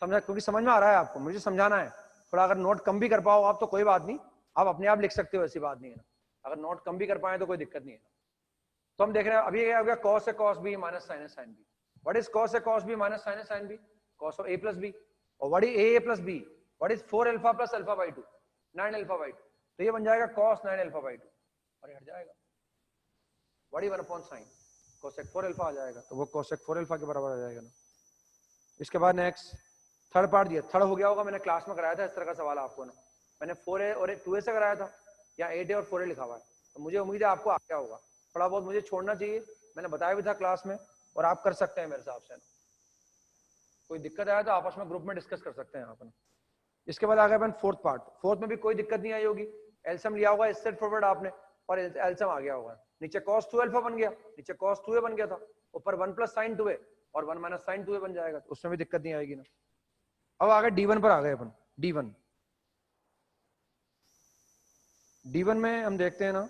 समझा, क्योंकि समझ में आ रहा है आपको, मुझे समझाना है थोड़ा। अगर नोट कम भी कर पाओ आप तो कोई बात नहीं, आप अपने आप लिख सकते हो, ऐसी बात नहीं है ना, अगर नोट कम भी कर पाए तो कोई दिक्कत नहीं है ना। तो हम देख रहे हैं अभी क्या हो गया, cos है cos b माइनस sin है sin b, what is cos है cos b माइनस sin है sin b, cos of a plus b, और what is a plus b, what is 4 alpha plus alpha by 2 9 alpha by 2, तो ये बन जाएगा cos 9 alpha by 2 और ये हट जाएगा, what is 1 upon sin cosec 4 alpha आ जाएगा, तो वो cosec 4 अल्फा के बराबर आ जाएगा ना। इसके बाद नेक्स्ट थर्ड पार्ट दिया, थर्ड हो गया होगा, मैंने क्लास में कराया था इस तरह का सवाल आपको ना, मैंने 4a और 2a से कराया था, या 8a और 4a लिखा हुआ है, तो मुझे उम्मीद है आपको आ गया होगा, थोड़ा बहुत मुझे छोड़ना चाहिए, मैंने बताया भी था क्लास में, और आप कर सकते हैं मेरे हिसाब से, कोई दिक्कत आया तो आपस में ग्रुप में डिस्कस कर सकते हैं अपन। इसके बाद आ गया अपन फोर्थ पार्ट, फोर्थ में भी कोई दिक्कत नहीं आई होगी, एलसीएम लिया होगा स्ट्रेट फॉरवर्ड आपने और एलसीएम आ गया होगा, नीचे cos 2 अल्फा बन गया, नीचे cos 2a बन गया था, ऊपर 1 प्लस sin 2a और 1 माइनस sin 2a बन जाएगा, तो उसमें भी दिक्कत नहीं आएगी ना। अब आ गए D1 पर आ गए अपन, D1 में हम देखते हैं ना,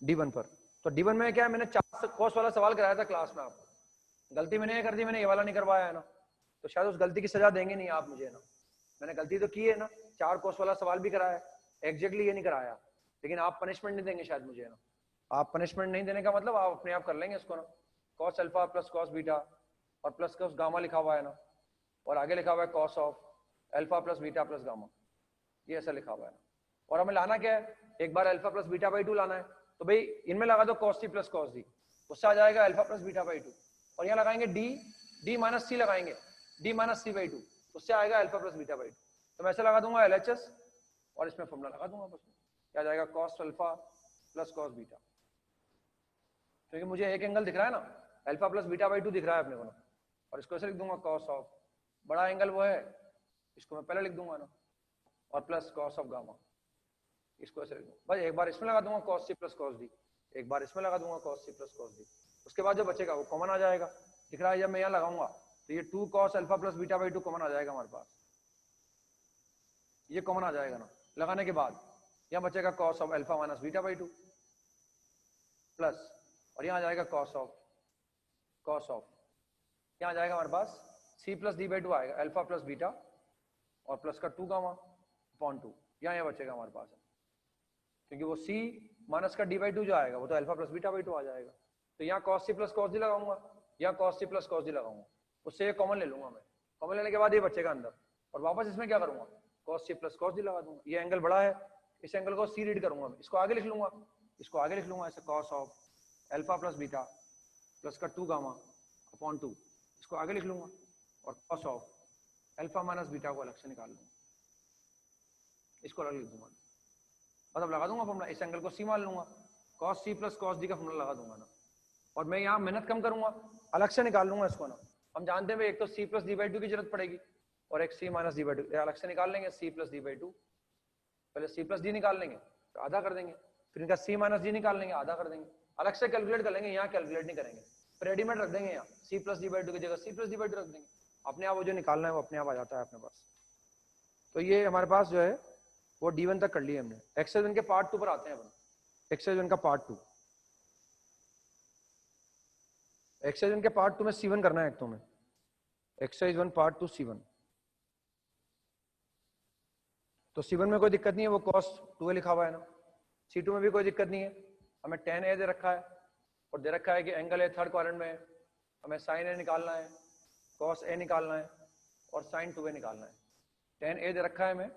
D1 पर, तो D1 में क्या है, मैंने 4 cos वाला सवाल कराया था क्लास में आपको, गलती मैंने ये कर दी, मैंने ये वाला नहीं करवाया है ना, तो शायद उस गलती की सजा देंगे नहीं आप मुझे ना, मैंने गलती तो की है ना, 4 cos वाला सवाल भी कराया, एग्जैक्टली ये नहीं कराया, लेकिन आप पनिशमेंट नहीं देंगे शायद मुझे ना, आप पनिशमेंट नहीं देने का मतलब आप अपने आप कर लेंगे इसको ना, cos alpha plus cos beta और प्लस cos गामा लिखा हुआ है ना, और आगे लिखा हुआ है cos of alpha plus beta plus gamma, ये ऐसा लिखा हुआ है ना, और हमें लाना क्या है, एक बार अल्फा प्लस बीटा बाई 2 लाना है, तो भाई इनमें लगा दो cos t plus cos d, उससे आ जाएगा अल्फा प्लस बीटा बाई 2, और यहाँ लगाएंगे d माइनस c लगाएंगे, d माइनस c बाई 2, उससे आएगा अल्फा प्लस बीटा बाई 2। तो मैं ऐसे लगा दूंगा LHS और इसमें फॉर्मूला लगा दूंगा, बस क्या जाएगा cos alpha plus cos beta, क्योंकि मुझे एक एंगल दिख रहा है ना, अल्फा प्लस बीटा बाई 2 दिख रहा है अपने को ना, और इसको ऐसे लिख दूंगा cos ऑफ बड़ा एंगल वो है, इसको मैं पहले लिख दूंगा ना, और प्लस cos ऑफ गामा, इसको ऐसे लिख दूंगा। भाई एक बार इसमें लगा दूंगा cos c plus cos d, एक बार इसमें लगा दूंगा cos c plus cos d, उसके बाद जो बचेगा वो कॉमन आ जाएगा, दिख रहा है जब मैं यहाँ लगाऊंगा तो ये 2 cos alpha plus beta by 2 common आ जाएगा हमारे पास, ये कॉमन आ जाएगा ना। लगाने के बाद यहाँ बचेगा cos of alpha minus beta by 2 plus, और यहाँ आ जाएगा cos ऑफ यहाँ आ जाएगा हमारे पास c प्लस डी बाई 2 आएगा, अल्फा प्लस बीटा और प्लस का 2 गामा अपॉन 2, यहाँ बचेगा हमारे पास, क्योंकि वो c माइनस का d बाई 2 जो आएगा वो तो अल्फा प्लस बीटा बाई 2 आ जाएगा। तो यहाँ cos c plus cos d लगाऊंगा, यहाँ cos c plus cos d लगाऊंगा, उससे ये कॉमन ले लूंगा मैं, कॉमन लेने के बाद ये बचेगा अंदर, और वापस इसमें क्या करूंगा cos c plus cos d लगा दूंगा। ये एंगल बड़ा है, इस एंगल को c रीड करूंगा मैं, इसको आगे लिख लूंगा, इसको आगे लिख लूंगा ऐसे cos of alpha plus beta plus का 2 गामा अपॉन 2, इसको आगे लिख लूंगा, और cos of alpha minus beta को अलग से निकाल लूंगा, इसको अलग लिख दूंगा, मतलब लगा दूंगा फॉर्मूला, इस एंगल को c मान लूंगा, cos c plus cos d का फॉर्मूला लगा दूंगा ना, और मैं यहाँ मेहनत कम करूंगा, अलग से निकाल लूंगा इसको ना। हम जानते हैं एक तो c प्लस डी बाई 2 की जरूरत पड़ेगी और एक c माइनस डी बाई 2, अलग से निकाल लेंगे c प्लस डी बाई 2, पहले c प्लस डी निकाल लेंगे तो आधा कर देंगे, फिर इनका c माइनस डी निकाल लेंगे आधा कर देंगे, अलग से कैलकुलेट कर लेंगे, यहाँ कैलकुलेट नहीं करेंगे, रेडीमेड रख देंगे, यहाँ c प्लस डी बाई 2 की जगह c प्लस डी बाई 2 रख देंगे, अपने आप वो जो निकालना है वो अपने आप आ जाता है अपने पास। तो ये हमारे पास जो है वो D1 तक कर लिए हमने। एक्सरसाइज 1 के पार्ट 2 पर आते हैं अपन, एक्सरसाइज 1 का पार्ट 2, एक्सरसाइज 1 के पार्ट 2 में C1 करना है एक तो में, एक्सरसाइज 1 पार्ट 2 C1। तो C1 में कोई दिक्कत नहीं है, वो cos 2a लिखा हुआ है ना, C2 में भी कोई दिक्कत नहीं है, हमें tan a दे रखा है और दे रखा है कि एंगल है थर्ड क्वाड्रेंट में, हमें sin a निकालना है, cos a निकालना है और sin 2a निकालना है। tan a दे रखा है हमें,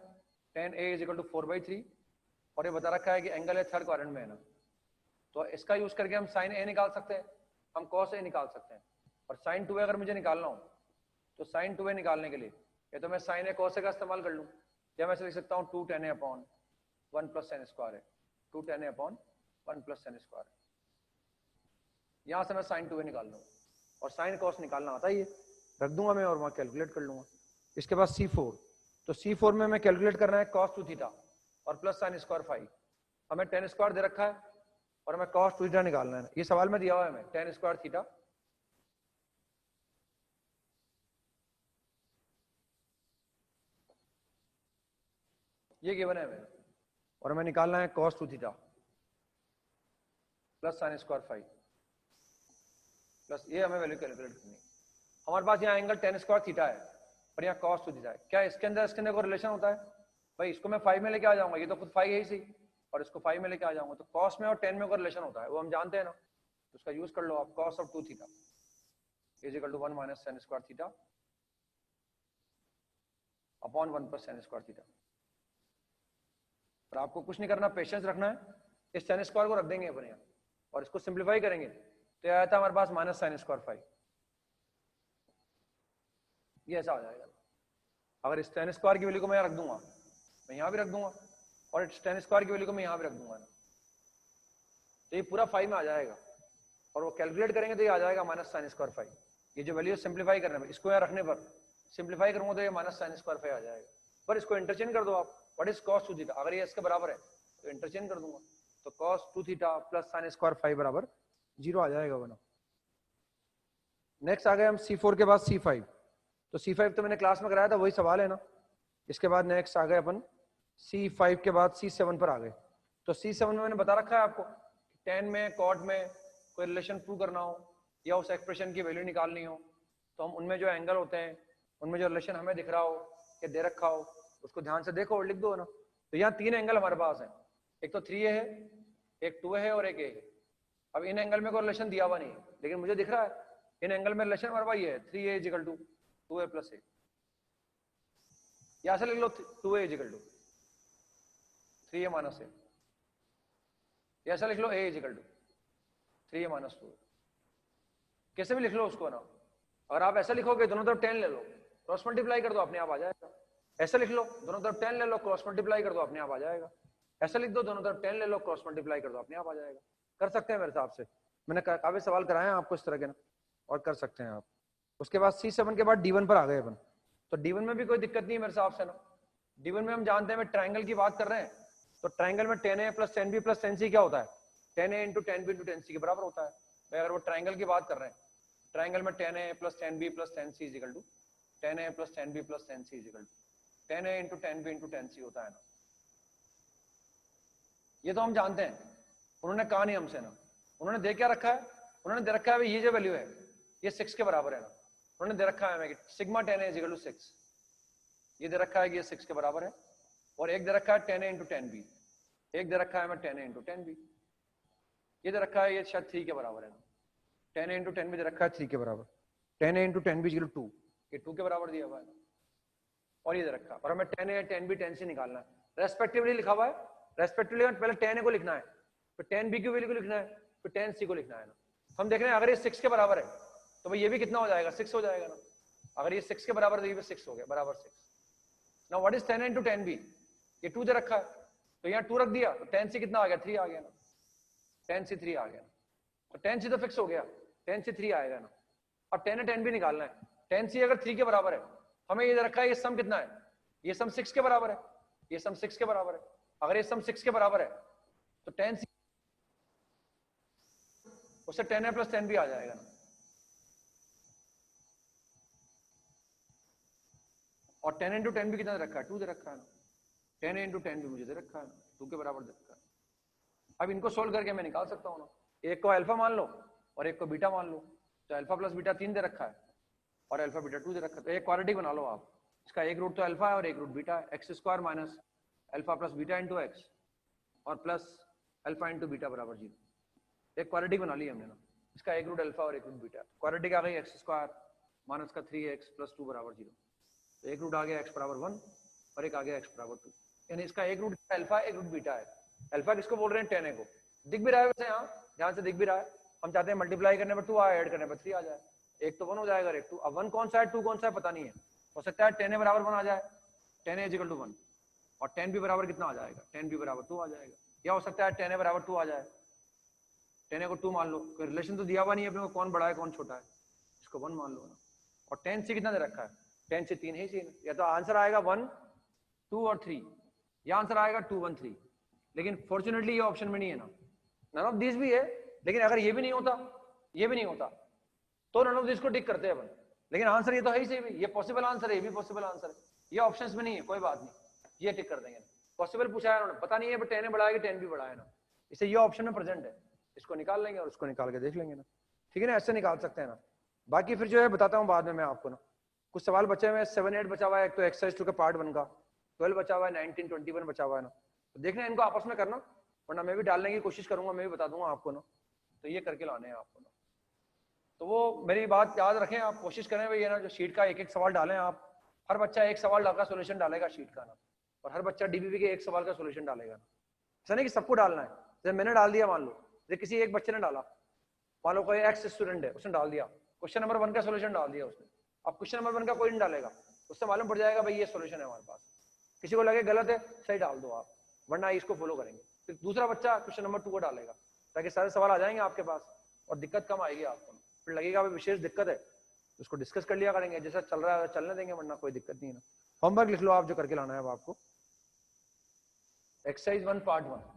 tan a is equal to 4/3, और ये बता रखा है कि एंगल है थर्ड क्वाड्रेंट में है ना, तो इसका यूज करके हम sin a निकाल सकते हैं, हम cos a निकाल सकते हैं, और sin 2a अगर मुझे निकालना हो तो sin 2a निकालने के लिए या तो मैं sin a cos a का इस्तेमाल कर लूँ, या मैं लिख सकता हूँ 2 tan a upon 1 plus sin square है, 2 tan a upon 1 plus sin square, यहाँ से मैं sin 2a निकाल लूँगा, और sin cos निकालना आता ही है, रख दूंगा मैं और वहाँ कैलकुलेट कर लूंगा। इसके बाद C4, तो C4 में मैं कैलकुलेट करना है cos 2 थीटा और प्लस sin स्क्वायर 5, हमें tan स्क्वायर दे रखा है और हमें cos 2 थीटा निकालना है, ये सवाल में दिया हुआ है हमें tan स्क्वायर थीटा, ये गिवन है हमें, और हमें निकालना है cos 2 theta plus sin square 5 plus, ये हमें वैल्यू कैलकुलेट करनी है। हमारे पास यहाँ एंगल tan स्क्वायर थीटा है और यहाँ cos 2 थीटा है, क्या इसके अंदर कोई रिलेशन होता है? भाई इसको मैं 5 में लेके आ जाऊंगा, ये तो खुद 5 है ही सही, और इसको 5 में लेके आ जाऊंगा, तो cos में और tan में कोई रिलेशन होता है, वो हम जानते हैं ना, तो उसका यूज कर लो आप, cos of 2 theta is equal to 1 minus sin square theta upon 1 plus sin square theta. और आपको कुछ नहीं करना, पेशेंस रखना है, इस sin स्क्वायर को रख देंगे अपने यहाँ और इसको सिंप्लीफाई करेंगे तो आया था हमारे पास माइनस sin स्क्वायर 5, ये ऐसा आ जाएगा। अगर इस tan स्क्वायर की वैल्यू को मैं यहाँ रख दूंगा, मैं यहाँ भी रख दूंगा, और इस tan स्क्वायर की वैल्यू को मैं यहाँ भी रख दूंगा ना, तो ये पूरा 5 में आ जाएगा, और वो कैलकुलेट करेंगे तो ये आ जाएगा माइनस sin स्क्वायर 5। ये जो वैल्यू सिंप्लीफाई करने में, इसको यहाँ रखने पर सिंप्लीफाई करूंगा तो ये माइनस sin स्क्वायर 5 आ जाएगा, पर इसको इंटरचेंज कर दो आप, व्हाट इज cos 2 थीटा, अगर ये इसके बराबर है तो इंटरचेंज कर दूंगा, तो cos 2 theta plus sin square 5 बराबर 0 आ जाएगा बना। नेक्स्ट आ गए हम C4 के बाद C5, तो C5 तो मैंने क्लास में कराया था, वही सवाल है ना। इसके बाद नेक्स्ट आ गए अपन C5 के बाद C7 पर आ गए, तो C7 में मैंने बता रखा है आपको, tan में cot में कोई रिलेशन प्रूव करना हो या उस एक्सप्रेशन की वैल्यू निकालनी हो, तो हम उनमें जो एंगल होते हैं उनमें जो रिलेशन हमें दिख रहा हो या दे रखा हो उसको ध्यान से देखो और लिख दो ना। तो यहाँ 3 एंगल हमारे पास हैं, एक तो 3a है, एक 2a है और एक a है। अब इन एंगल में कोई रिलेशन दिया हुआ नहीं है, लेकिन मुझे दिख रहा है इन एंगल में रिलेशन हमारे पास ये है 3a is equal to 2a plus a, यहाँ से लिख लो 2a is equal to 3a minus a, ऐसा लिख लो a is equal to 3a minus 2, कैसे भी लिख लो उसको ना। अगर आप ऐसा लिखोगे दोनों तरफ 10 ले लो, क्रॉस मल्टीप्लाई कर दो, अपने आप आ जाएगा। ऐसा लिख लो दोनों तरफ 10 ले लो, क्रॉस मल्टीप्लाई कर दो, अपने आप आ जाएगा। ऐसा लिख दो दोनों तरफ 10 ले लो, क्रॉस मल्टीप्लाई कर दो, अपने आप आ जाएगा। कर सकते हैं मेरे हिसाब से, मैंने काफी सवाल कराए हैं आपको इस तरह के ना, और कर सकते हैं आप। उसके बाद C7 के बाद D1 पर आ गए अपन, तो D1 में भी कोई दिक्कत नहीं है मेरे हिसाब से ना। D1 में हम जानते हैं ट्रायंगल की बात कर रहे हैं, तो ट्रायंगल में 10a plus 10b plus 10c क्या होता है, 10a into 10b into 10c के बराबर होता है भाई। अगर वो ट्रायंगल की बात कर रहे हैं, ट्रायंगल में 10a plus 10b plus 10c is equal to 10a plus 10b plus 10c is equal to 10a into 10b into 10c होता है ना। ये तो हम जानते हैं, उन्होंने कहा नहीं हमसे ना। उन्होंने दे क्या रखा है, उन्होंने दे रखा है ये जो वैल्यू है ये 6 के बराबर है ना। उन्होंने दे रखा है हमें sigma 10a is equal to 6, ये दे रखा है कि ये 6 के बराबर है। और एक दे रखा है 10a इंटू 10b, एक दे रखा है हमें 10a इंटू 10b, ये दे रखा है ये शायद 3 के बराबर है ना। 10a इंटू 10b दे रखा है 3 के बराबर, 10a into 10b is equal to 2, ये 2 के बराबर दिया हुआ है। और ये दे रखा है, और हमें 10a 10b 10c निकालना है, रेस्पेक्टिवली लिखा हुआ है। रेस्पेक्टिवली पहले 10a को लिखना है, फिर 10b की वैल्यू को लिखना है, फिर 10c को लिखना है ना। हम देख रहे हैं अगर ये 6 के बराबर है तो भाई ये भी कितना हो जाएगा, 6 हो जाएगा ना। अगर ये 6 के बराबर तो ये भी 6 हो गया, बराबर 6। Now what is 10a into 10b, ये 2 दे रखा है तो यहाँ 2 रख दिया, तो 10c कितना आ गया, 3 आ गया ना। 10c 3 आ गया, तो 10c तो फिक्स हो गया, 10c 3 आएगा ना। अब 10a 10b निकालना है, 10c अगर 3 के बराबर है, हमें ये दे रखा है ये सम कितना है, ये सम 6 के बराबर है, ये सम 6 के बराबर है। अगर ये सम 6 के बराबर है तो 10c उससे 10a प्लस 10b आ जाएगा ना। और 10 इंटू 10b कितना दे रखा है, 2 दे रखा है ना। 10a इंटू 10b मुझे दे रखा है ना, 2 के बराबर दे रखा है। अब इनको सोल्व करके मैं निकाल सकता हूँ ना, एक को अल्फा मान लो और एक को बीटा मान लो। तो अल्फा प्लस बीटा 3 दे रखा है और अल्फा बीटा 2 दे रखा है, तो एक क्वाड्रेटिक बना लो आप। इसका एक रूट तो अल्फा है और एक रूट बीटा है, x square minus alpha plus beta into x और प्लस अल्फा इंटू बीटा बराबर 0। एक क्वाड्रेटिक बना ली हमने ना, इसका एक रूट अल्फा और एक रूट बीटा। क्वाड्रेटिक आ गई एक्स स्क्वायर माइनस का 3x प्लस 2 बराबर 0। तो एक रूट आ गया x बराबर 1 और एक आ गया x बराबर 2, यानी इसका एक रूट अल्फा एक रूट बीटा है। अल्फा किसको बोल रहे हैं, 10a को। दिख भी रहा है वैसे यहाँ, ध्यान से दिख भी रहा है। हम चाहते हैं मल्टीप्लाई करने पर 2 आए, ऐड करने पर 3 आ जाए। एक तो 1 हो जाएगा, एक 2। अब 1 कौन सा है 2 कौन सा है पता नहीं है, हो सकता है 10a बराबर 1 आ जाए, 10a इक्वल टू 1, और 10b बराबर कितना आ जाएगा, 10b बराबर 2 आ जाएगा। या हो सकता है 10a बराबर 2 आ जाए, 10a को 2 मान लो, कोई रिलेशन तो दिया हुआ नहीं है अपने को कौन बड़ा है कौन छोटा है, इसको 1 मान लो ना। और 10c कितना दे रखा है, 10c 3 ही चाहिए, या तो आंसर आएगा 1 2 और 3, या आंसर आएगा 2 1 3। लेकिन फॉर्चुनेटली ये ऑप्शन में नहीं है ना, नन ऑफ दिस भी है। लेकिन अगर ये भी नहीं होता, ये भी नहीं होता, तो नन ऑफ दिस को टिक करते हैं अपन। लेकिन आंसर ये तो है ही सही, ये पॉसिबल आंसर है, ये भी पॉसिबल आंसर है, ये ऑप्शंस में नहीं है, कोई बात नहीं, ये टिक कर देंगे। पॉसिबल पूछा है उन्होंने, पता नहीं है 10 बड़ा है कि 10 भी बड़ा है ना, इसे ये ऑप्शन में प्रेजेंट है, इसको निकाल लेंगे और उसको निकाल के देख लेंगे ना। ठीक है ना, ऐसे निकाल सकते हैं ना। बाकी फिर जो है बताता हूँ बाद में मैं आपको ना। कुछ सवाल बचे हुए हैं, 7 8 बचा हुआ है, एक तो एक्सरसाइज 2 का पार्ट 1 का, 12 बचा हुआ है, 19 21 बचा हुआ है ना। तो देखना है इनको आपस में करना, वरना मैं भी डालने की कोशिश करूंगा, मैं भी बता दूंगा आपको ना। तो ये करके लाने हैं आपको ना। तो वो मेरी बात याद रखें, आप कोशिश करें भाई ये ना, जो शीट का एक एक सवाल डालें आप। हर बच्चा एक सवाल डालकर सोल्यूशन डालेगा शीट का ना, और हर बच्चा डीबीबी के एक सवाल का सोल्यूशन डालेगा ना। ऐसा नहीं कि सबको डालना है, जैसे मैंने डाल दिया, मान लो जैसे किसी एक बच्चे ने डाला, मान लो कोई एक्स स्टूडेंट है, उसने डाल दिया क्वेश्चन नंबर 1 का सोल्यूशन डाल दिया उसने। अब क्वेश्चन नंबर 1 का कोई नहीं डालेगा, उससे मालूम पड़ जाएगा भाई ये सोल्यूशन है हमारे पास। किसी को लगे गलत है, सही डाल दो आप, वरना इसको फॉलो करेंगे। फिर दूसरा बच्चा क्वेश्चन नंबर 2 को डालेगा, ताकि सारे सवाल आ जाएंगे आपके पास और दिक्कत कम आएगी आपको। फिर लगेगा भाई विशेष दिक्कत है, उसको डिस्कस कर लिया करेंगे, जैसा चल रहा है चलने देंगे, वरना कोई दिक्कत नहीं है ना। होमवर्क लिख लो आप जो करके लाना है अब आपको। Exercise 1 part 1।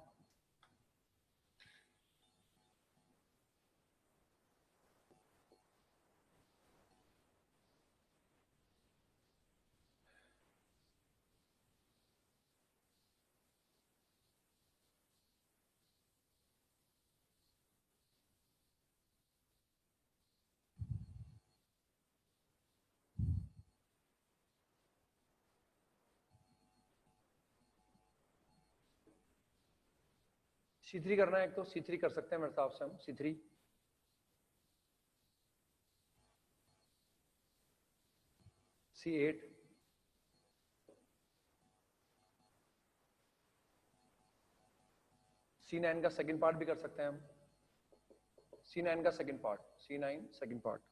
C3 करना है, एक तो C3 कर सकते हैं मेरे हिसाब से हम। C3 C8 C9 का सेकंड पार्ट भी कर सकते हैं हम। C9 का second part, C9 second part.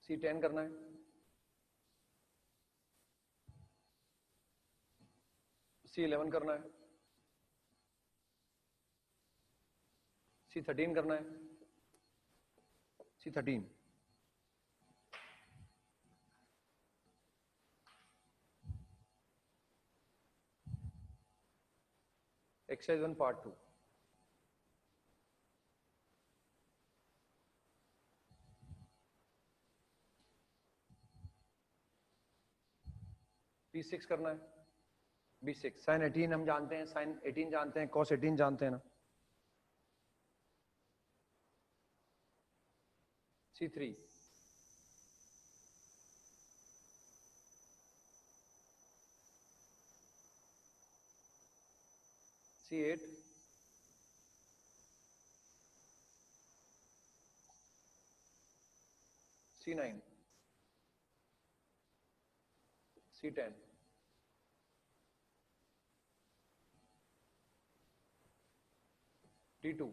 C10 करना है। C11 करना है। C13 करना है। C13। Exercise 1 part 2। B6 करना है। B6 साइन 18 हम जानते हैं, साइन 18 जानते हैं, कॉस 18 जानते हैं ना। C3। C8। C9। C10। D2।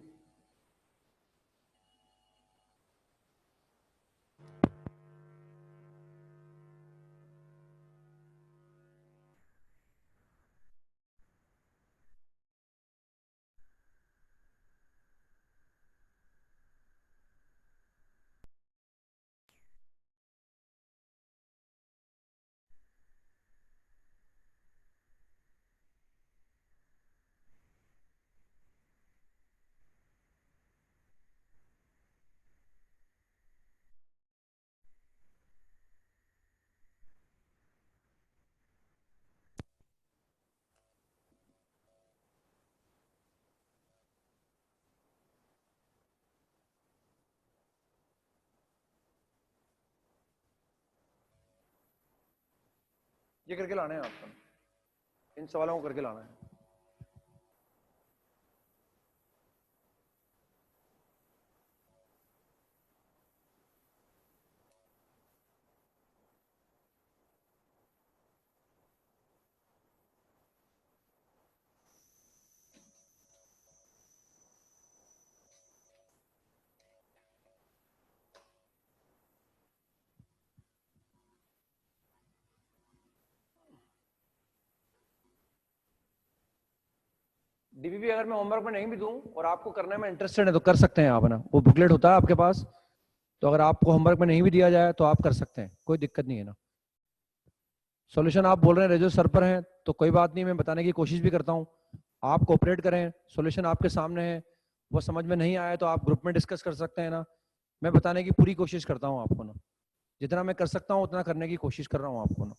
ये करके लाना है आपको, इन सवालों को करके लाना है। डीबीबी अगर मैं होमवर्क में नहीं भी दूं और आपको करने में इंटरेस्टेड है तो कर सकते हैं आप ना, वो बुकलेट होता है आपके पास, तो अगर आपको होमवर्क में नहीं भी दिया जाए तो आप कर सकते हैं, कोई दिक्कत नहीं है ना। सॉल्यूशन आप बोल रहे हैं रेजो सर पर हैं तो कोई बात नहीं, मैं बताने की कोशिश भी करता हूँ, आप कोऑपरेट करें। सॉल्यूशन आपके सामने है, वो समझ में नहीं आया तो आप ग्रुप में डिस्कस कर सकते हैं ना। मैं बताने की पूरी कोशिश करता हूँ आपको ना, जितना मैं कर सकता हूँ उतना करने की कोशिश कर रहा हूँ आपको ना।